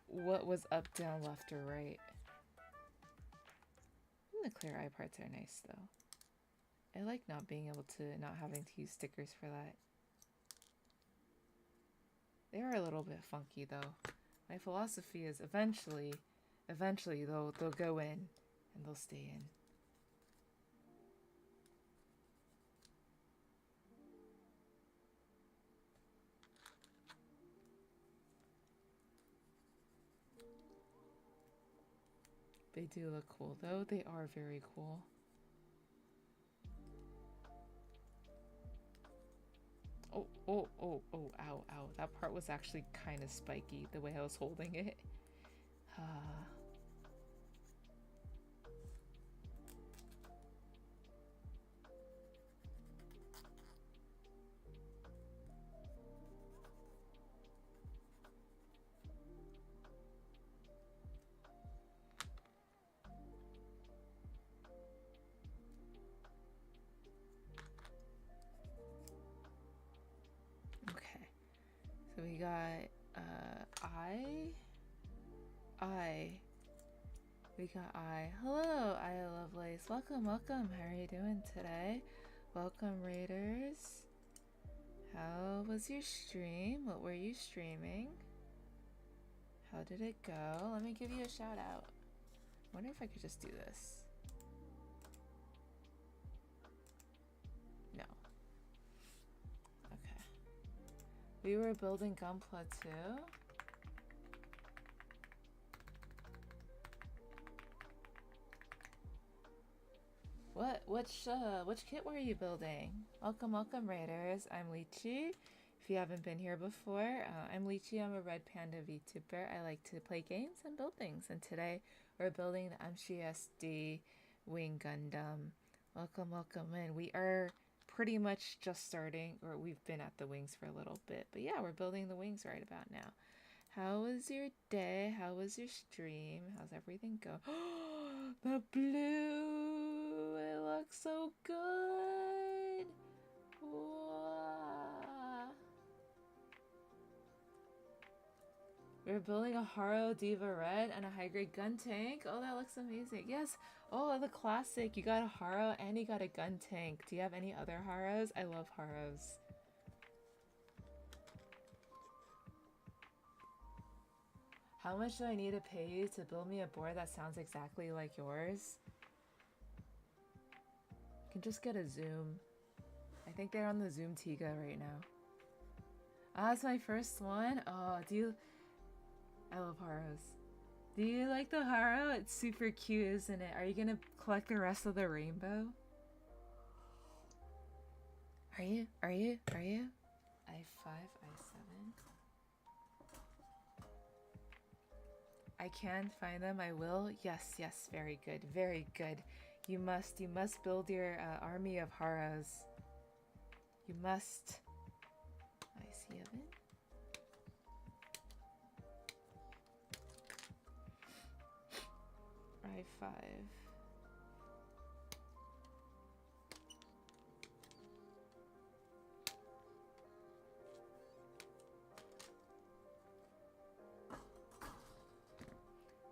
what was up, down, left, or right. And the clear eye parts are nice though. I like not being able to, not having to use stickers for that. They are a little bit funky though. My philosophy is eventually they'll go in and they'll stay in. They do look cool though. They are very cool. Oh, oh, oh, oh, ow, ow. That part was actually kind of spiky, the way I was holding it. Okay. So we got, we got Hello, I Lovelace. Welcome, welcome. How are you doing today? Welcome, Raiders. How was your stream? What were you streaming? How did it go? Let me give you a shout out. I wonder if I could just do this. No. Okay. We were building Gunpla too. Which kit were you building? Welcome, Raiders. I'm Lychee. If you haven't been here before, I'm Lychee. I'm a Red Panda VTuber. I like to play games and build things. And today we're building the MGSD Wing Gundam. Welcome in. We are pretty much just starting, or we've been at the wings for a little bit. But yeah, we're building the wings right about now. How was your day? How was your stream? How's everything go? The blue! It looks so good! Wow. We're building a Haro Diva Red and a high-grade gun tank. Oh, that looks amazing. Yes. Oh, the classic. You got a Haro and you got a gun tank. Do you have any other Haros? I love Haros. How much do I need to pay you to build me a board that sounds exactly like yours? You can just get a Zoom. I think they're on the Zoom Tiga right now. Ah, it's my first one. Oh, I love Haros. Do you like the Haro? It's super cute, isn't it? Are you gonna collect the rest of the rainbow? Are you? I5, I7. I can find them. I will. Yes. Very good. You must build your army of Haros. You must. I7. I5.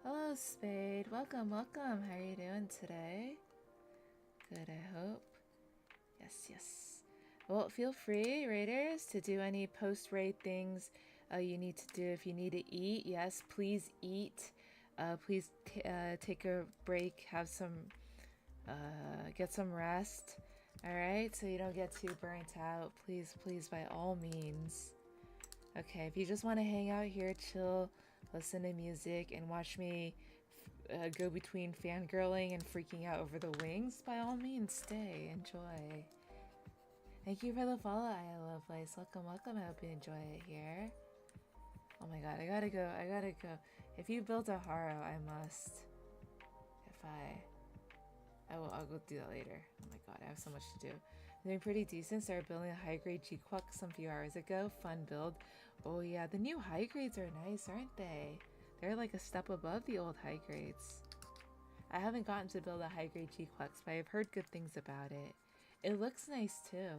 Hello, Spade. Welcome. How are you doing today? Good, I hope. Yes. Well, feel free, Raiders, to do any post-raid things you need to do. If you need to eat, yes, please eat. Please take a break, have some, get some rest. All right, so you don't get too burnt out. Please, by all means. Okay, if you just want to hang out here, chill, listen to music, and watch me go between fangirling and freaking out over the wings, by all means, stay, enjoy. Thank you for the follow, I love Lace. Welcome. I hope you enjoy it here. Oh my god, I gotta go. If you built a Haro, I must. I'll go do that later. Oh my god, I have so much to do. I'm doing pretty decent. Started building a high-grade G-Quack some few hours ago. Fun build. Oh yeah, the new high grades are nice, aren't they? They're like a step above the old high grades. I haven't gotten to build a high-grade G-Quack, but I've heard good things about it. It looks nice too.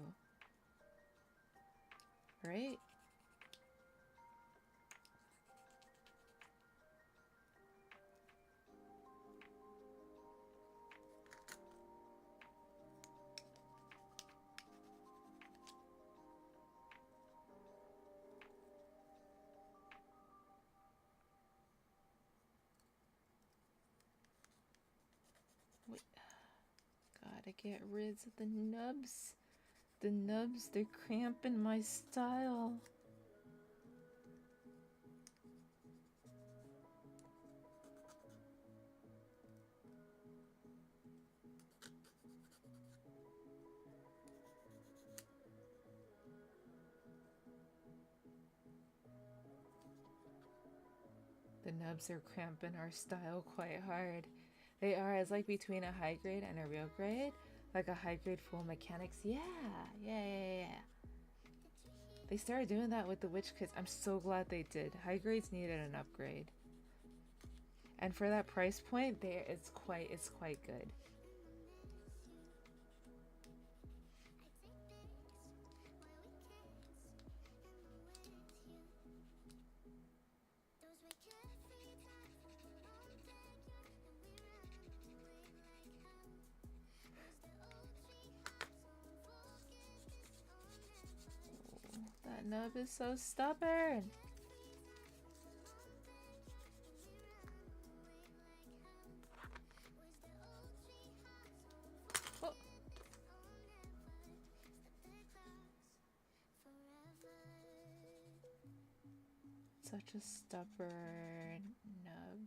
Right? Wait. Gotta get rid of the nubs. The nubs, they're cramping my style. The nubs are cramping our style quite hard. They are. It's like between a high grade and a real grade. Like a high grade full mechanics. Yeah. They started doing that with the witch kits. I'm so glad they did. High grades needed an upgrade. And for that price point, there it's quite good. That nub is so stubborn. Oh. Such a stubborn nub.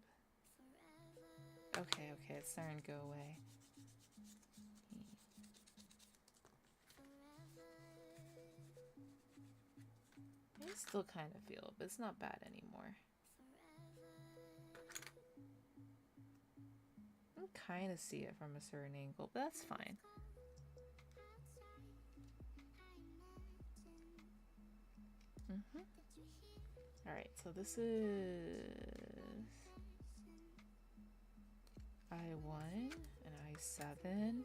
Okay, it's starting to go away. Still kind of feel it, but it's not bad anymore. I can kind of see it from a certain angle, but that's fine. Alright, so this is I1 and I7.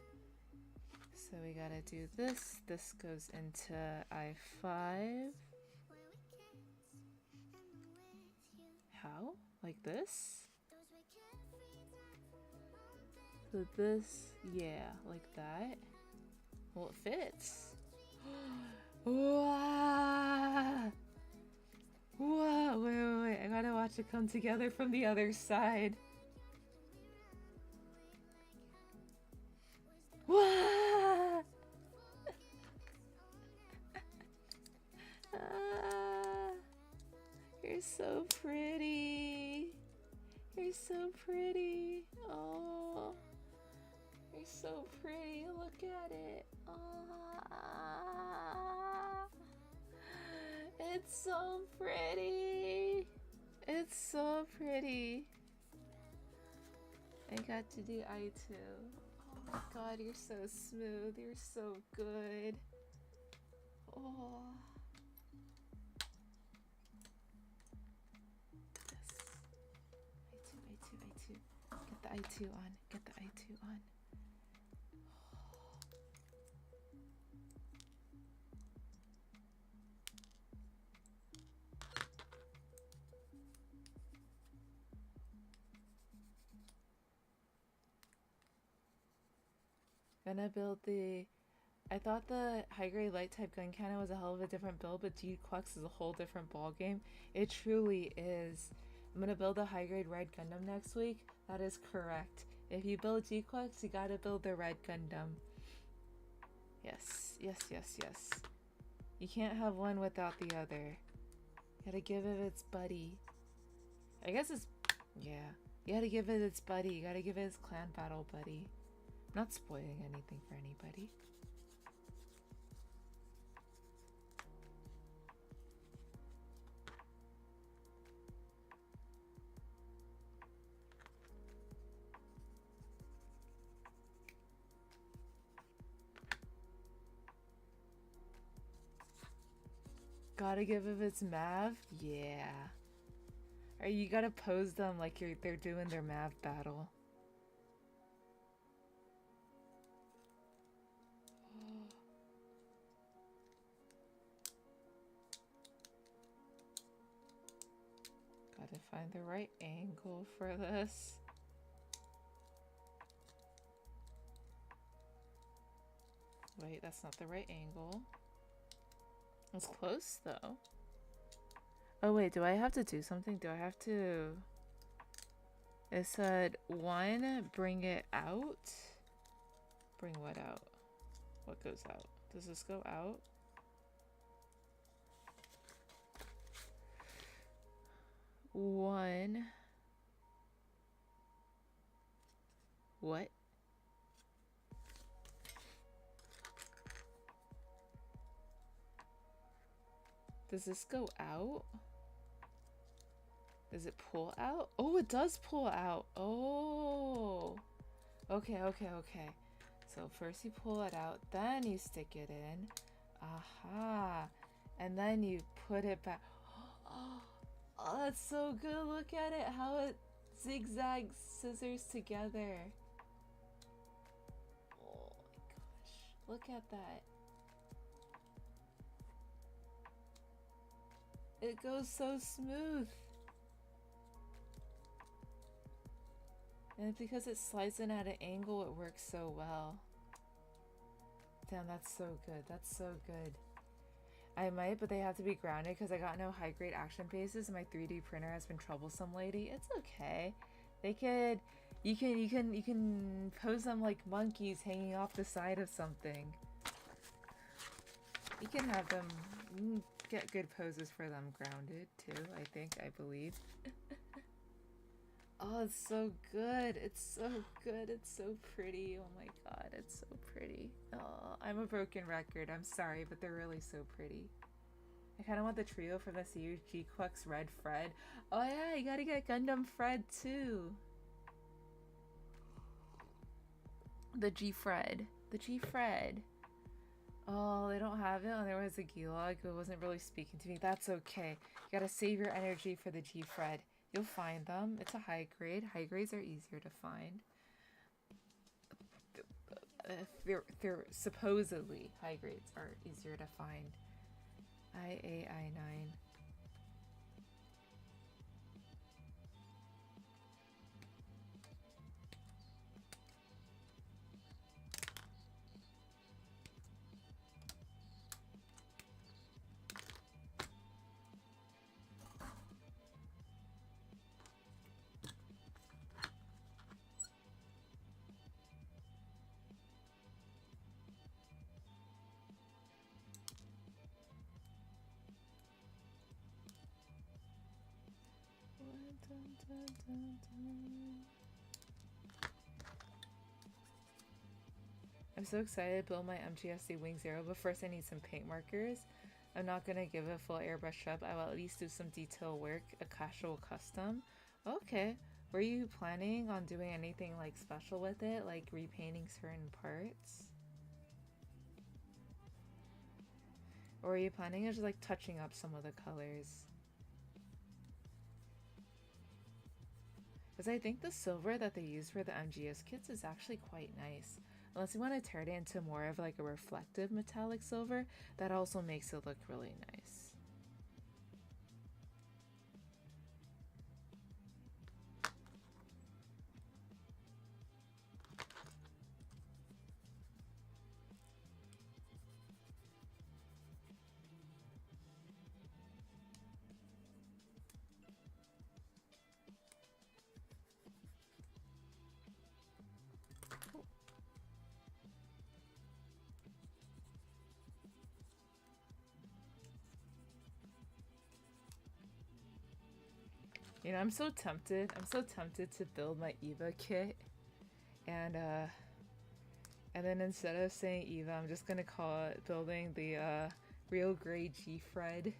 So we gotta do this. This goes into I5. How? Like this? So this, yeah, like that. Well, it fits. Wow! Whoa, wait, I gotta watch it come together from the other side. Whoa! You're so pretty. You're so pretty. Oh, you're so pretty. Look at it. Oh. It's so pretty. It's so pretty. I got to do I2. Oh my god, you're so smooth. You're so good. Oh. Yes. I2. Get the I2 on. Get the I2 on. Gonna build the... I thought the high-grade light-type gun cannon was a hell of a different build, but G-Quux is a whole different ballgame. It truly is. I'm gonna build a high-grade red Gundam next week. That is correct. If you build G-Quux, you gotta build the red Gundam. Yes. You can't have one without the other. You gotta give it its buddy. I guess it's... yeah. You gotta give it its buddy. You gotta give it its clan battle buddy. I'm not spoiling anything for anybody. Gotta give it its Mav? Yeah. Or you gotta pose them like they're doing their Mav battle. Gotta find the right angle for this. Wait, that's not the right angle. It's close though. Oh wait, do I have to do something? Do I have to... It said, 1, bring it out. Bring what out? What goes out? Does this go out? One. What? Does this go out? Does it pull out? Oh, it does pull out. Oh. Okay. So first you pull it out, then you stick it in. Aha. And then you put it back. Oh, that's so good. Look at it. How it zigzags scissors together. Oh my gosh. Look at that. It goes so smooth. And because it slides in at an angle, it works so well. Damn, that's so good. That's so good. I might, but they have to be grounded because I got no high-grade action bases and my 3D printer has been troublesome lately. It's okay. They could... You can pose them like monkeys hanging off the side of something. You can have them... You can get good poses for them grounded too, I believe. Oh, it's so good. It's so good. It's so pretty. Oh my god, it's so pretty. Oh, I'm a broken record. I'm sorry, but they're really so pretty. I kind of want the trio from the series G-Quex Red Fred. Oh yeah, you gotta get Gundam Fred too. The G-Fred. The G-Fred. Oh, they don't have it. Oh, there was a Gilog who wasn't really speaking to me. That's okay. You gotta save your energy for the G-Fred. You'll find them. It's a high grade. High grades are easier to find. They're supposedly high grades are easier to find. I8, I9. I'm so excited to build my MGSD Wing Zero, but first I need some paint markers. I'm not gonna give it a full airbrush up. I will at least do some detail work, a casual custom. Okay. Were you planning on doing anything like special with it, like repainting certain parts? Or are you planning on just like touching up some of the colors? Because I think the silver that they use for the MGS kits is actually quite nice. Unless you want to turn it into more of like a reflective metallic silver, that also makes it look really nice. You know, I'm so tempted to build my Eva kit, and then instead of saying Eva, I'm just gonna call it building the real gray G-Fred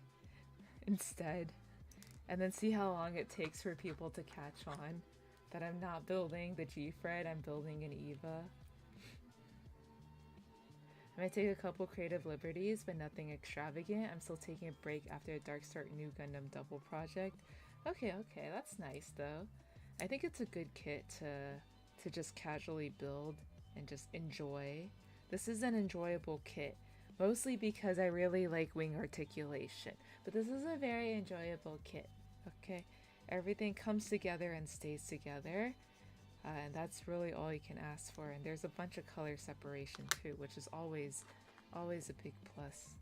instead, and then see how long it takes for people to catch on that I'm not building the G-Fred, I'm building an Eva. I might take a couple creative liberties, but nothing extravagant. I'm still taking a break after a Dark Start New Gundam double project. Okay, that's nice though. I think it's a good kit to just casually build and just enjoy. This is an enjoyable kit, mostly because I really like wing articulation, but this is a very enjoyable kit. Okay, everything comes together and stays together, and that's really all you can ask for. And there's a bunch of color separation too, which is always a big plus.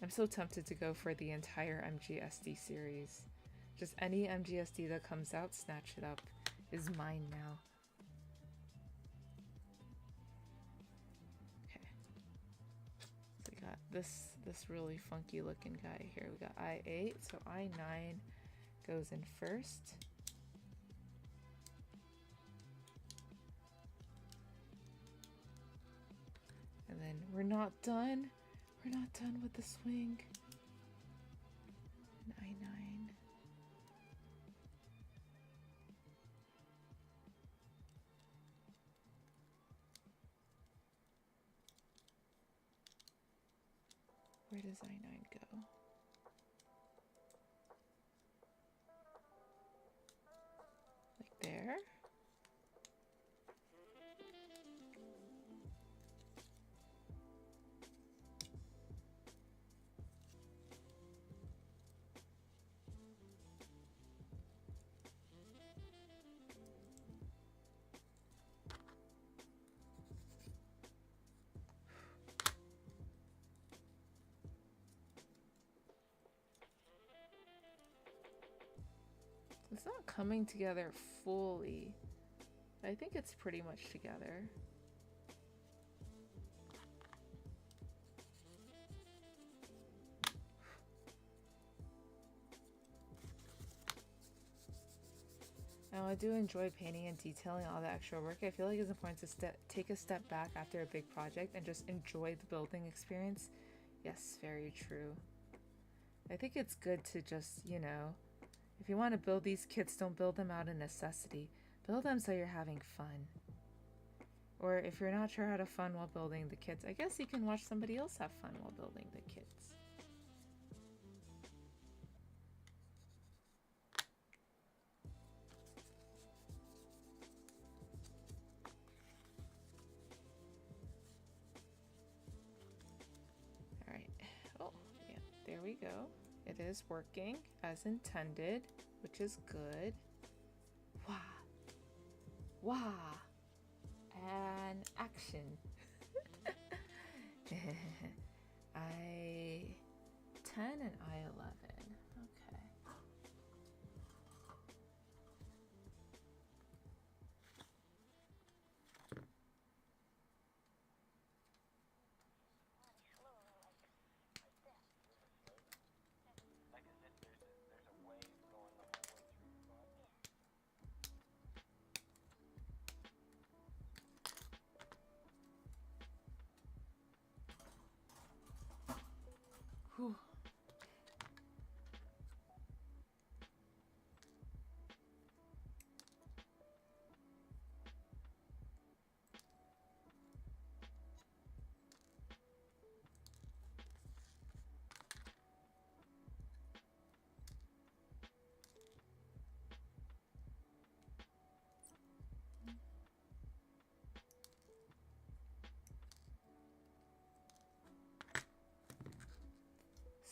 I'm so tempted to go for the entire MGSD series. Just any MGSD that comes out, snatch it up, is mine now. Okay. So we got this really funky looking guy here. We got I8, so I9 goes in first. And then we're not done. We're not done with the swing. And I9. Where does I9 go? Like there? It's not coming together fully. I think it's pretty much together. Now, I do enjoy painting and detailing all the extra work. I feel like it's important to take a step back after a big project and just enjoy the building experience. Yes, very true. I think it's good to just, you know, if you want to build these kits, don't build them out of necessity. Build them so you're having fun. Or if you're not sure how to have fun while building the kits, I guess you can watch somebody else have fun while building the kits. Alright. Oh, yeah, there we go. It is working as intended, which is good. Wah! Wah! And action. I-10 and I-11. Okay. Whew.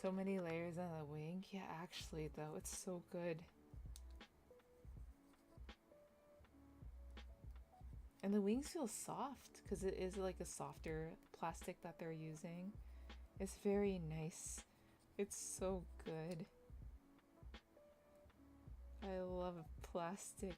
So many layers on the wing. Yeah, actually, though, it's so good. And the wings feel soft because it is like a softer plastic that they're using. It's very nice. It's so good. I love plastic.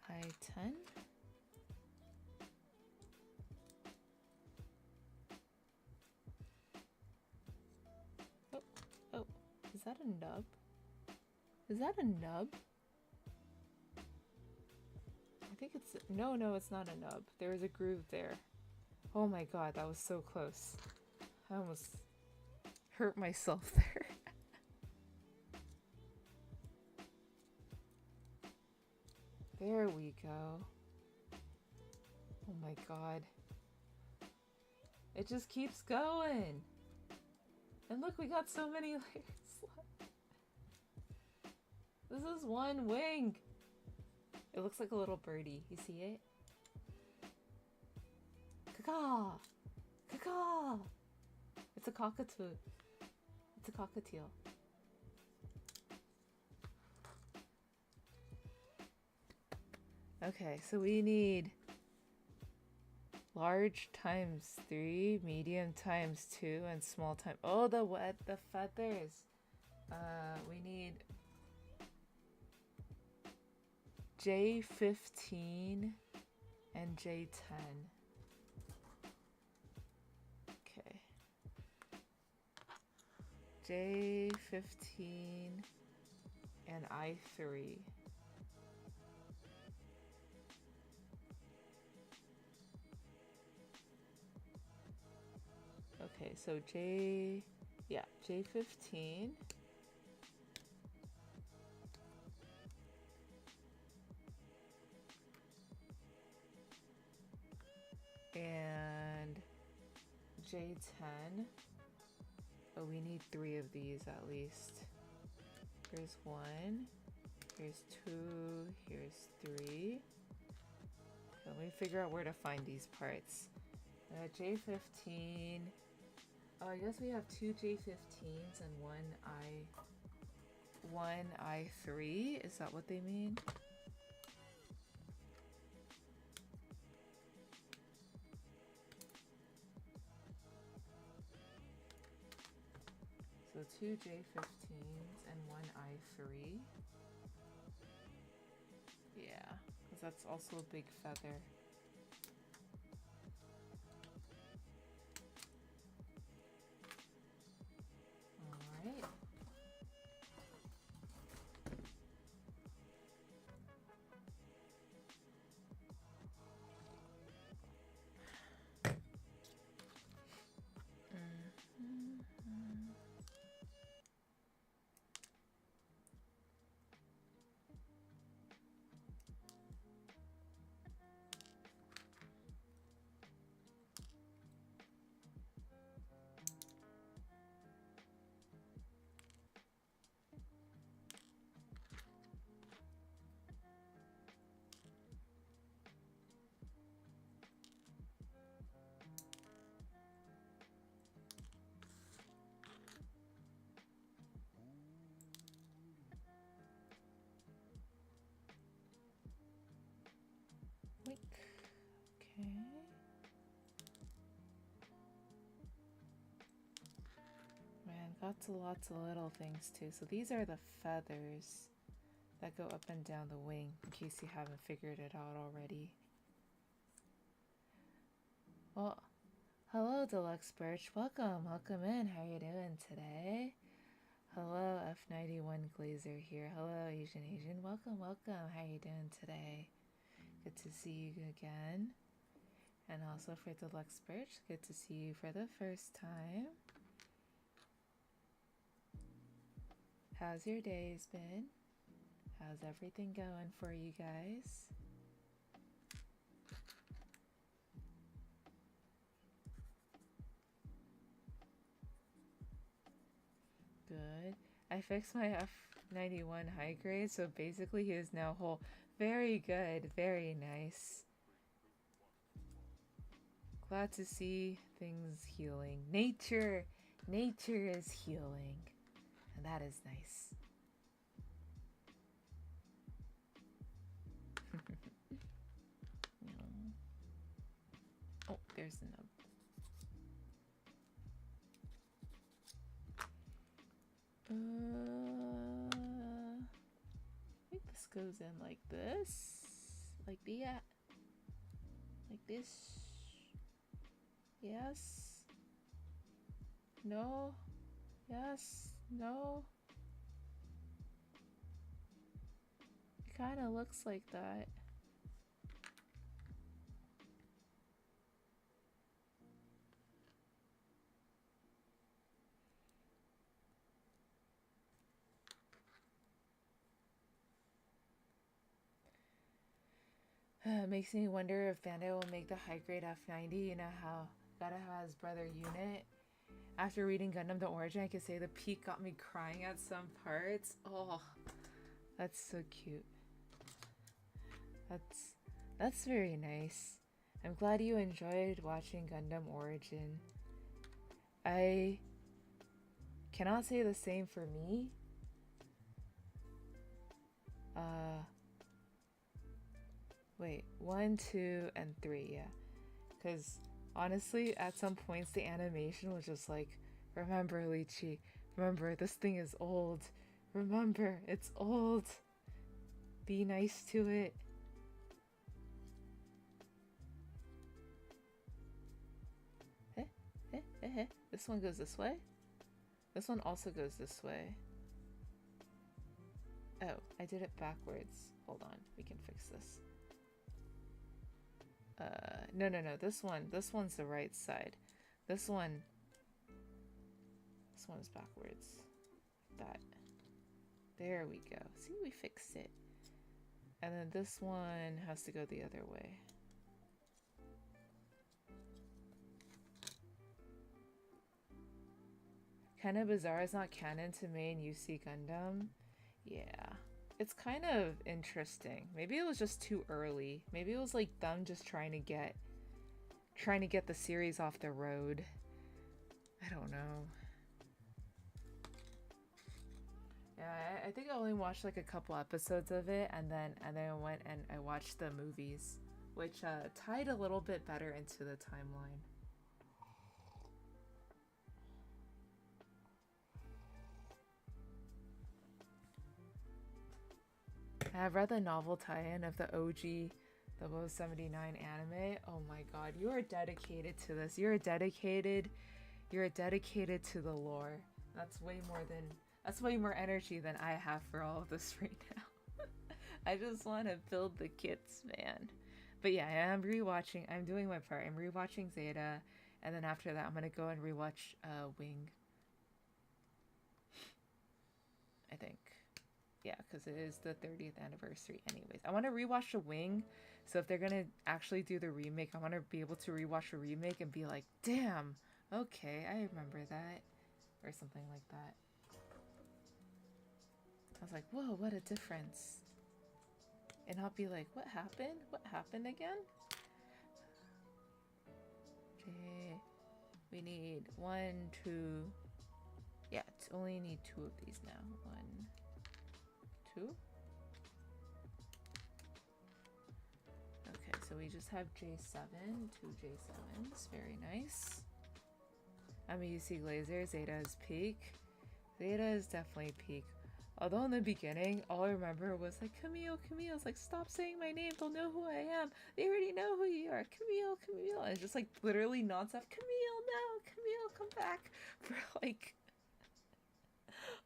I-10? Oh, oh, is that a nub? Is that a nub? I think it's, no, it's not a nub. There was a groove there. Oh my god, that was so close. I almost hurt myself there. There we go. Oh my god. It just keeps going. And look, we got so many layers left. This is one wing. It looks like a little birdie. You see it? Caw! Caw! It's a cockatoo. It's a cockatiel. Okay, so we need large times 3, medium times 2, and small time. Oh, the feathers. We need J15 and J10. Okay. J15 and I3. Okay, so J15. And J10. Oh, we need 3 of these at least. Here's 1. Here's 2. Here's 3. Let me figure out where to find these parts. J15. Oh, I guess we have 2 J15s and 1 I. 1I3? Is that what they mean? So 2 J15s and 1I3. Yeah, because that's also a big feather. Alright. Okay. Man, got lots of little things too. So these are the feathers that go up and down the wing, in case you haven't figured it out already. Well, hello Deluxe Birch. Welcome in. How you doing today? Hello F91 Glazer here. Hello Asian. Welcome. How you doing today? Good to see you again. And also for Deluxe Birch, good to see you for the first time. How's your days been? How's everything going for you guys? Good. I fixed my F91 high grade, so basically he is now whole. Very good. Very nice. Glad to see things healing. Nature is healing. And that is nice. Oh, there's the nub. I think this goes in like this. Like that. Like this. Yes. No. Yes. No. It kind of looks like that. Makes me wonder if Bandai will make the high grade F90. You know how gotta have his brother unit. After reading Gundam the Origin, I can say the peak got me crying at some parts. Oh, that's so cute. That's very nice. I'm glad you enjoyed watching Gundam Origin. I cannot say the same for me. Wait, 1, 2, and 3, yeah. Because honestly, at some points the animation was just like, remember Lychee, remember this thing is old. Remember, it's old. Be nice to it. This one goes this way? This one also goes this way. Oh, I did it backwards. Hold on, we can fix this. No, this one's the right side. This one is backwards. Like that. There we go. See, we fixed it. And then this one has to go the other way. Kind of bizarre it's not canon to main UC Gundam. Yeah. It's kind of interesting. Maybe it was just too early. Maybe it was like them just trying to get the series off the road. I don't know. Yeah, I think I only watched like a couple episodes of it, and then I went and I watched the movies, which tied a little bit better into the timeline. I've read the novel tie-in of the OG 0079 anime. Oh my god, you are dedicated to this. You're dedicated to the lore. That's way more energy than I have for all of this right now. I just want to build the kits, man. But yeah, I'm rewatching. I'm doing my part. I'm rewatching Zeta, and then after that, I'm gonna go and rewatch Wing. I think. Yeah, because it is the 30th anniversary anyways. I want to rewatch The Wing, so if they're gonna actually do the remake, I want to be able to rewatch the remake and be like, damn, okay, I remember that, or something like that. I was like, whoa, what a difference. And I'll be like, what happened? What happened again? Okay, we need 1, 2. Yeah, only need 2 of these now. 1, 2. Okay, so we just have J7, 2 J7s, very nice. I'm a UC Glazer, Zeta is peak. Zeta is definitely peak. Although in the beginning, all I remember was like, Camille, Camille. It's like, stop saying my name, they'll know who I am. They already know who you are. Camille, Camille. And it's just like literally nonstop, Camille, no, Camille, come back. For like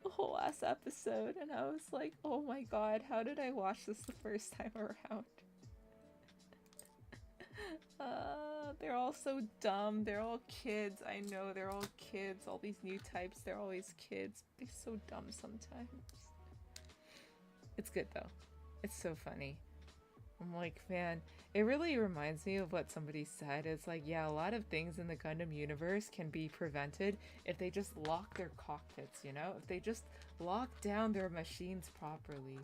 a whole ass episode. And I was like, oh my god, how did I watch this the first time around? They're all so dumb. They're all kids. I know, they're all kids. All these new types, they're always kids. They're so dumb sometimes. It's good though. It's so funny. I'm like, man, it really reminds me of what somebody said. It's like, yeah, a lot of things in the Gundam universe can be prevented if they just lock their cockpits, you know? If they just lock down their machines properly.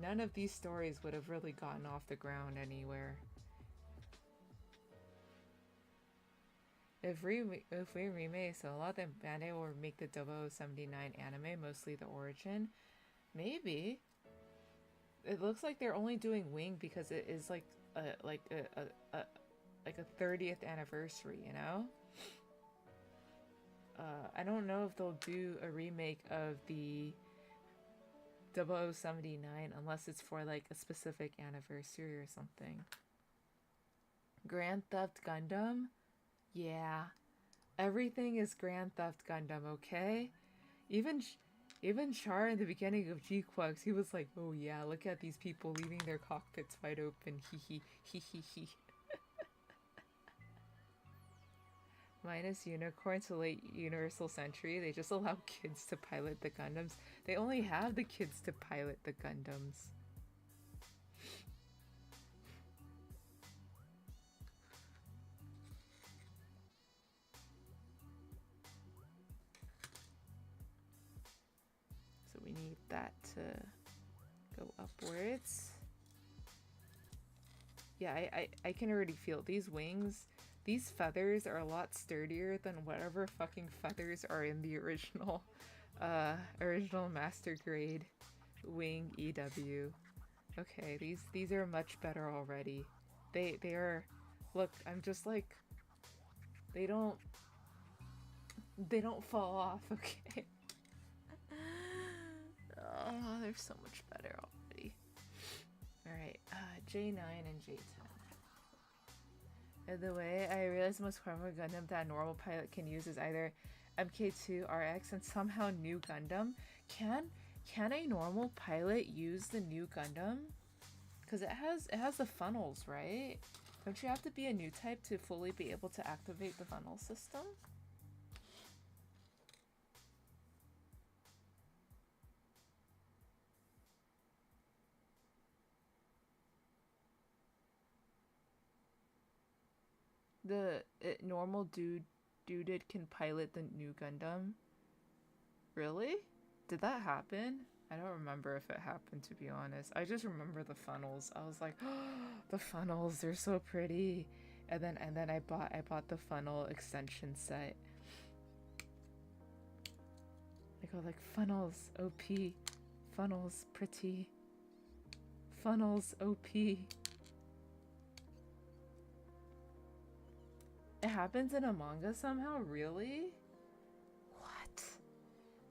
None of these stories would have really gotten off the ground anywhere. If we remake, so a lot of them Bandai will remake the 0079 anime, mostly the origin. Maybe. It looks like they're only doing Wing because it is like a 30th anniversary, you know? I don't know if they'll do a remake of the 0079 unless it's for like a specific anniversary or something. Grand Theft Gundam? Yeah. Everything is Grand Theft Gundam, okay? Even Char in the beginning of G-Quux, he was like, oh yeah, look at these people leaving their cockpits wide open, hee hee. Minus Unicorn to late Universal Century, they just allow kids to pilot the Gundams. They only have the kids to pilot the Gundams. So we need that to go upwards. Yeah, I can already feel these wings. These feathers are a lot sturdier than whatever fucking feathers are in the original master grade wing EW. Okay, these are much better already. They are, look, I'm just like, they don't fall off, okay? Oh, they're so much better already. Alright, J9 and J10. By the way, I realized most powerful Gundam that a normal pilot can use is either MK2 RX and somehow new Gundam. Can a normal pilot use the new Gundam? Because it has the funnels, right? Don't you have to be a new type to fully be able to activate the funnel system? The normal duded can pilot the new Gundam? Really? Did that happen? I don't remember if it happened, to be honest. I just remember the funnels. I was like, oh, the funnels, they're so pretty. And then I bought the funnel extension set. They go like funnels, OP. Funnels, pretty. Funnels, OP. It happens in a manga somehow? Really? What?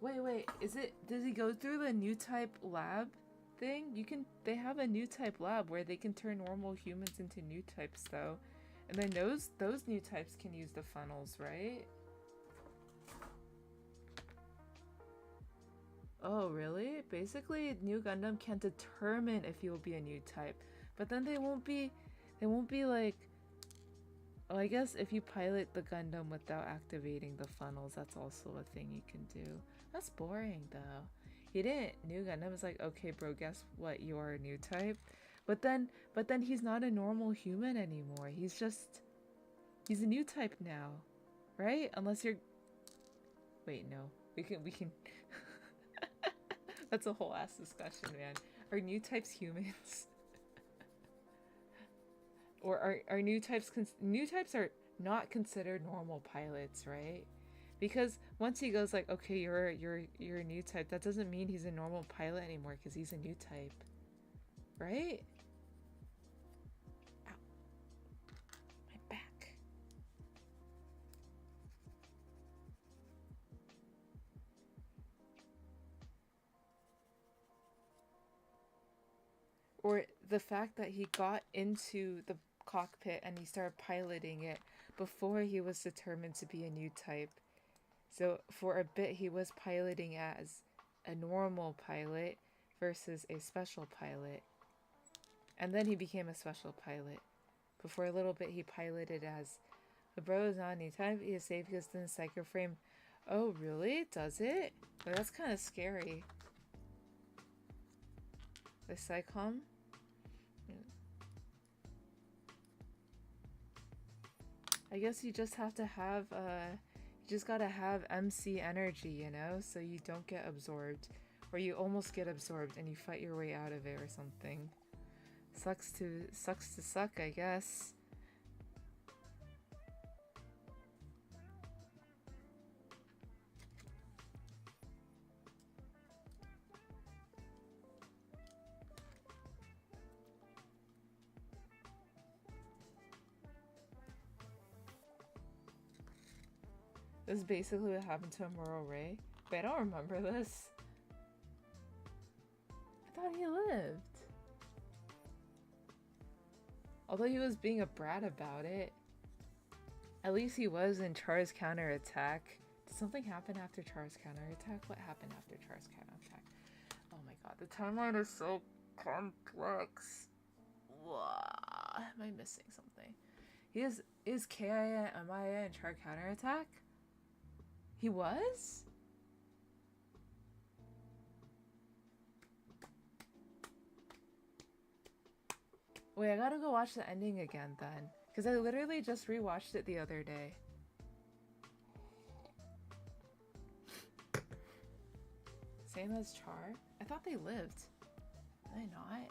Wait, does he go through the new type lab thing? They have a new type lab where they can turn normal humans into new types though. And then those new types can use the funnels, right? Oh, really? Basically, new Gundam can determine if he will be a new type. But then they won't be like, oh, I guess if you pilot the Gundam without activating the funnels, that's also a thing you can do. That's boring though. New Gundam is like, okay bro, guess what, you are a new type. But then he's not a normal human anymore. He's a new type now. Right? Unless you're, wait, no. We can That's a whole ass discussion, man. Are new types humans? Or are new types are not considered normal pilots, right? Because once he goes like, okay, you're a new type, that doesn't mean he's a normal pilot anymore because he's a new type, right? Ow. My back. Or the fact that he got into the cockpit and he started piloting it before he was determined to be a new type. So for a bit he was piloting as a normal pilot versus a special pilot. And then he became a special pilot. But for a little bit he piloted as a bro is not a new type, he is safe because the psycho frame. Oh really? Does it? Well, that's kind of scary. The psychom? I guess you just have to have you just gotta have MC energy, you know, so you don't get absorbed, or you almost get absorbed and you fight your way out of it or something. Sucks to suck, I guess. This is basically what happened to Amuro Ray. But I don't remember this. I thought he lived. Although he was being a brat about it. At least he was in Char's counterattack. Did something happen after Char's counterattack? What happened after Char's counterattack? Oh my god, the timeline is so complex. Am I missing something? Is KIA and MIA in Char counterattack? He was? Wait, I gotta go watch the ending again then. Because I literally just rewatched it the other day. Same as Char? I thought they lived. Did they not?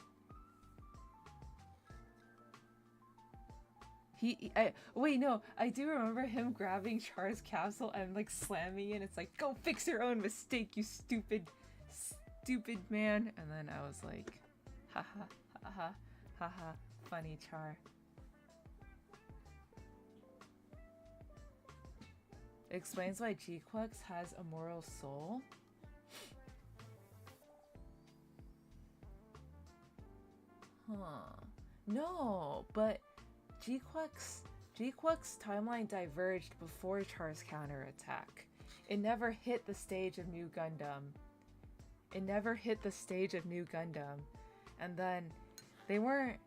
Wait, no, I do remember him grabbing Char's capsule and like slamming it. It's like, go fix your own mistake, you stupid man. And then I was like, haha, haha, haha, funny Char. It explains why G-Quux has a moral soul. Huh. No, but G-Quux timeline diverged before Char's counterattack. It never hit the stage of New Gundam. And then they weren't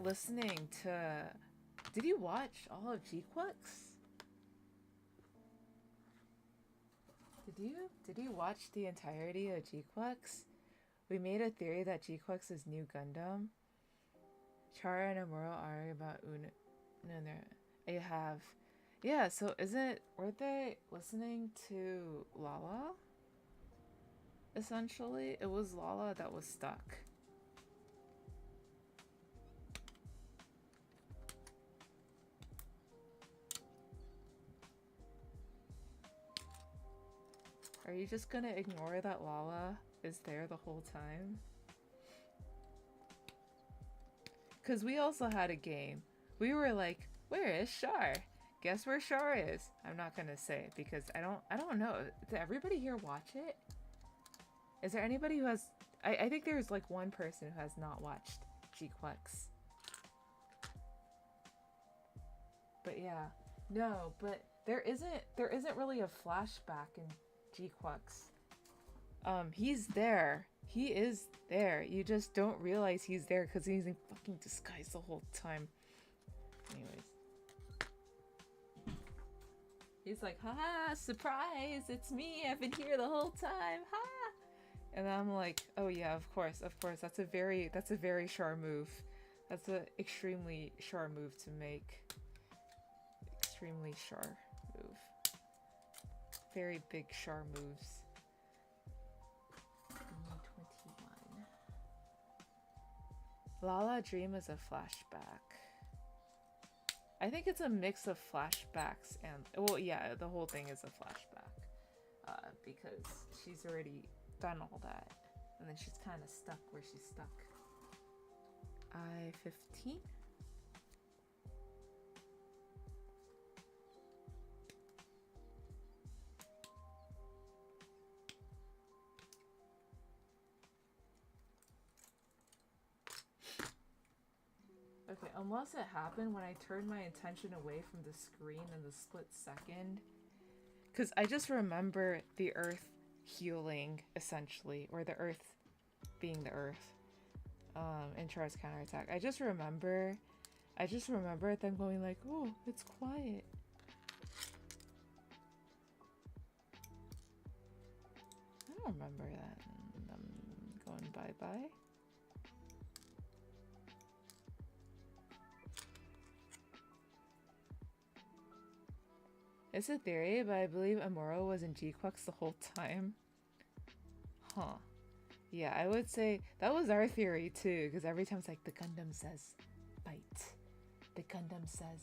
listening to. Did you watch all of G-Quux? Did you watch the entirety of G-Quux? We made a theory that G-Quux is New Gundam. Char and Amuro are about No, I have. Yeah, so weren't they listening to Lala? Essentially, it was Lala that was stuck. Are you just gonna ignore that Lala is there the whole time? Because we also had a game. We were like, where is Char? Guess where Char is? I'm not gonna say it because I don't know. Did everybody here watch it? Is there anybody who has... I think there's like one person who has not watched G-Quex. But yeah. No, but there isn't really a flashback in G-Quex. He's there. He is there. You just don't realize he's there because he's in fucking disguise the whole time. Anyways. He's like, haha, surprise, it's me. I've been here the whole time. Ha! And I'm like, oh yeah, of course. That's a very Char move. That's an extremely Char move to make. Extremely Char move. Very big Char moves. 21. Lala Dream is a flashback. I think it's a mix of flashbacks and... Well, yeah, the whole thing is a flashback. Because she's already done all that. And then she's kind of stuck where she's stuck. I-15? Okay, unless it happened when I turned my attention away from the screen in the split second. Because I just remember the Earth healing, essentially. Or the Earth being the Earth. In Char's counterattack. I just remember them going like, oh, it's quiet. I don't remember that. Them going bye-bye. It's a theory, but I believe Amuro was in G-Quex the whole time. Huh. Yeah, I would say that was our theory too, because every time it's like the Gundam says fight. The Gundam says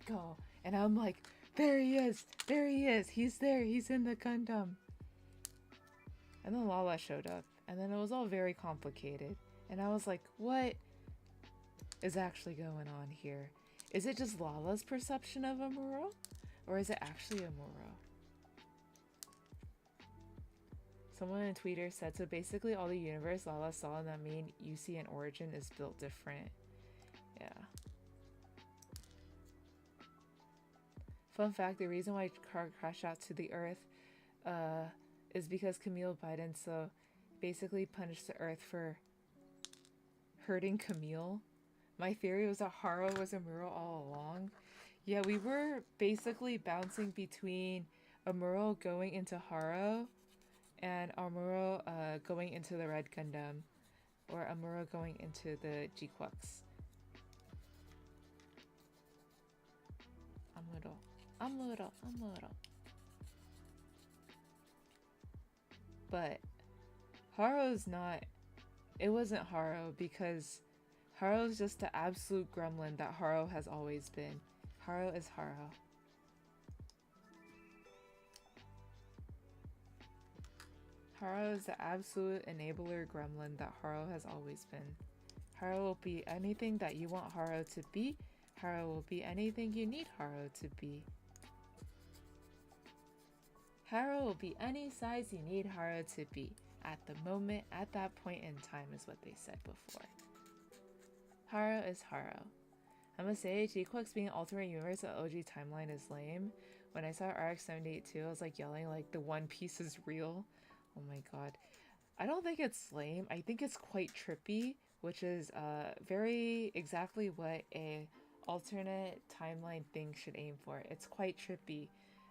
go. And I'm like, there he is! There he is! He's there! He's in the Gundam! And then Lala showed up, and then it was all very complicated. And I was like, what is actually going on here? Is it just Lala's perception of Amuro? Or is it actually Amuro? Someone in Twitter said, so basically all the universe Lala saw in that main UC and Origin is built different. Yeah. Fun fact, the reason why car crashed out to the Earth is because Camille Biden so basically punished the Earth for hurting Camille. My theory was that Haro was Amuro all along. Yeah, we were basically bouncing between Amuro going into Haro and Amuro going into the Red Gundam, or Amuro going into the G-Quex. Amuro. But Haro's not... It wasn't Haro because Haro's just the absolute gremlin that Haro has always been. Haro is Haro. Haro is the absolute enabler gremlin that Haro has always been. Haro will be anything that you want Haro to be. Haro will be anything you need Haro to be. Haro will be any size you need Haro to be. At the moment, at that point in time is what they said before. Haro is Haro. I'm gonna say G-Quex being alternate universe of OG timeline is lame. When I saw RX-78 I was like yelling like the One Piece is real. Oh my god. I don't think it's lame. I think it's quite trippy, which is very exactly what a alternate timeline thing should aim for. It's quite trippy.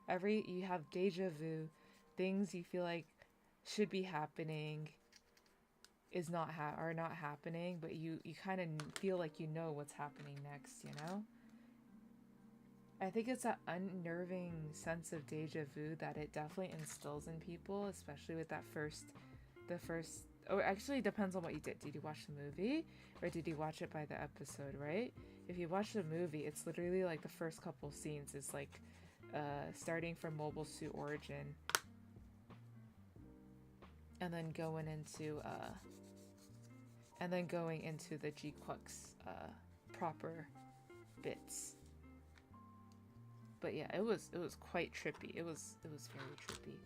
You have deja vu, things you feel like should be happening are not happening, but you kind of feel like you know what's happening next, you know? I think it's that unnerving sense of deja vu that it definitely instills in people, especially with the first, oh, actually it depends on what you did. Did you watch the movie or did you watch it by the episode, right? If you watch the movie, it's literally like the first couple scenes is like starting from Mobile Suit Origin. and then going into the G-Quux proper bits. But yeah, it was quite trippy. It was very trippy.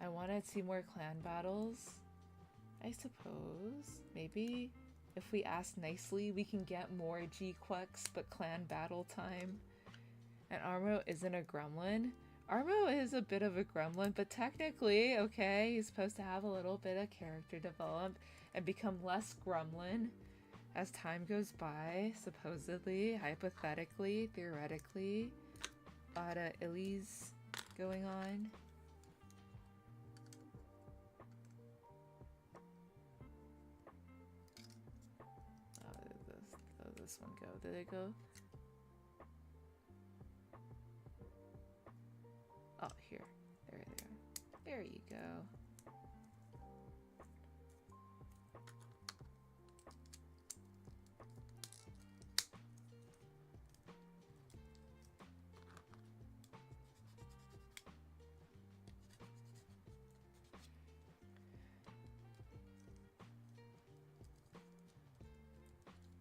I wanted to see more clan battles, I suppose. Maybe if we ask nicely, we can get more G-Quux, but clan battle time. And Armo isn't a gremlin. Armo is a bit of a gremlin, but technically, okay, he's supposed to have a little bit of character develop and become less gremlin as time goes by, supposedly, hypothetically, theoretically. A lot of illies going on. How did this one go? Did it go? Oh, here. There you go.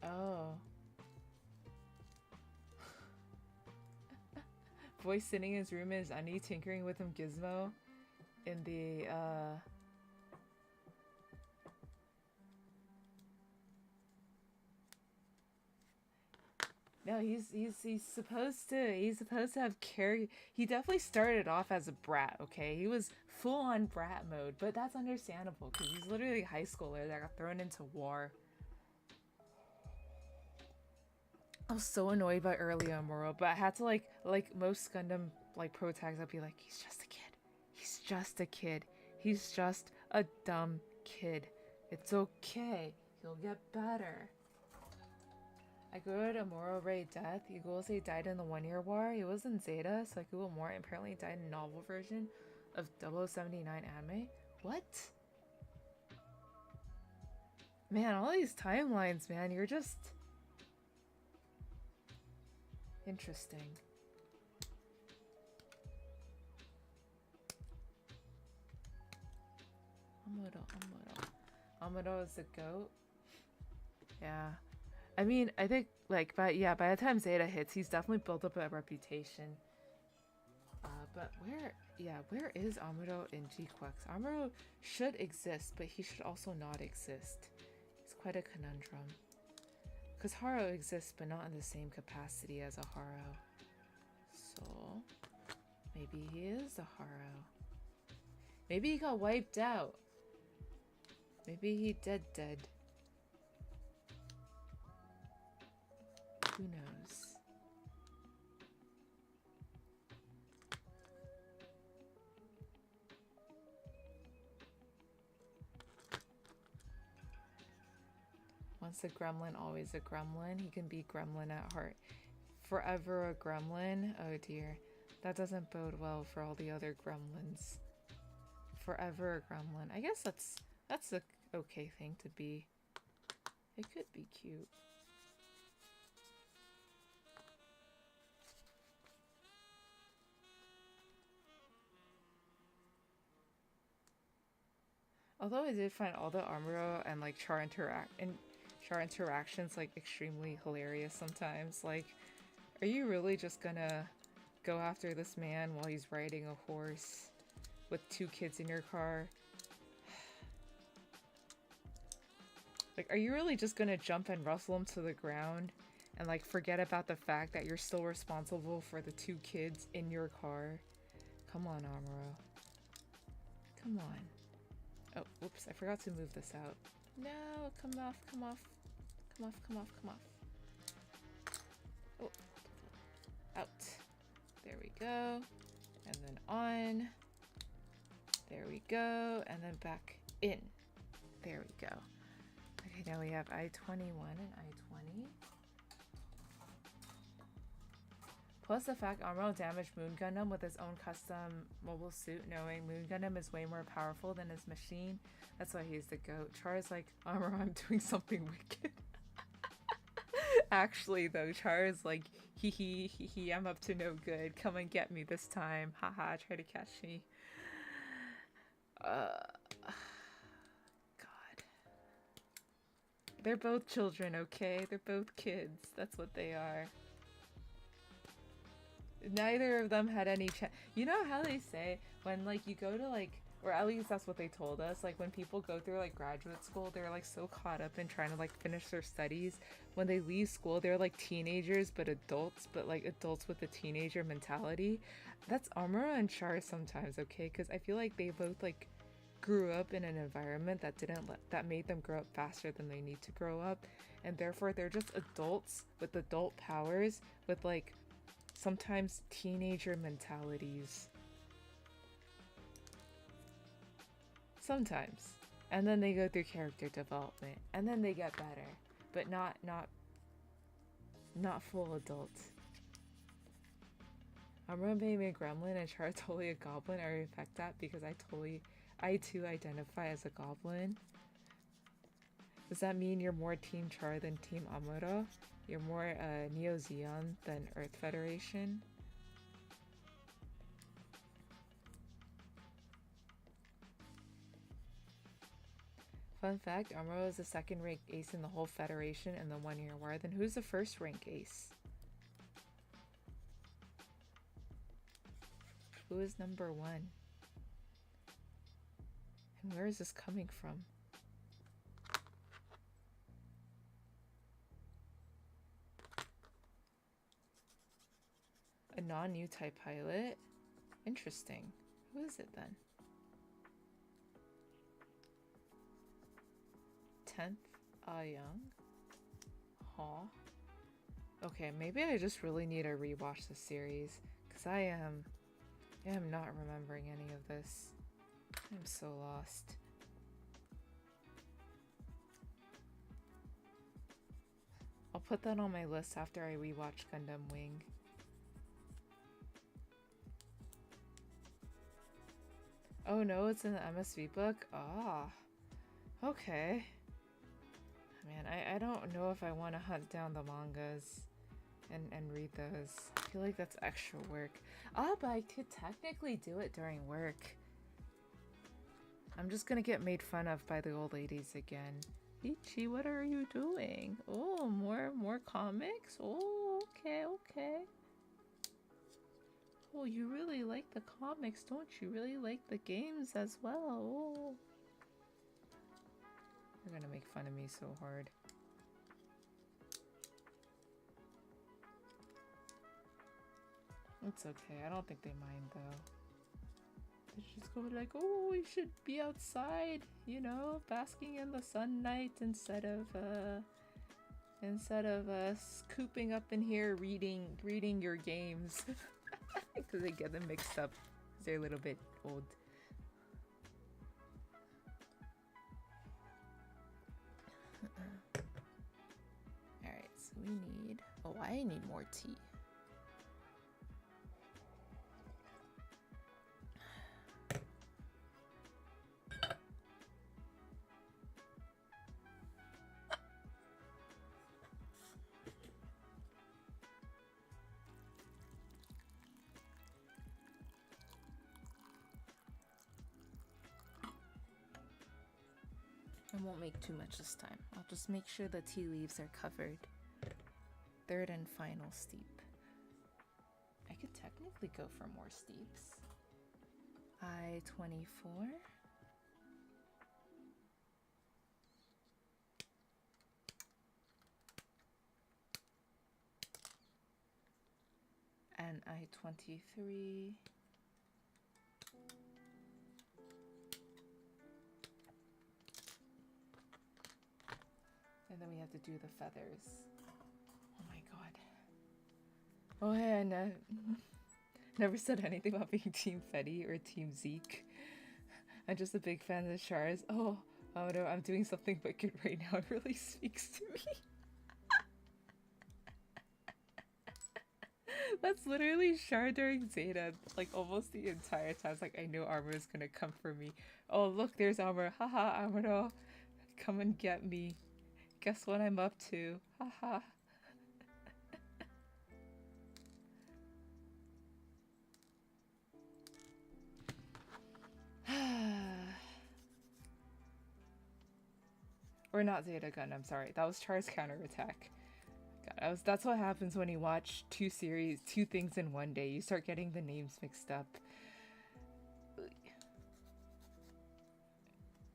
Oh. Voice sitting in his room is Annie tinkering with him Gizmo in the No, he's supposed to have he definitely started off as a brat, okay? He was full on brat mode, but that's understandable because he's literally a high schooler that got thrown into war. I was so annoyed by early Amuro, but I had to like most Gundam like pro tags, I'd be like, he's just a kid. He's just a kid. He's just a dumb kid. It's okay. He'll get better. I googled Amuro Ray death. You Google say he died in the 1 Year War. He was in Zeta, so I googled more. Apparently he died in novel version of 0079 anime. What? Man, all these timelines, man, you're just interesting. Amuro is the GOAT. Yeah. I mean, I think, like, by the time Zeta hits, he's definitely built up a reputation. But where is Amuro in G-Quux? Amuro should exist, but he should also not exist. It's quite a conundrum. Because Haro exists, but not in the same capacity as a Haro. So, maybe he is a Haro. Maybe he got wiped out. Maybe he dead. Who knows? Once a gremlin, always a gremlin. He can be gremlin at heart. Forever a gremlin? Oh dear. That doesn't bode well for all the other gremlins. Forever a gremlin. I guess that's a okay thing to be. It could be cute. Although I did find all the Amuro and like Char interactions like extremely hilarious sometimes. Like, are you really just gonna go after this man while he's riding a horse with 2 kids in your car? Like, are you really just gonna jump and wrestle him to the ground and like forget about the fact that you're still responsible for the 2 kids in your car? Come on, Amuro. Come on. Oh, whoops, I forgot to move this out. No, come off. Oh, out. There we go. And then on. There we go. And then back in. There we go. Okay, now we have I-21 and I-20. Plus the fact Amuro damaged Moon Gundam with his own custom mobile suit, knowing Moon Gundam is way more powerful than his machine. That's why he's the GOAT. Char is like, Amuro, I'm doing something wicked. Actually, though, Char is like, hee hee hee hee, I'm up to no good. Come and get me this time. Haha, try to catch me. Uh, God. They're both children, okay? They're both kids. That's what they are. Neither of them had any You know how they say when, like, you go to, like, or at least that's what they told us, like, when people go through, like, graduate school, they're, like, so caught up in trying to, like, finish their studies. When they leave school, they're, like, teenagers, but adults, but, like, adults with a teenager mentality. That's Amuro and Char sometimes, okay? Because I feel like they both, like, grew up in an environment that that made them grow up faster than they need to grow up, and therefore they're just adults with adult powers with, like, sometimes teenager mentalities. Sometimes. And then they go through character development. And then they get better. But not full adults. Amuro made me a gremlin and Char totally a goblin. I respect that because I too identify as a goblin. Does that mean you're more Team Char than Team Amuro? You're more Neo Zeon than Earth Federation? Fun fact, Amuro is the second rank ace in the whole Federation in the 1 year war. Then who's the first rank ace? Who is number 1? And where is this coming from? A non-new type pilot? Interesting. Who is it then? 10th Young? Huh. Okay, maybe I just really need to rewatch the series, because I am not remembering any of this. I'm so lost. I'll put that on my list after I rewatch Gundam Wing. Oh no, it's in the MSV book? Ah. Okay. Man, I don't know if I want to hunt down the mangas and read those. I feel like that's extra work. Ah, but I could technically do it during work. I'm just gonna get made fun of by the old ladies again. Ichi, what are you doing? Oh, more comics? Oh, okay. Oh, you really like the comics, don't you? Really like the games as well? Oh. They're gonna make fun of me so hard. It's okay, I don't think they mind though. They just go like, oh, we should be outside, you know, basking in the sunlight instead of us cooping up in here reading your games. Because they get them mixed up because they're a little bit old. Alright, so we need... Oh, I need more tea. I won't make too much this time. I'll just make sure the tea leaves are covered. Third and final steep. I could technically go for more steeps. I-24. And I-23. And then we have to do the feathers. Oh my god. Oh yeah, I never said anything about being Team Fetty or Team Zeke. I'm just a big fan of Char's. Oh no, I'm doing something wicked right now. It really speaks to me. That's literally Char during Zeta, like almost the entire time. It's like, I know Armor is gonna come for me. Oh look, there's Armor. Haha, Armor, come and get me. Guess what I'm up to? Haha. Or not Zeta Gundam, sorry. That was Char's Counterattack. God, that's what happens when you watch two things in one day. You start getting the names mixed up.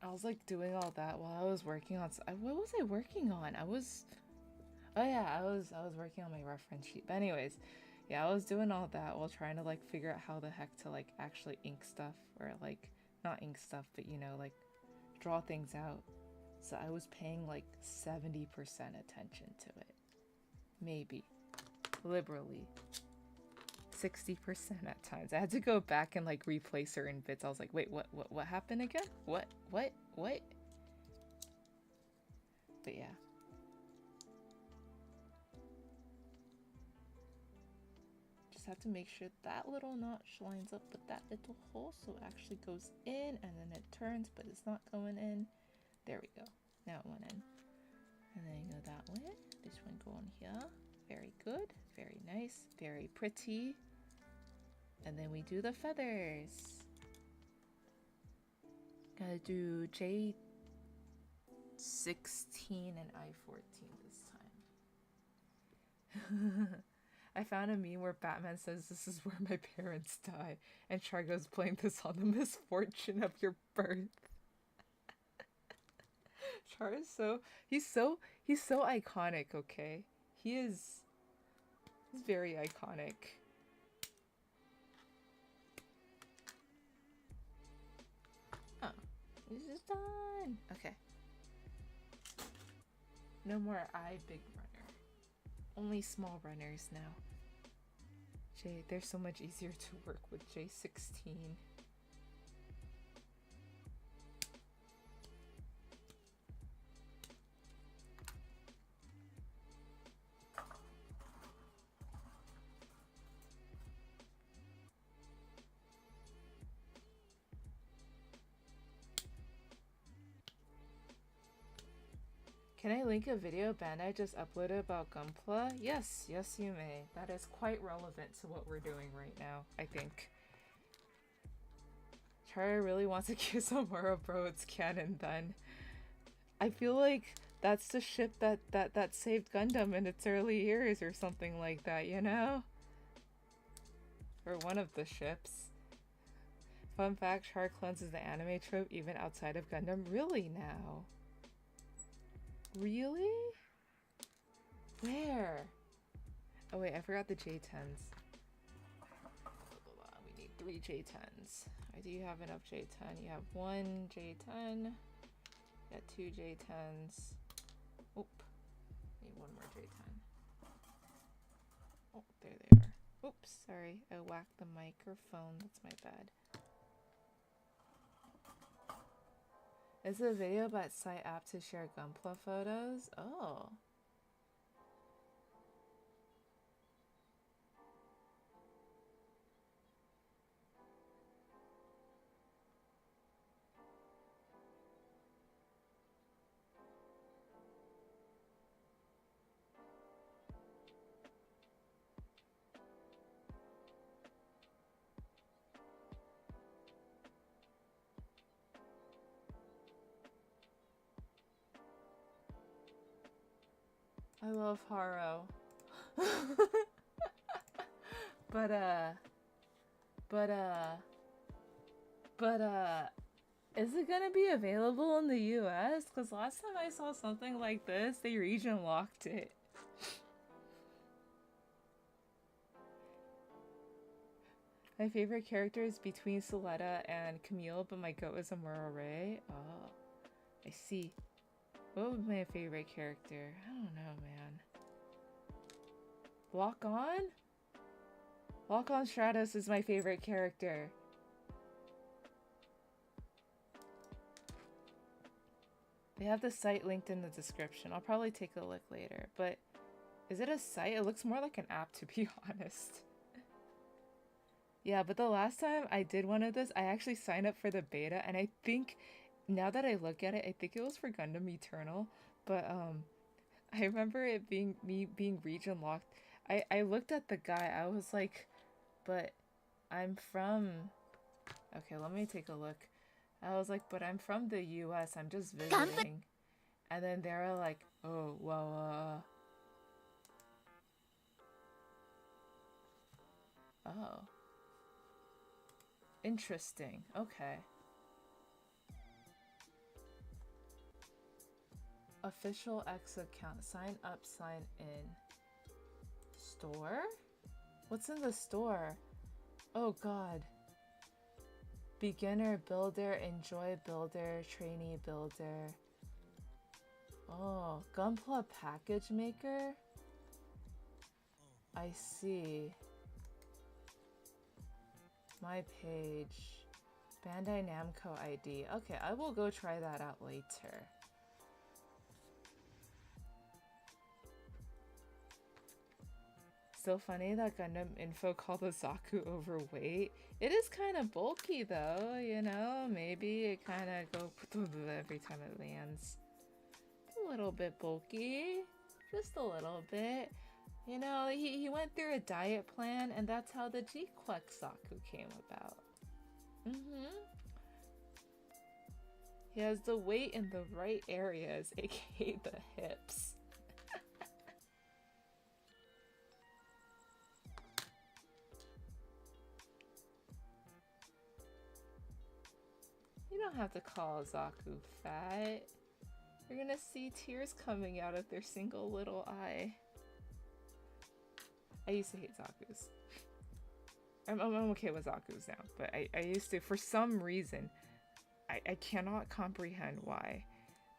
I was like doing all that while I was working on... What was I working on? I was working on my reference sheet. But anyways, yeah, I was doing all that while trying to like figure out how the heck to like actually ink stuff, or like not ink stuff, but you know, like draw things out. So I was paying like 70% attention to it. Maybe. Liberally. 60% at times. I had to go back and like replay certain bits. I was like, wait, what happened again? What? But yeah. Just have to make sure that little notch lines up with that little hole so it actually goes in, and then it turns, but it's not going in. There we go. Now it went in. And then you go that way. This one go on here. Very good. Very nice. Very pretty. And then we do the feathers. Gotta do J16 and I14 this time. I found a meme where Batman says, "This is where my parents die," and Char goes, "Blame this on the misfortune of your birth." Char is he's so iconic, okay? He's very iconic. Oh, this is done. Okay. No more big runner. Only small runners now. They're so much easier to work with J16. Can I link a video Bandai just uploaded about Gunpla? Yes, you may. That is quite relevant to what we're doing right now, I think. Chara really wants to kiss Amara, bro. It's canon then. I feel like that's the ship that saved Gundam in its early years or something like that, you know? Or one of the ships. Fun fact, Char cleanses the anime trope even outside of Gundam. Really now? Really? Where? Oh wait, I forgot the J10s. We need 3 J10s. Do you have enough J10? You have 1 J10. You got 2 J10s. Oop. Need 1 more J10. Oh, there they are. Oops, sorry. I whacked the microphone. That's my bad. Is the video about site app to share Gunpla photos? Oh. I love Haro. But is it gonna be available in the US? Because last time I saw something like this, they region locked it. My favorite character is between Soletta and Camille, but my goat is Amuro Ray. Oh, I see. What would be my favorite character? I don't know, man. Lock On? Lock On Stratos is my favorite character. They have the site linked in the description. I'll probably take a look later. But is it a site? It looks more like an app, to be honest. Yeah, but the last time I did one of this, I actually signed up for the beta, and I think, now that I look at it, I think it was for Gundam Eternal, but I remember it being being region locked. I looked at the guy, I was like, but I'm from... Okay, let me take a look. I was like, but I'm from the US, I'm just visiting. And then they're like, oh, well, oh. Interesting. Okay. Official X account. Sign up, sign in. Store? What's in the store? Oh god. Beginner builder, enjoy builder, trainee builder. Oh, Gunpla package maker? I see. My page. Bandai Namco ID. Okay, I will go try that out later. So funny that Gundam info called the Zaku overweight. It is kind of bulky though, you know? Maybe it kind of go every time it lands. A little bit bulky. Just a little bit. You know, he went through a diet plan and that's how the G-Quex Zaku came about. He has the weight in the right areas, aka the hips. You don't have to call Zaku fat. You're gonna see tears coming out of their single little eye. I used to hate Zakus. I'm okay with Zakus now, but I used to, for some reason, I cannot comprehend why.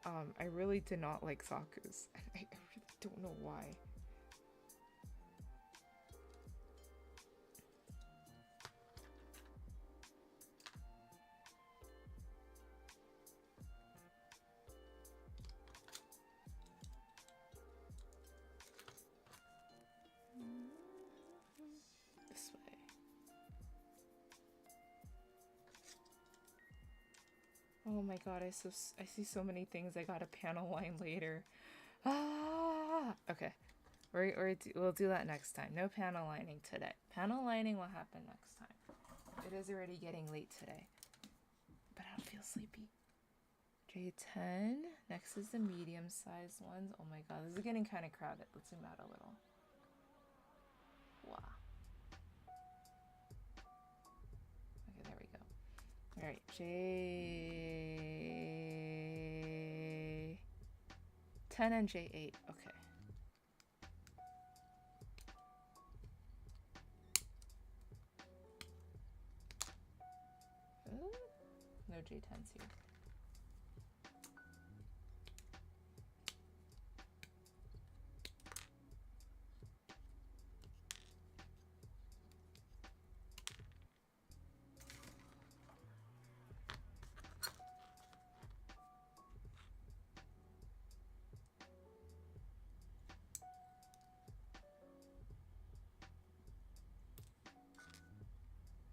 I really did not like Zakus. I really don't know why. This way. Oh my god, I see so many things. I got a panel line later. Ah! Okay. We'll do that next time. No panel lining today. Panel lining will happen next time. It is already getting late today. But I don't feel sleepy. J10. Next is the medium-sized ones. Oh my god, this is getting kind of crowded. Let's zoom out a little. Wow. Okay, there we go. Alright, J10 and J8. Okay. Ooh, no J10s here.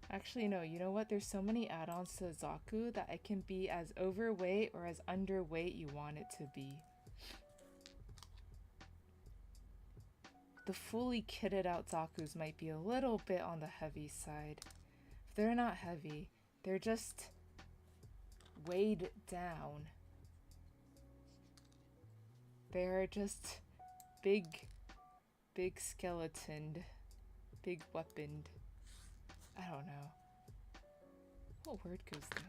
Actually, no, you know what? There's so many add-ons to Zaku that it can be as overweight or as underweight you want it to be. The fully kitted out Zakus might be a little bit on the heavy side. If they're not heavy, they're just weighed down. They're just big skeletoned, big weaponed. I don't know. What word goes there?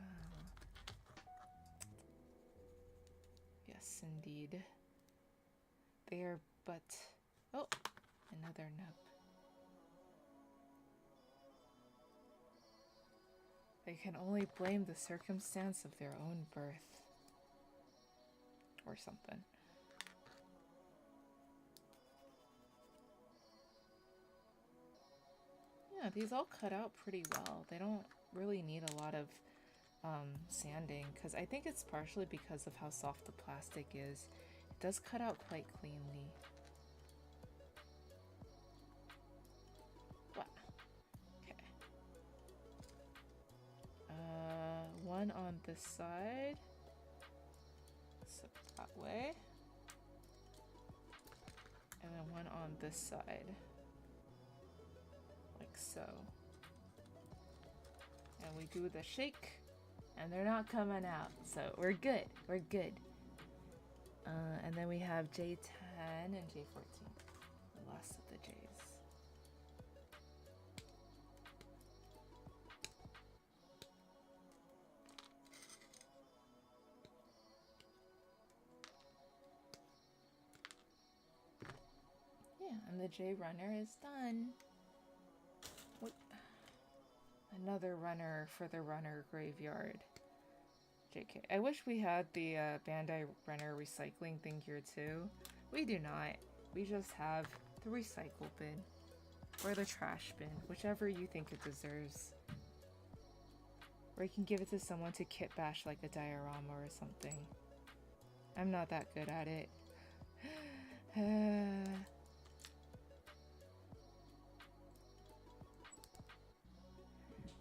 Yes, indeed. They are but... Oh, another nub. They can only blame the circumstance of their own birth. Or something. Yeah, these all cut out pretty well. They don't really need a lot of sanding, because I think it's partially because of how soft the plastic is. It does cut out quite cleanly. Wow. Okay. One on this side. So that way. And then one on this side. Like so. And we do the shake, and they're not coming out, so we're good. We're good. And then we have J10 and J14. The last of the J's. Yeah, and the J runner is done. What? Another runner for the runner graveyard. JK. I wish we had the Bandai runner recycling thing here too. We do not. We just have the recycle bin. Or the trash bin. Whichever you think it deserves. Or you can give it to someone to kit bash like a diorama or something. I'm not that good at it.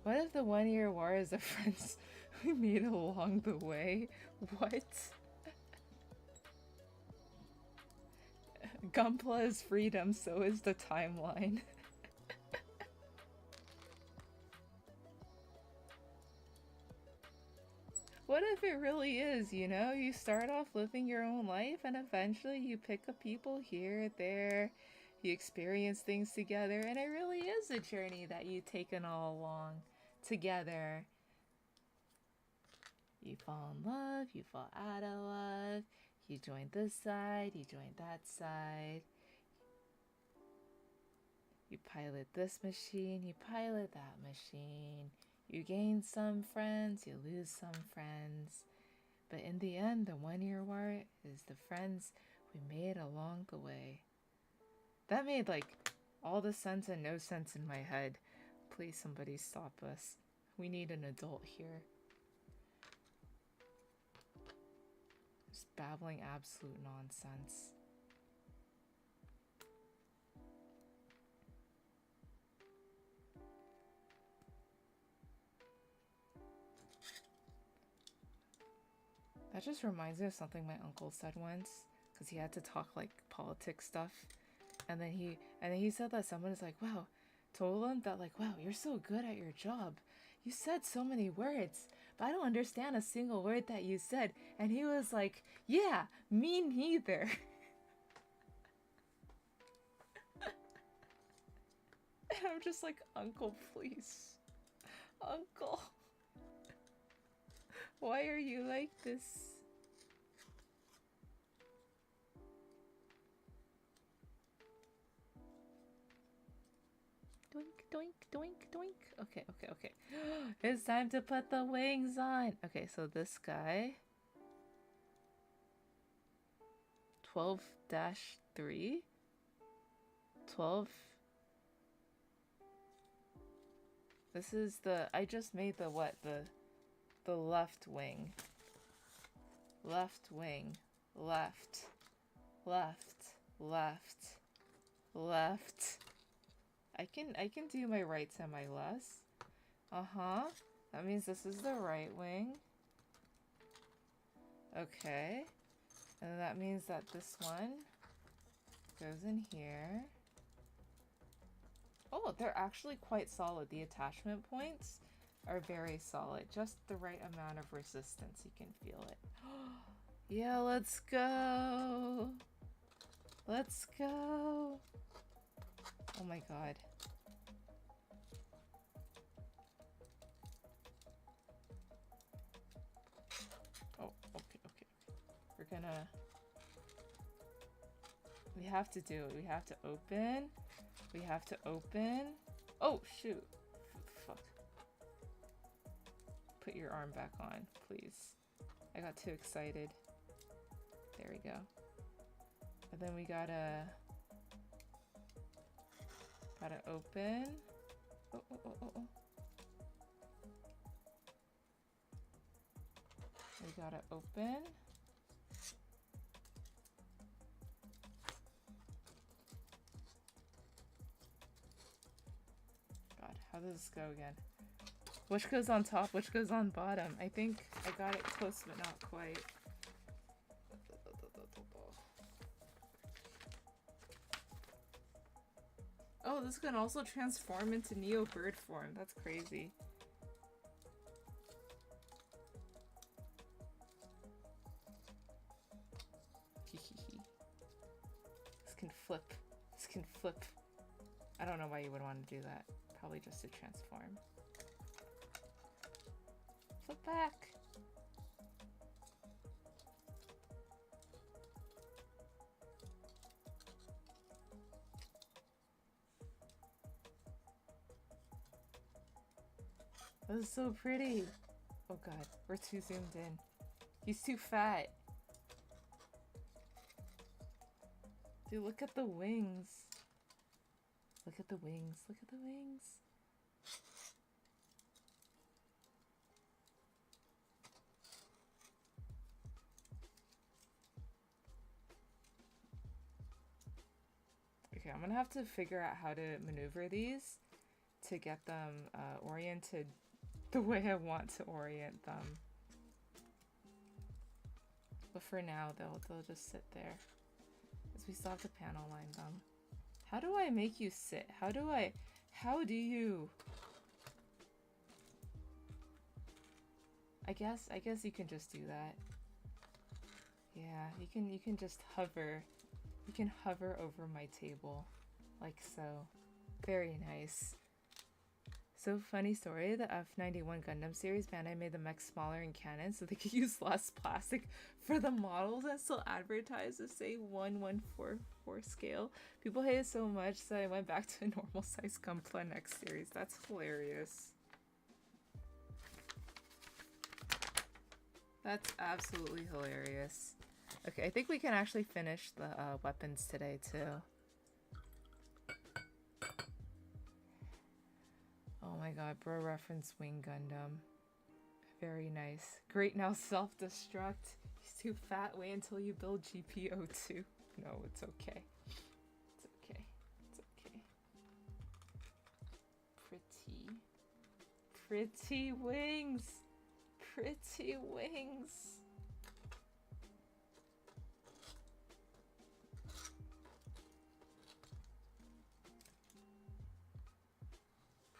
What if the 1 year war is the friends we made along the way? What? Gunpla is freedom, so is the timeline. What if it really is, you know? You start off living your own life and eventually you pick up people here, there, you experience things together, and it really is a journey that you've taken all along together. You fall in love, you fall out of love, you join this side, you join that side. You pilot this machine, you pilot that machine. You gain some friends, you lose some friends. But in the end, the 1 year war is the friends we made along the way. That made like all the sense and no sense in my head. Please somebody stop us. We need an adult here. Just babbling absolute nonsense. That just reminds me of something my uncle said once, because he had to talk like politics stuff, and then he said that someone is like, wow, told him that like, wow, you're so good at your job, you said so many words, but I don't understand a single word that you said. And he was like, yeah, me neither. And I'm just like, uncle, please, uncle. Why are you like this? Doink, doink, doink, doink. Okay, okay, okay. It's time to put the wings on. Okay, so this guy. 12-3. 12. This is the... I just made the what? The left wing. Left wing. Left. Left. Left. Left. I can do my rights and my lefts. Uh-huh. That means this is the right wing. Okay. And that means that this one goes in here. Oh, they're actually quite solid. The attachment points are very solid. Just the right amount of resistance. You can feel it. Yeah, let's go. Let's go. Oh my god. Oh, okay, okay. We're gonna... We have to do it. We have to open. We have to open. Oh, shoot. Fuck. Put your arm back on, please. I got too excited. There we go. And then we gotta open. Oh, oh, oh, oh, oh. We gotta open. God, how does this go again? Which goes on top, which goes on bottom? I think I got it close, but not quite. Oh, this can also transform into Neo Bird form. That's crazy. flip. I don't know why you would want to do that. Probably just to transform. Flip back. That was so pretty. Oh god, we're too zoomed in. He's too fat. Dude, look at the wings. Look at the wings. Look at the wings. Okay, I'm gonna have to figure out how to maneuver these to get them oriented the way I want to orient them. But for now, they'll just sit there. Because we still have to panel line them. How do I make you sit? How do you? I guess you can just do that. Yeah, you can just hover. You can hover over my table. Like so. Very nice. So funny story, the F91 Gundam series, Bandai made the mech smaller in canon so they could use less plastic for the models and still advertise the same 1:144 scale. People hate it so much that I went back to a normal size Gunpla next series. That's hilarious. That's absolutely hilarious. Okay, I think we can actually finish the weapons today too. Oh my god, bro reference Wing Gundam. Very nice. Great, now self-destruct. He's too fat, wait until you build GPO2. No, it's okay. It's okay. It's okay. Pretty. Pretty wings! Pretty wings!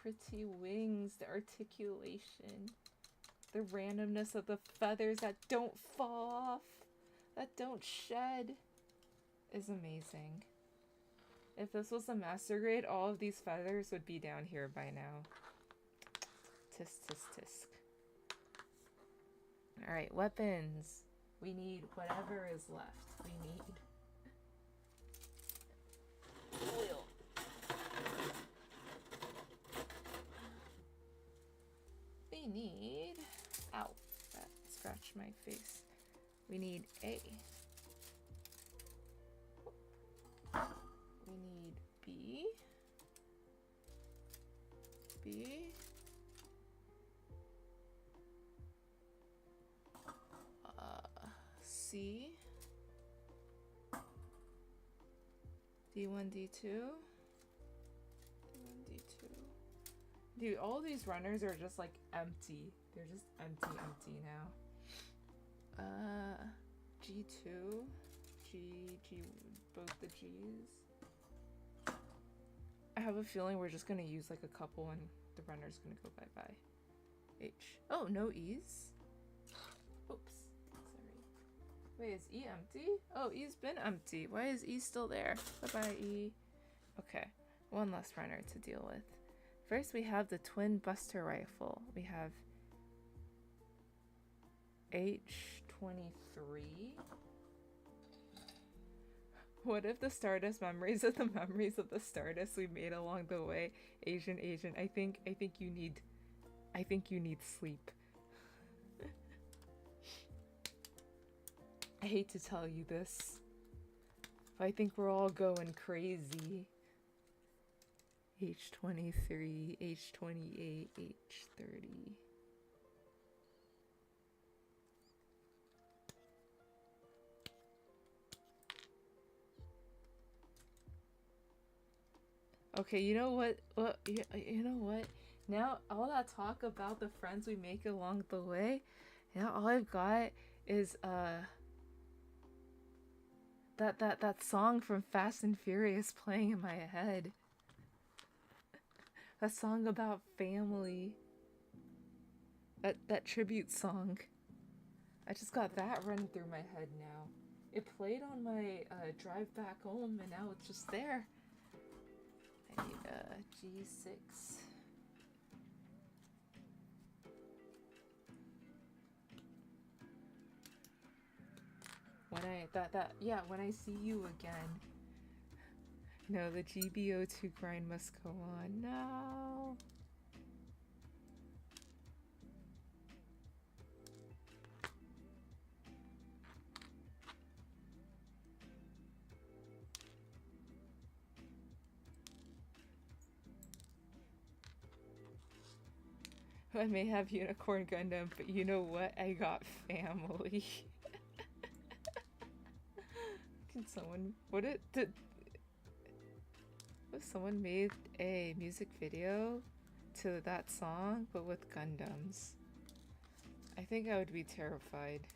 Pretty wings, the articulation, the randomness of the feathers that don't fall off, that don't shed, is amazing. If this was a master grade, all of these feathers would be down here by now. Tisk, tisk, tisk. Alright, weapons. We need whatever is left. We need oil. We need, ow, that scratched my face. We need A. We need B. B. C. D1, D2. D1, D2. Dude, all these runners are just like empty. They're just empty now. G2, G, both the G's. I have a feeling we're just gonna use like a couple and the runner's gonna go bye-bye. H. Oh, no E's? Oops, sorry. Wait, is E empty? Oh, E's been empty. Why is E still there? Bye-bye, E. Okay, one less runner to deal with. First, we have the twin buster rifle. We have H23. What if the Stardust memories of the memories of the Stardust we made along the way? Asian. I think you need sleep. I hate to tell you this, but I think we're all going crazy. H23, H28, H30. Okay, you know what? You know what? Now all that talk about the friends we make along the way, now all I've got is that song from Fast and Furious playing in my head. That song about family. That tribute song. I just got that running through my head now. It played on my drive back home and now it's just there. the G6. When I see you again. No, the GBO2 grind must go on. No. I may have Unicorn Gundam, but you know what? I got family. Can someone... someone made a music video to that song, but with Gundams. I think I would be terrified.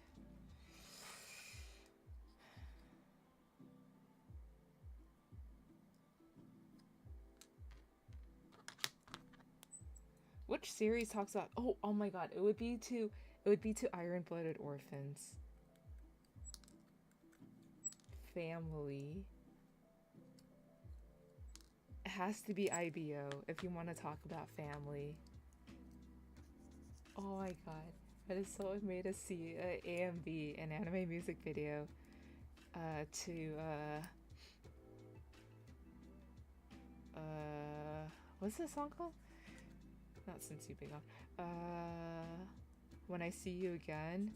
Which series talks about... Oh my god, it would be to Iron-Blooded Orphans. Family. It has to be IBO if you want to talk about family. Oh my god. That is so made us see AMV, an anime music video, to what's this song called? Not Since You've Been Gone. When I See You Again,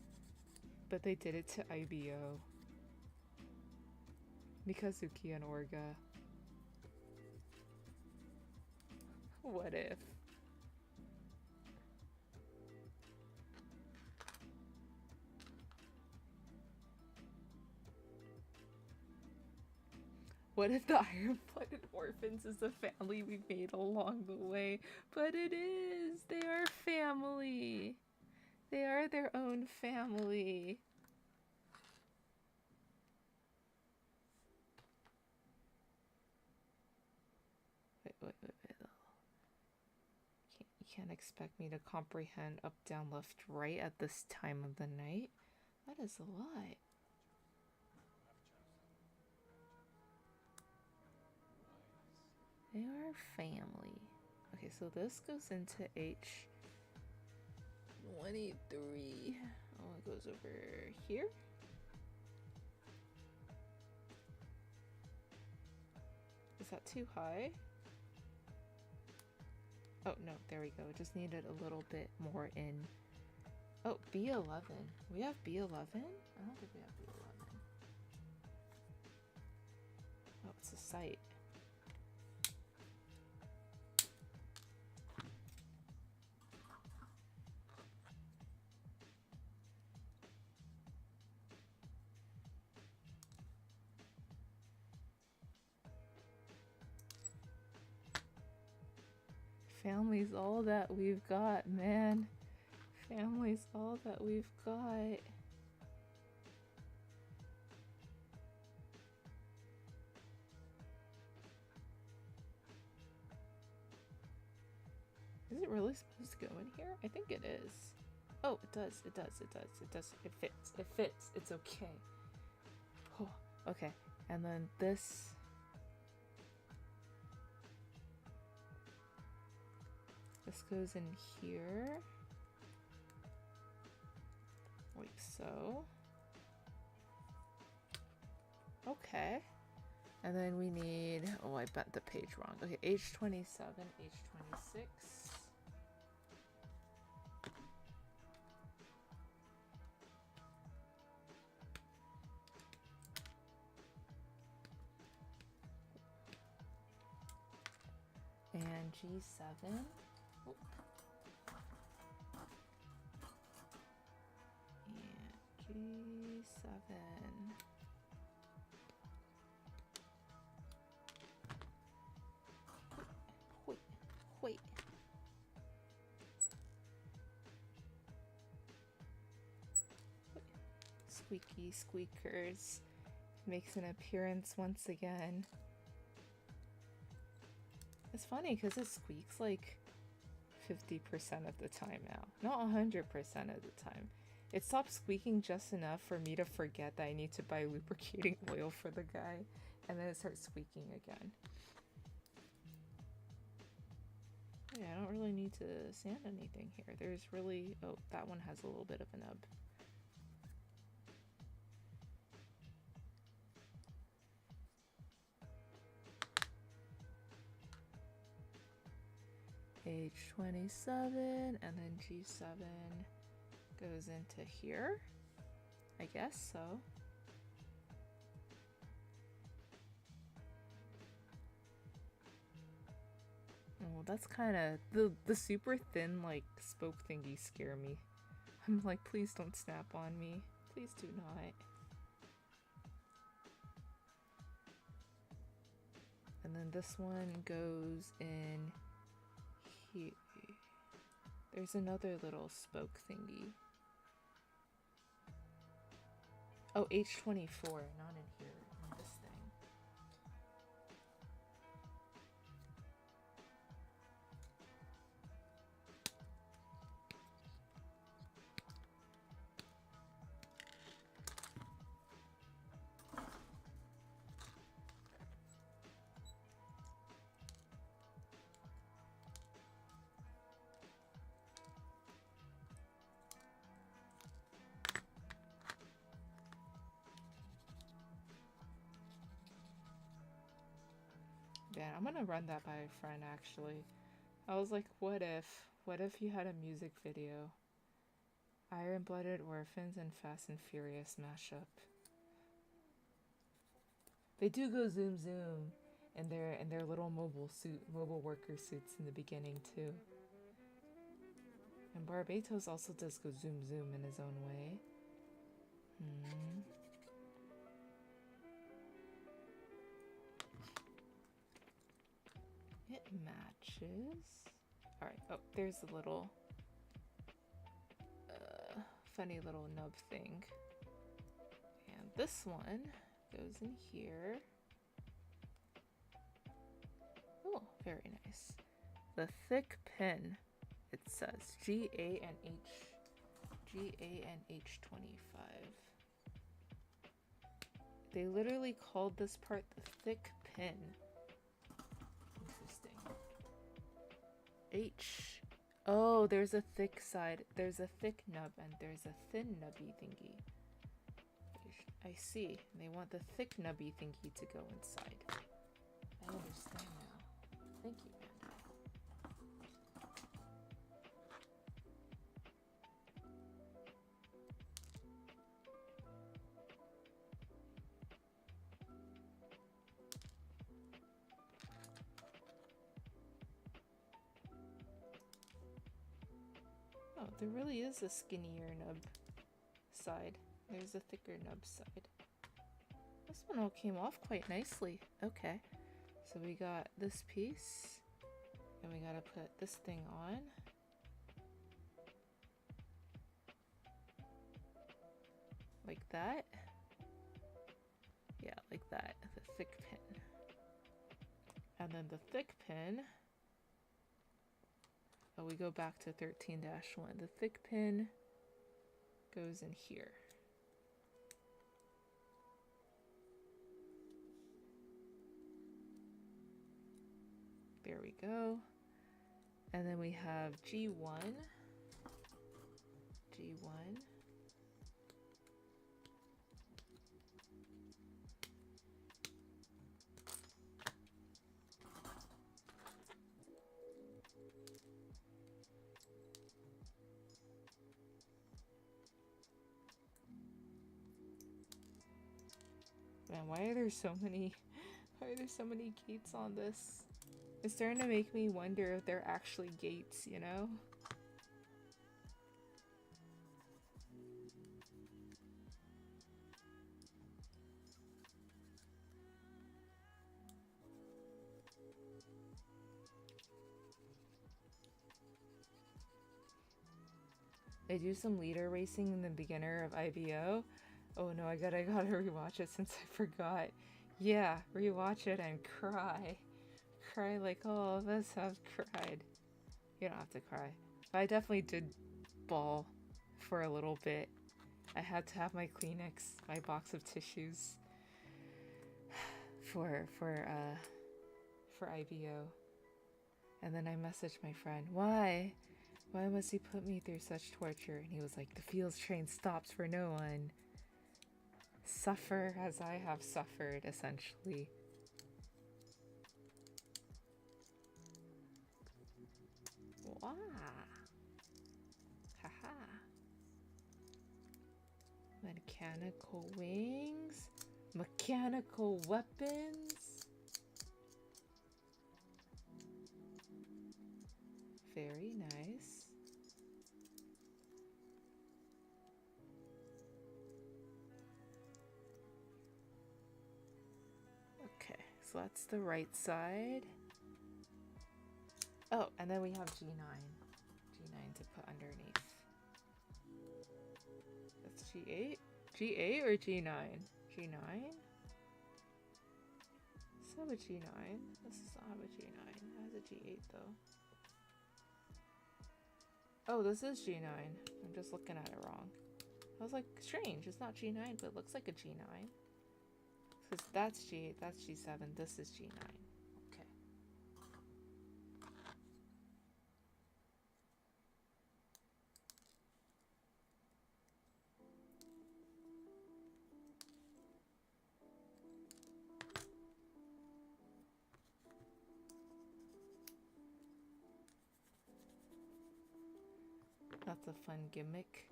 but they did it to IBO. Mikazuki and Orga. What if? What if the Iron-Blooded Orphans is the family we made along the way? But it is! They are family! They are their own family. Wait. You can't expect me to comprehend up, down, left, right at this time of the night. That is a lot. They are family. Okay, so this goes into H23. Oh, it goes over here. Is that too high? Oh, no, there we go. Just needed a little bit more in. Oh, B11. We have B11? I don't think we have B11. Oh, it's a site. Family's all that we've got, man. Family's all that we've got. Is it really supposed to go in here? I think it is. Oh, it does. It fits. It's okay. Oh, okay. And then this. This goes in here. Like so. Okay. And then we need, oh, I bent the page wrong. Okay, H27, H26. And G7. Oh. And G7. Wait. Squeaky Squeakers makes an appearance once again. It's funny because it squeaks like 50% of the time now. Not 100% of the time. It stops squeaking just enough for me to forget that I need to buy lubricating oil for the guy, and then it starts squeaking again. need to sand anything here. There's really... Oh, that one has a little bit of a nub. H27, and then G7 goes into here. I guess so. Oh, that's kind of... The super thin, like, spoke thingies scare me. I'm like, please don't snap on me. Please do not. And then this one goes in here. There's another little spoke thingy. Oh, H24, not in here, in this thing. Yeah, I'm gonna run that by a friend actually. I was like, what if you had a music video? Iron-Blooded Orphans and Fast and Furious mashup. They do go zoom zoom in their little mobile worker suits in the beginning too. And Barbatos also does go zoom zoom in his own way. It matches. Alright, oh, there's a little funny little nub thing. And this one goes in here. Oh, very nice. The thick pin, it says GA and H25. They literally called this part the thick pin. Interesting. H. Oh, there's a thick side. There's a thick nub and there's a thin nubby thingy. I see. They want the thick nubby thingy to go inside. I understand now. Thank you, Amanda. Oh, there really is a skinnier nub side. There's a thicker nub side. This one all came off quite nicely. Okay. So we got this piece. And we gotta put this thing on. Like that. Yeah, like that. The thick pin. And then the thick pin. Oh, we go back to 13-1. The thick pin goes in here. There we go. And then we have G1. G1. Man, why are there so many gates on this? It's starting to make me wonder if they're actually gates, you know? They do some leader racing in the beginner of IBO. Oh no, I gotta rewatch it since I forgot. Yeah, rewatch it and cry. Cry like all of us have cried. You don't have to cry. But I definitely did bawl for a little bit. I had to have my Kleenex, my box of tissues for IBO. And then I messaged my friend, why? Why must he put me through such torture? And he was like, the fields train stops for no one. Suffer as I have suffered, essentially. Wow. Haha. Mechanical wings. Mechanical weapons. Very nice. Okay, so that's the right side. Oh, and then we have G9. G9 to put underneath. That's G8? G8 or G9? G9? Does it have a G9? This does not have a G9. It has a G8 though. Oh, this is G9. I'm just looking at it wrong. I was like, strange. It's not G9, but it looks like a G9. Because that's G8, that's G7, this is G9. Okay. That's a fun gimmick.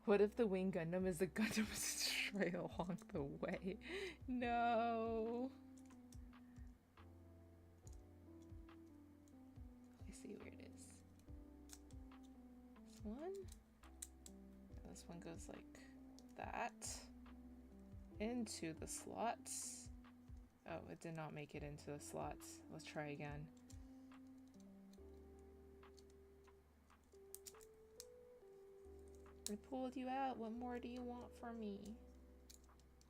What if the Wing Gundam is the Gundam destroyed along the way? No. Let me see where it is. This one? This one goes like that. Into the slots. Oh, it did not make it into the slots. Let's try again. I pulled you out. What more do you want from me?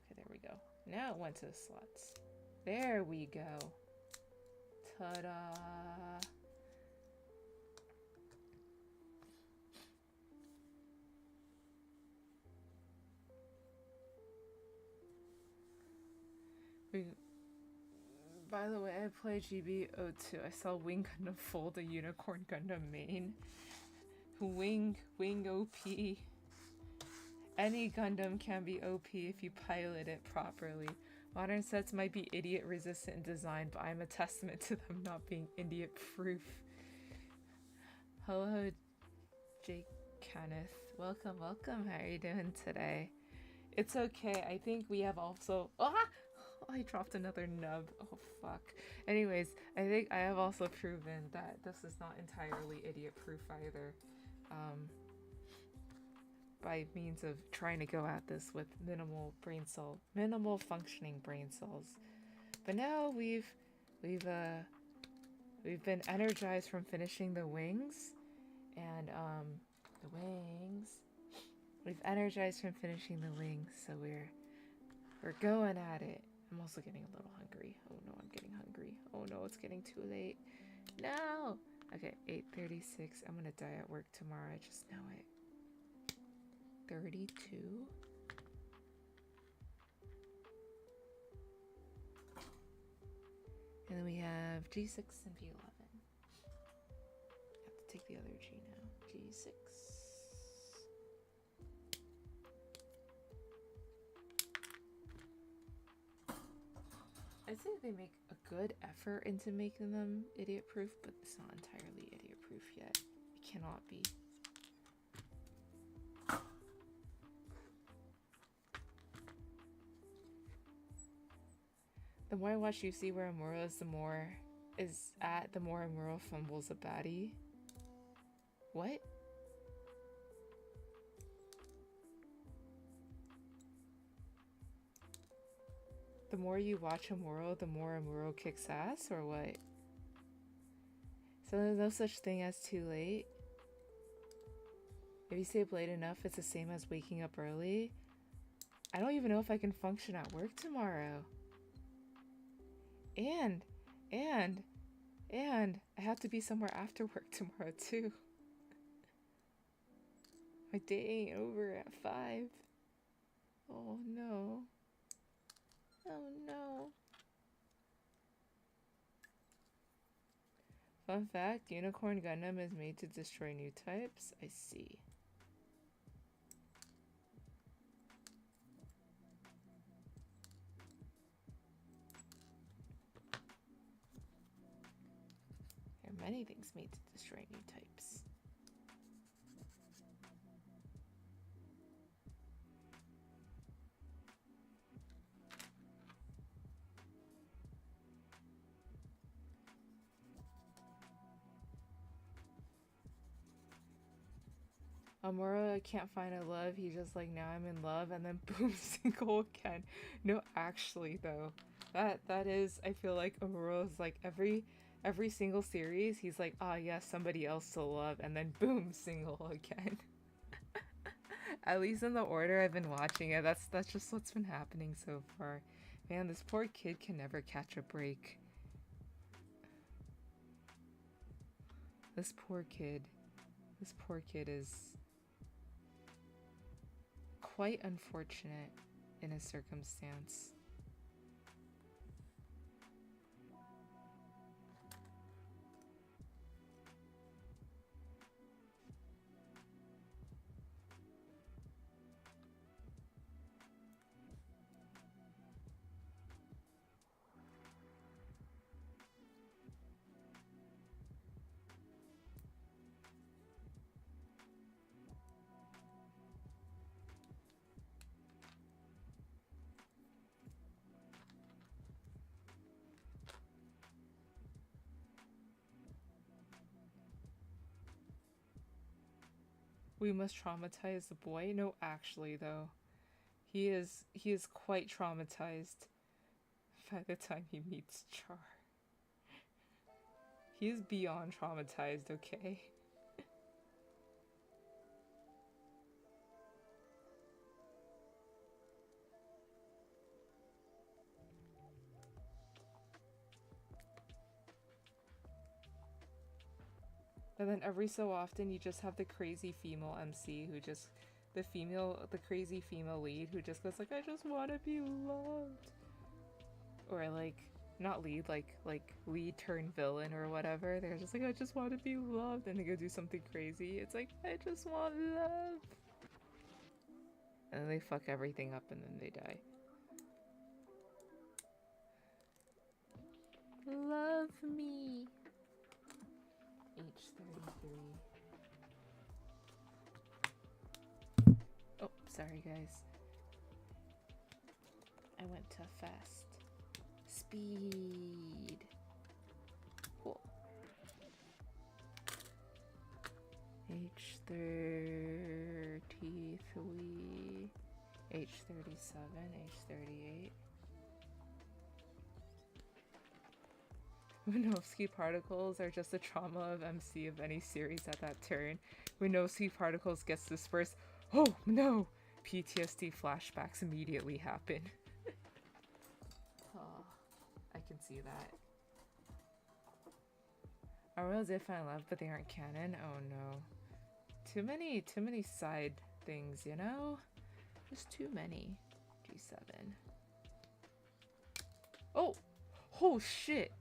Okay, there we go. Now it went to the slots. There we go. Ta-da! By the way, I play GB02. I saw Wing Gundam fold a Unicorn Gundam main. Wing OP. Any Gundam can be OP if you pilot it properly. Modern sets might be idiot resistant in design, but I'm a testament to them not being idiot proof. Hello, Jake Kenneth. Welcome, welcome. How are you doing today? It's okay. I think we have also... Ah! Oh, I dropped another nub. Oh, fuck. Anyways, I think I have also proven that this is not entirely idiot proof either. By means of trying to go at this with minimal functioning brain cells. But now we've been energized from finishing the wings, and the wings. We've energized from finishing the wings, so we're going at it. I'm also getting a little hungry. Oh no, I'm getting hungry. Oh no, it's getting too late. No. Okay, 8:36. I'm gonna die at work tomorrow. I just know it. 32. And then we have G6 and G11. Have to take the other G now. G6. I'd say they make a good effort into making them idiot proof, but it's not entirely idiot proof yet. It cannot be. The more I watch you see where Amuro is, the more Amuro fumbles a baddie. What? The more you watch Amuro, the more Amuro kicks ass, or what? So there's no such thing as too late? If you stay up late enough, it's the same as waking up early? I don't even know if I can function at work tomorrow. And I have to be somewhere after work tomorrow too. My day ain't over at 5. Oh no. Oh no. Fun fact, Unicorn Gundam is made to destroy new types. I see. There are many things made to destroy new types. Amuro can't find a love, he's just like, now I'm in love, and then boom, single again. No, actually though, that is, I feel like Amuro's like every single series, he's like, ah yes, somebody else to love, and then boom, single again. At least in the order I've been watching it, that's just what's been happening so far. Man, this poor kid can never catch a break. This poor kid is quite unfortunate in his circumstance. We must traumatize the boy? No, actually though. He is quite traumatized by the time he meets Char. He is beyond traumatized, okay? And then every so often you just have the crazy female MC who just, the crazy female lead who just goes like, I just want to be loved. Or like, not lead, like lead turn villain or whatever. They're just like, I just want to be loved, and they go do something crazy. It's like, I just want love. And then they fuck everything up and then they die. Love me. H33. Oh, sorry guys. I went too fast. Speed. Cool. H33. H37. H38. Winovsky particles are just the trauma of MC of any series at that turn. Winovsky particles gets dispersed. Oh no! PTSD flashbacks immediately happen. Oh, I can see that. Are did find love, but they aren't canon? Oh no. Too many side things, you know? Just too many. G7. Oh! Oh shit!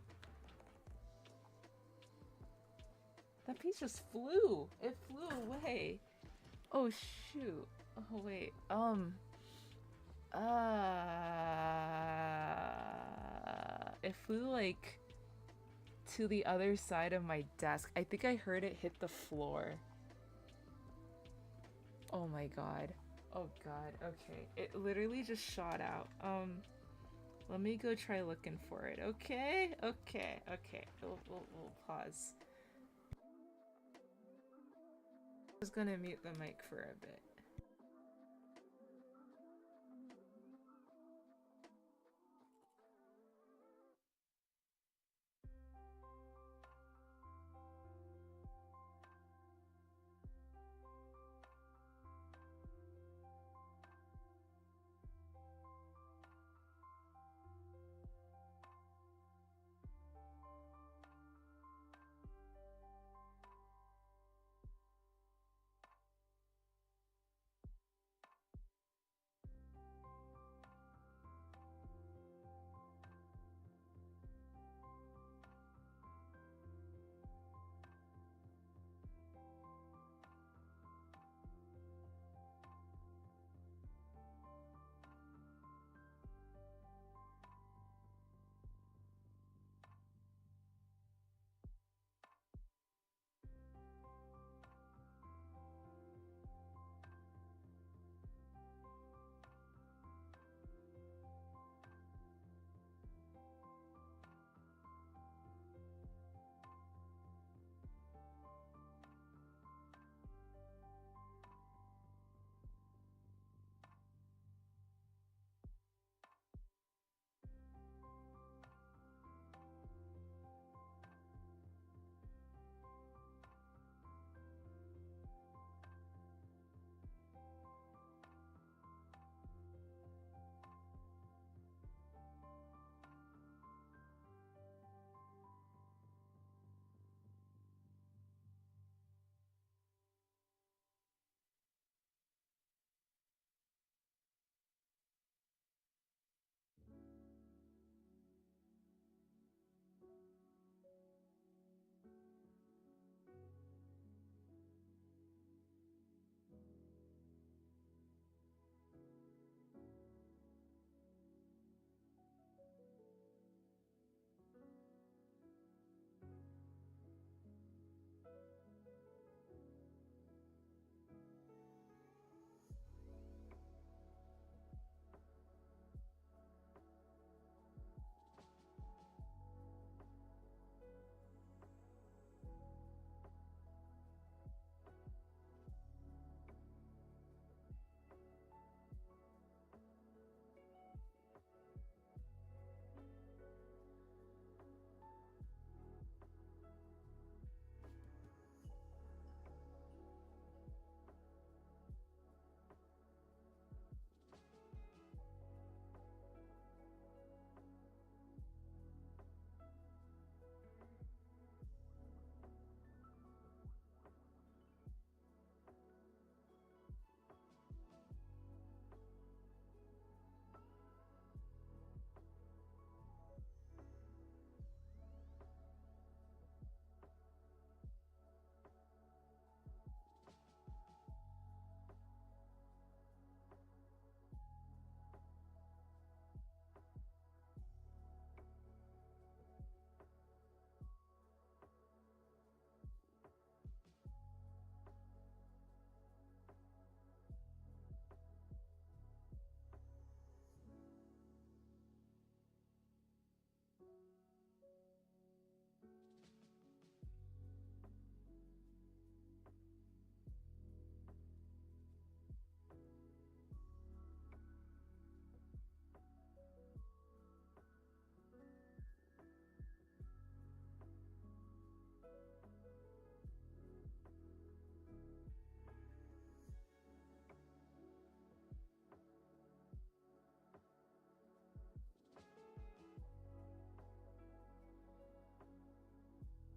That piece just flew! It flew away! Oh shoot! Oh wait, it flew like to the other side of my desk. I think I heard it hit the floor. Oh my god. Oh god, okay. It literally just shot out. Let me go try looking for it, okay? Okay. We'll pause. I was gonna mute the mic for a bit.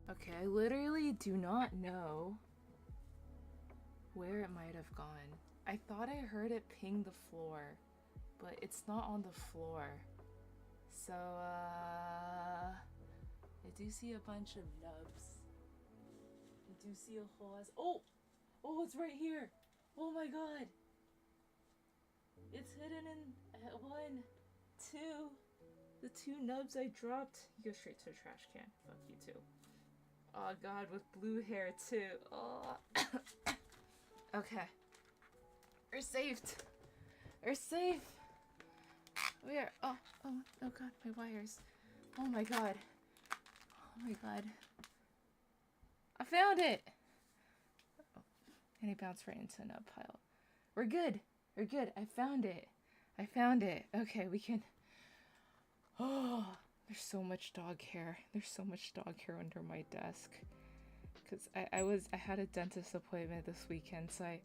Okay, I literally do not know where it might have gone. I thought I heard it ping the floor, but it's not on the floor. So, I do see a bunch of nubs. I do see a whole ass. Oh! Oh, it's right here! Oh my god! It's hidden in one, two. The two nubs I dropped. You go straight to the trash can. Fuck you too. Oh god, with blue hair too. Oh. Okay. We're saved. We're safe. We are. Oh god, my wires. Oh my god. Oh my god. I found it! Oh, and he bounced right into a nub pile. We're good. We're good. I found it. I found it. Okay, we can. Oh, there's so much dog hair. There's so much dog hair under my desk. Because I had a dentist appointment this weekend, so I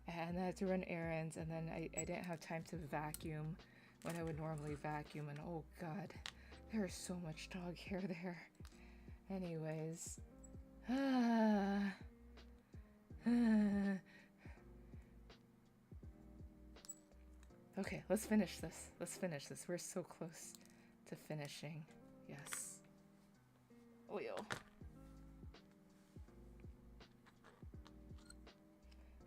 had to run errands, and then I didn't have time to vacuum when I would normally vacuum, and oh god, there is so much dog hair there. Anyways. Okay, let's finish this. Let's finish this. We're so close to finishing. Yes. Oh, yo.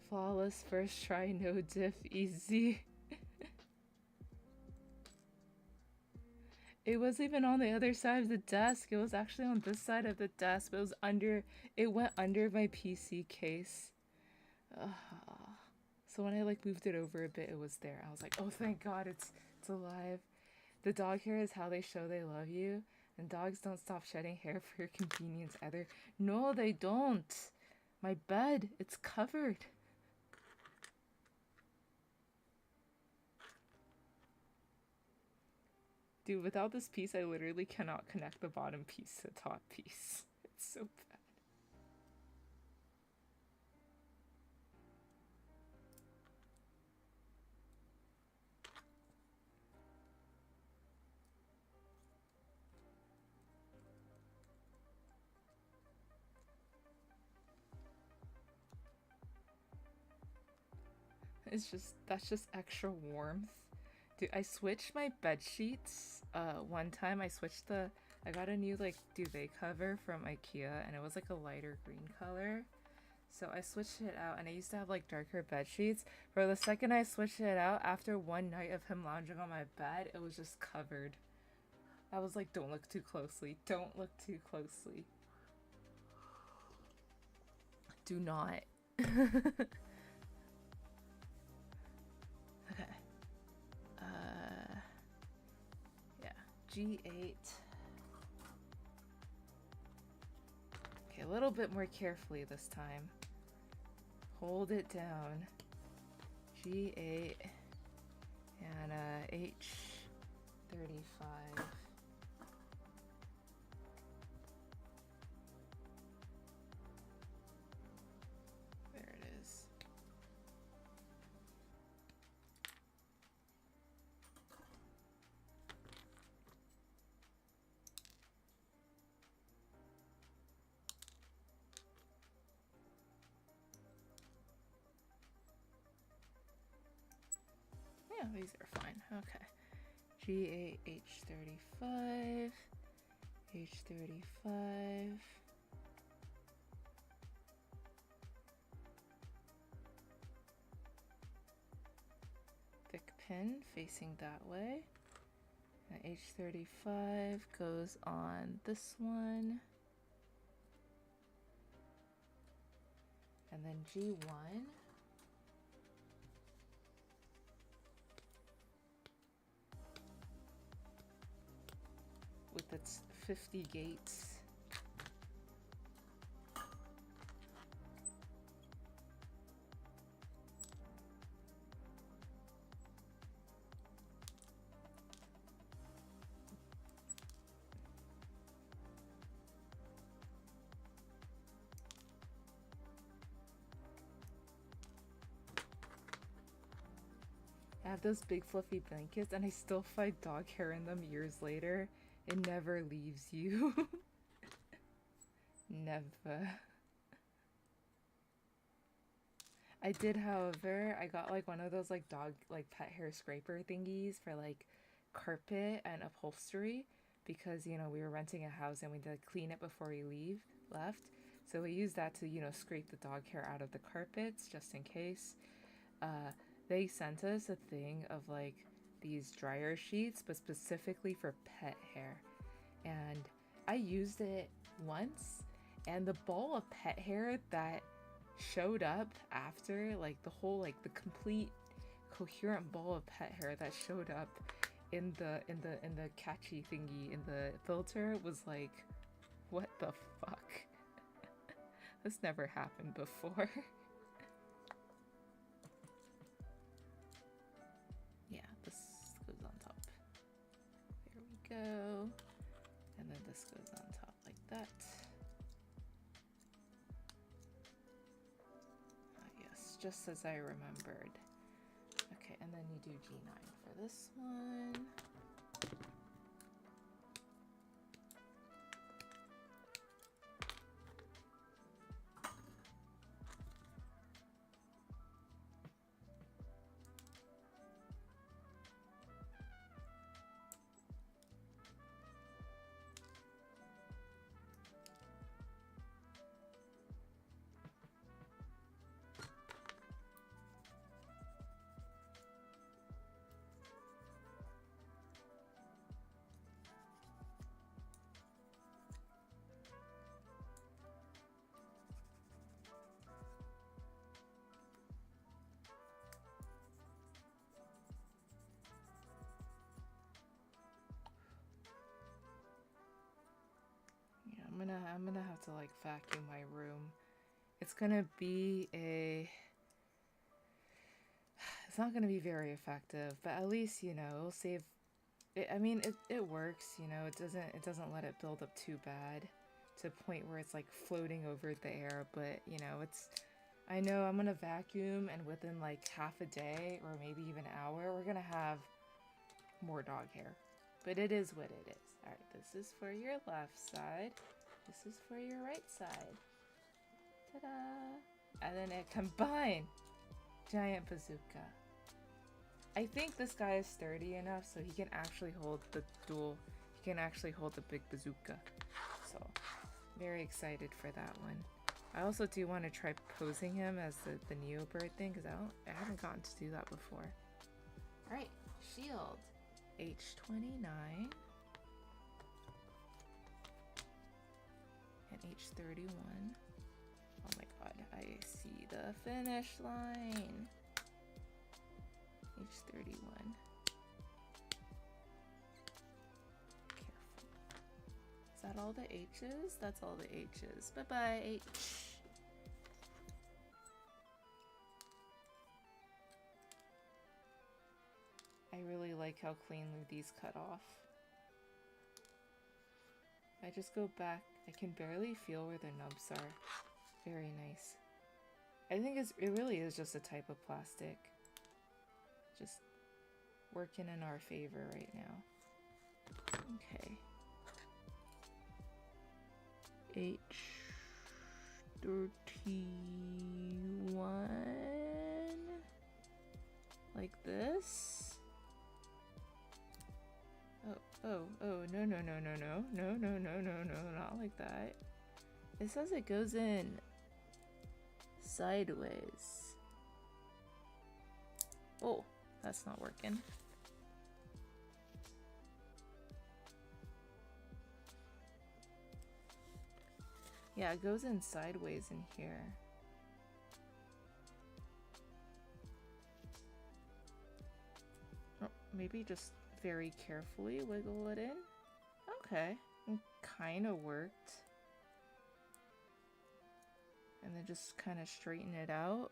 Flawless first try, no diff, easy. It wasn't even on the other side of the desk. It was actually on this side of the desk, but it was under, it went under my PC case. So when I like moved it over a bit, it was there. I was like, oh, thank God it's alive. The dog hair is how they show they love you. And dogs don't stop shedding hair for your convenience either. No, they don't. My bed, it's covered. Dude, without this piece, I literally cannot connect the bottom piece to the top piece. It's so bad. That's just extra warmth. Dude, I switched my bed sheets. One time I got a new like duvet cover from IKEA, and it was like a lighter green color. So I switched it out, and I used to have like darker bed sheets. For the second I switched it out, after one night of him lounging on my bed, it was just covered. I was like, don't look too closely. Don't look too closely. Do not. Okay. Yeah, G8. Okay, a little bit more carefully this time. Hold it down. G8 and H35. There it is. Yeah, these are fine. Okay. G8, H35, H35. Thick pin facing that way. And H35 goes on this one. And then G1. With its 50 gates. I have those big fluffy blankets, and I still find dog hair in them years later. It never leaves you. Never. I did, however, I got like one of those like dog, like pet hair scraper thingies for like carpet and upholstery because, you know, we were renting a house and we had to clean it before we left. So we used that to, you know, scrape the dog hair out of the carpets just in case. They sent us a thing of like these dryer sheets, but specifically for pet hair. And I used it once, and the ball of pet hair that showed up after, like the whole, like the complete coherent ball of pet hair that showed up in the catchy thingy in the filter was like, what the fuck? This never happened before. Yeah, this goes on top. There we go. And then this goes on top like that. Ah, yes, just as I remembered. Okay, and then you do G9 for this one. Yeah, I'm gonna have to like vacuum my room. It's gonna be it's not gonna be very effective, but at least, you know, it'll save it. I mean, it works, you know, it doesn't let it build up too bad to a point where it's like floating over the air, but you know, I know I'm gonna vacuum, and within like half a day or maybe even an hour, we're gonna have more dog hair. But it is what it is. Alright, this is for your left side. This is for your right side. Ta-da! And then it combined! Giant bazooka. I think this guy is sturdy enough so he can actually hold the he can actually hold the big bazooka. So, very excited for that one. I also do want to try posing him as the Neo Bird thing because I haven't gotten to do that before. Alright, shield. H29 and H31. Oh my god, I see the finish line. H31. Careful. Is that all the H's? That's all the H's. Bye-bye, H. I really like how cleanly these cut off. I just go back, I can barely feel where the nubs are. Very nice. I think it really is just a type of plastic. Just working in our favor right now. Okay. H31. Like this. Oh, no, not like that. It says it goes in sideways. Oh, that's not working. Yeah, it goes in sideways in here. Oh, maybe just very carefully wiggle it in. Okay, it kind of worked. And then just kind of straighten it out.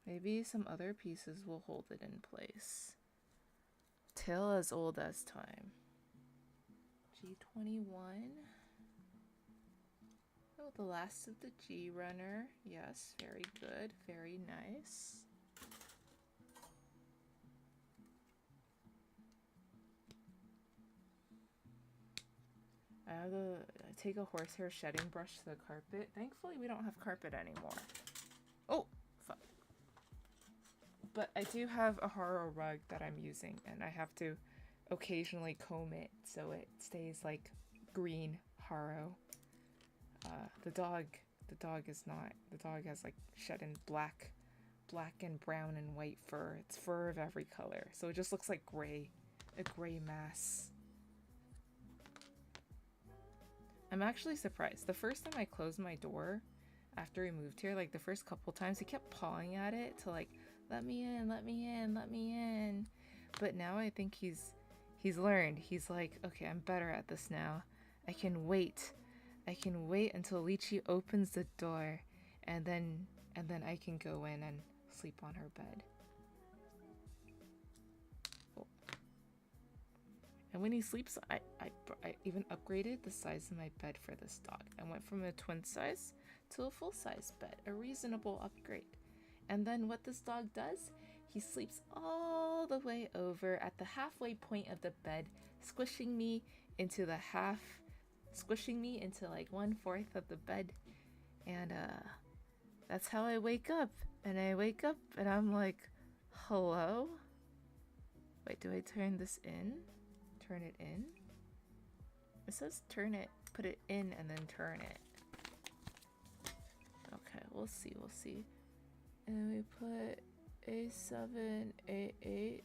Maybe some other pieces will hold it in place. Tale as old as time. G21. Oh, the last of the G runner. Yes, very good, very nice. I have to take a horsehair shedding brush to the carpet. Thankfully, we don't have carpet anymore. Oh, fuck. But I do have a Haro rug that I'm using, and I have to occasionally comb it so it stays like green Haro. The dog is not. The dog has like shed in black and brown and white fur. It's fur of every color, so it just looks like gray, a gray mass. I'm actually surprised. The first time I closed my door after we moved here, like the first couple times, he kept pawing at it to like, let me in, let me in, let me in. But now I think he's learned. He's like, okay, I'm better at this now. I can wait until Lychee opens the door, and then I can go in and sleep on her bed. Oh. And when he sleeps, I even upgraded the size of my bed for this dog. I went from a twin size to a full size bed, a reasonable upgrade. And then what this dog does, he sleeps all the way over at the halfway point of the bed, squishing me into like 1/4 of the bed. And that's how I wake up. And I wake up and I'm like, hello? Wait, do I turn this in? Turn it in? It says turn it, put it in and then turn it. Okay, we'll see. And we put A7, A8.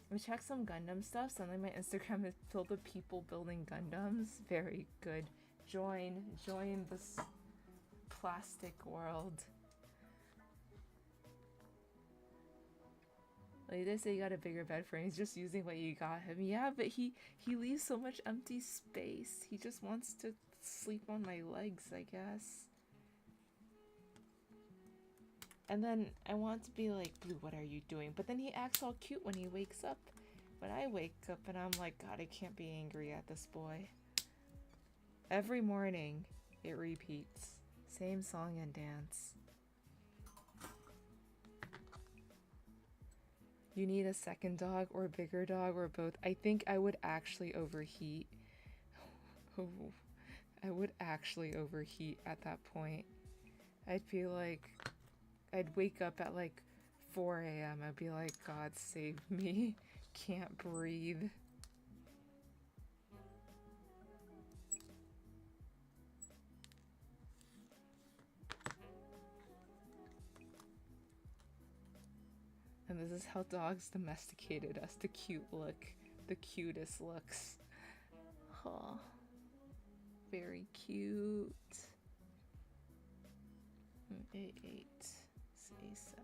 We checked some Gundam stuff. Suddenly my Instagram is filled with people building Gundams. Very good. Join this plastic world. Like they say, you got a bigger bed for him. He's just using what you got him. Yeah, but he leaves so much empty space. He just wants to sleep on my legs, I guess. And then I want to be like, Blue, what are you doing? But then he acts all cute when he wakes up. When I wake up and I'm like, God, I can't be angry at this boy. Every morning it repeats. Same song and dance. You need a second dog or a bigger dog or both. I think I would actually overheat. Oh, I would actually overheat at that point. I'd be like, I'd wake up at like 4 a.m. I'd be like, God save me. Can't breathe. And this is how dogs domesticated us. The cute look. The cutest looks. Aw. Very cute. A8. A7.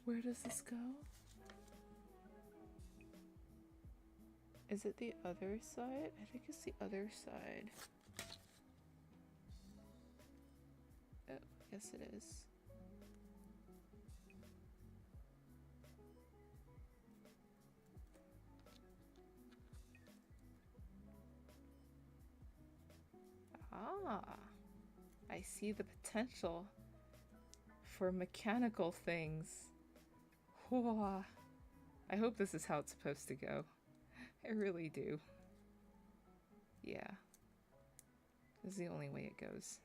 Where does this go? Is it the other side? I think it's the other side. Oh, yes it is. Ah, I see the potential for mechanical things. Whoa. I hope this is how it's supposed to go. I really do. Yeah. This is the only way it goes.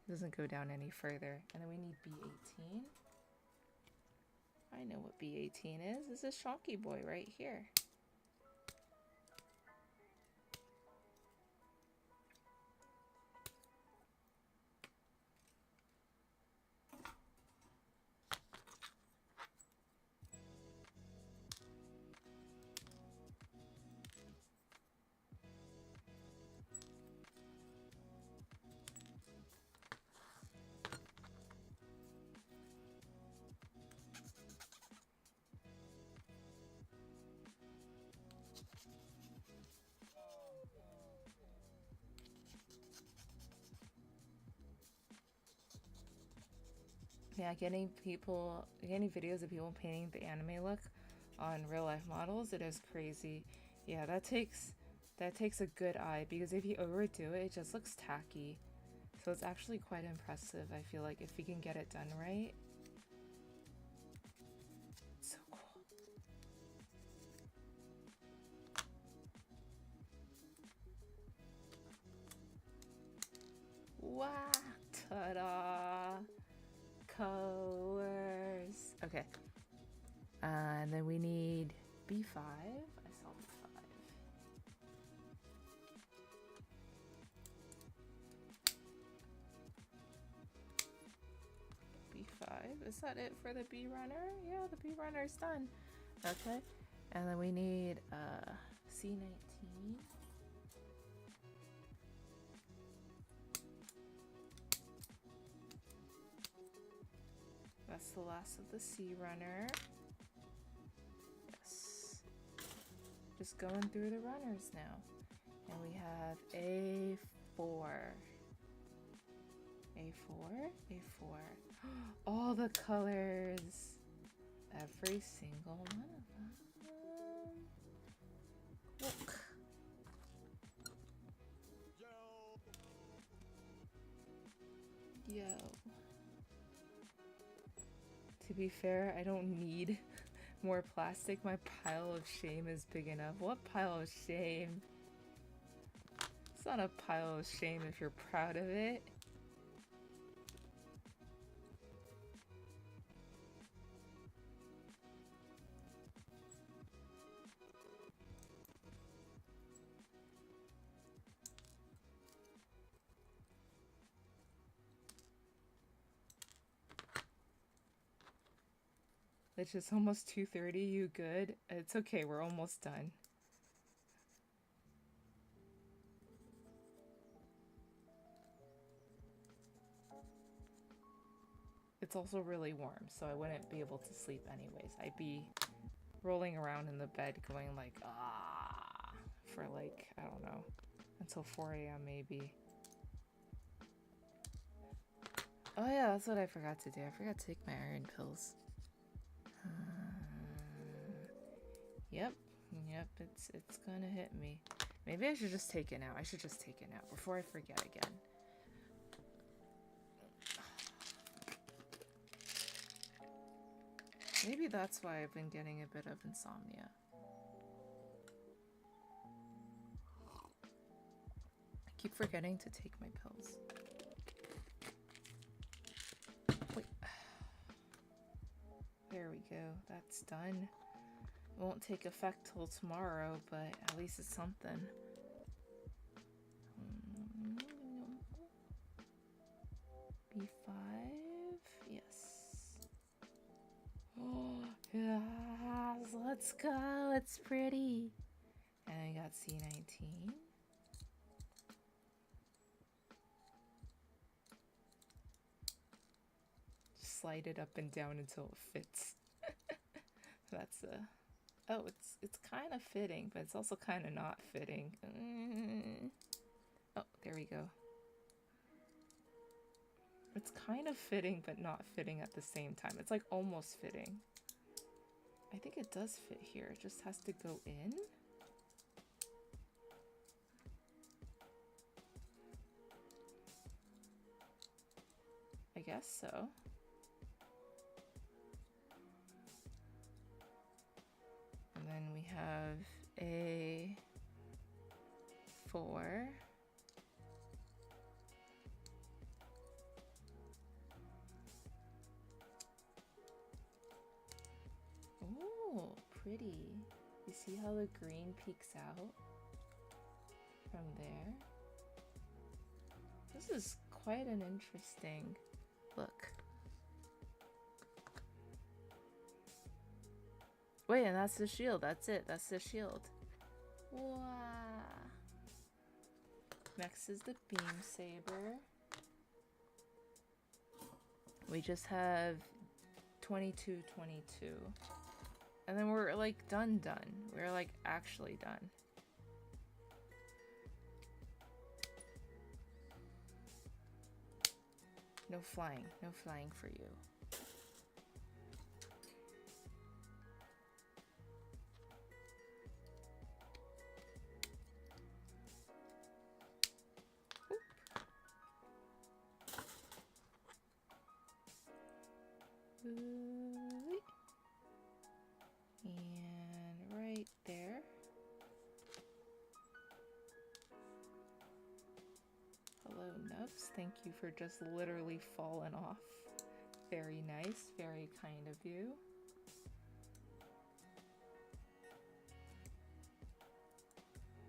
It doesn't go down any further. And then we need B18. I know what B18 is. This is Shonky Boy right here. Yeah, getting videos of people painting the anime look on real life models, it is crazy. Yeah, that takes a good eye, because if you overdo it, it just looks tacky. So it's actually quite impressive, I feel like, if we can get it done right. So cool. Wow, ta-da! Colors. Okay. And then we need B5. I saw B5. B5. Is that it for the B runner? Yeah, the B runner is done. Okay. And then we need C19. That's the last of the C runner. Yes. Just going through the runners now. And we have A4. A4, A4. All the colors. Every single one of them. Look. Yo. To be fair, I don't need more plastic. My pile of shame is big enough. What pile of shame? It's not a pile of shame if you're proud of it. It's just almost 2:30. You good? It's okay. We're almost done. It's also really warm, so I wouldn't be able to sleep anyways. I'd be rolling around in the bed going like, ah, for like, I don't know, until 4 a.m. maybe. Oh yeah, that's what I forgot to do. I forgot to take my iron pills. Yep, it's gonna hit me. Maybe I should just take it now. I should just take it now before I forget again. Maybe that's why I've been getting a bit of insomnia. I keep forgetting to take my pills. Wait. There we go. That's done. It won't take effect till tomorrow, but at least it's something. B5? Yes. Oh, yes. Let's go. It's pretty. And I got C19. Slide it up and down until it fits. That's a... Oh, it's kind of fitting, but it's also kind of not fitting. Oh, there we go. It's kind of fitting, but not fitting at the same time. It's like almost fitting. I think it does fit here. It just has to go in. I guess so. And then we have A4. Oh, pretty. You see how the green peeks out from there? This is quite an interesting look. Wait, and that's the shield. That's it. That's the shield. Wow. Next is the beam saber. We just have 22, 22. And then we're like done. We're like actually done. No flying for you. Oop. And right there. Hello, Nubs. Thank you for just literally falling off. Very nice, very kind of you.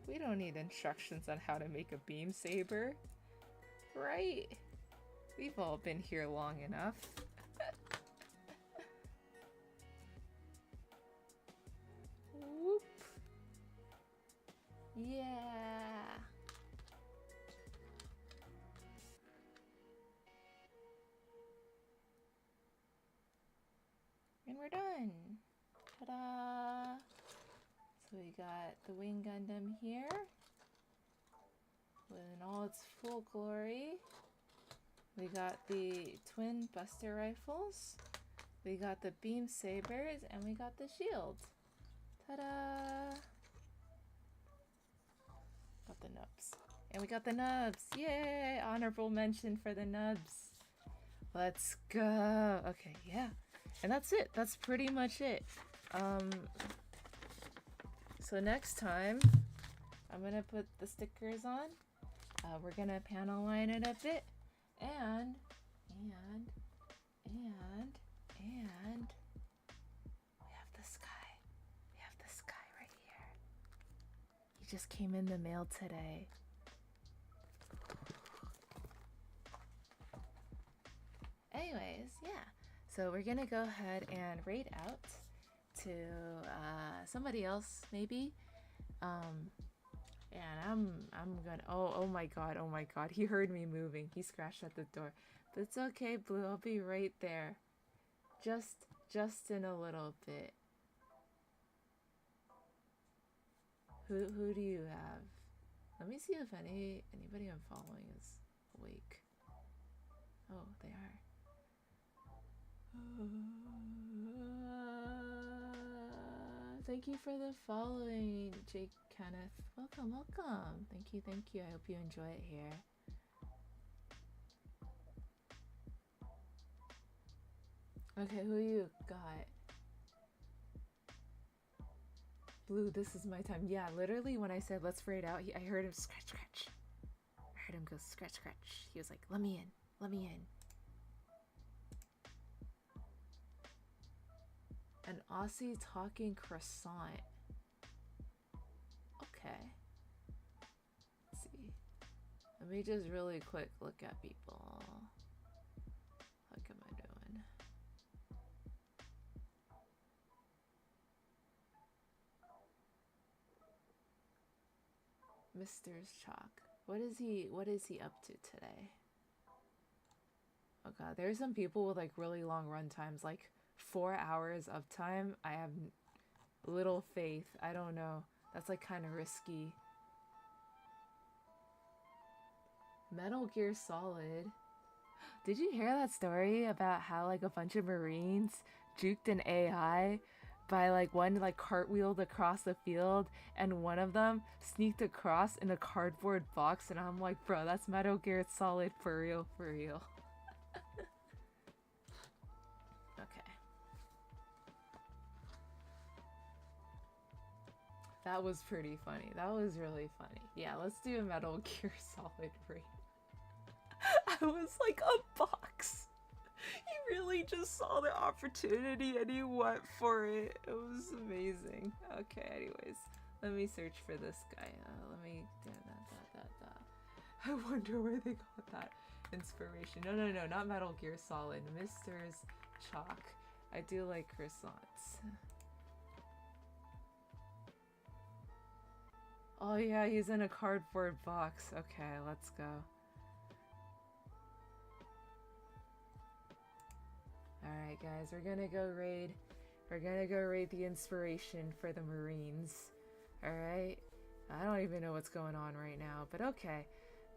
We don't need instructions on how to make a beam saber, right? We've all been here long enough. Whoop. Yeah. And we're done. Ta-da! So we got the Wing Gundam here in all its full glory. We got the twin buster rifles. We got the beam sabers, and we got the shield. Ta-da! Got the nubs. And we got the nubs! Yay! Honorable mention for the nubs. Let's go! Okay, yeah. And that's it. That's pretty much it. So next time, I'm gonna put the stickers on. We're gonna panel line it a bit. And we have the sky. We have the sky right here. He just came in the mail today. Anyways, yeah. So we're gonna go ahead and raid out to somebody else maybe. And I'm gonna oh my god, he heard me moving. He scratched at the door. But it's okay, Blue, I'll be right there. Just in a little bit. Who do you have? Let me see if anybody I'm following is awake. Oh, they are. Thank you for the following, Jake Kenneth. Welcome. Thank you. I hope you enjoy it here. Okay, who you got? Blue, this is my time. Yeah, literally when I said let's raid out, I heard him scratch. I heard him go scratch. He was like, let me in. An Aussie talking croissant. Okay. Let's see. Let me just really quick look at people. What am I doing? Mr. Chalk. What is he up to today? Oh god, there's some people with like really long run times, like 4 hours of time. I have little faith. I don't know. That's like kind of risky. Metal Gear Solid. Did you hear that story about how like a bunch of Marines juked an AI by like one like cartwheeled across the field and one of them sneaked across in a cardboard box? And I'm like, bro, that's Metal Gear Solid for real. Okay. That was pretty funny. That was really funny. Yeah, let's do a Metal Gear Solid raid. I was like, a box. He really just saw the opportunity and he went for it. It was amazing. Okay, anyways, let me search for this guy. Let me do that. I wonder where they got that inspiration. No, not Metal Gear Solid. Mr.'s Chalk. I do like croissants. Oh yeah, he's in a cardboard box. Okay, let's go. Alright guys, we're gonna go raid the inspiration for the Marines. Alright? I don't even know what's going on right now, but okay.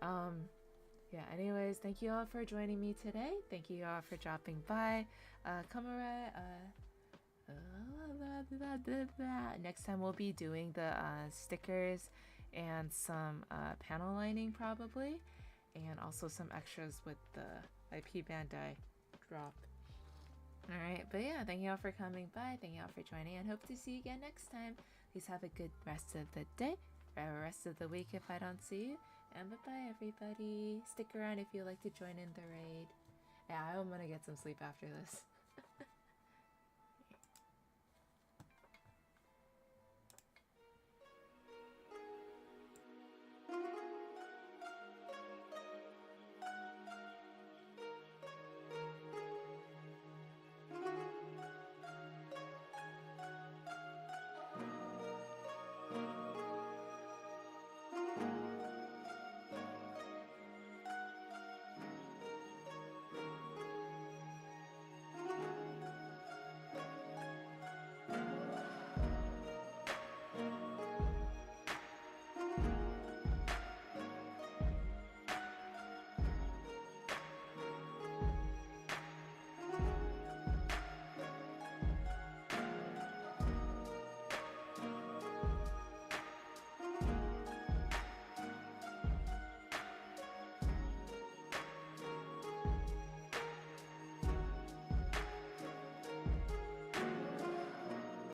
Yeah, anyways, thank you all for joining me today. Thank you all for dropping by. Next time we'll be doing the stickers and some panel lining probably, and also some extras with the IP Bandai drop. Alright, but yeah, thank you all for coming by. Thank you all for joining, and hope to see you again next time. Please have a good rest of the day, or rest of the week if I don't see you. And bye-bye, everybody. Stick around if you'd like to join in the raid. Yeah, I'm gonna get some sleep after this.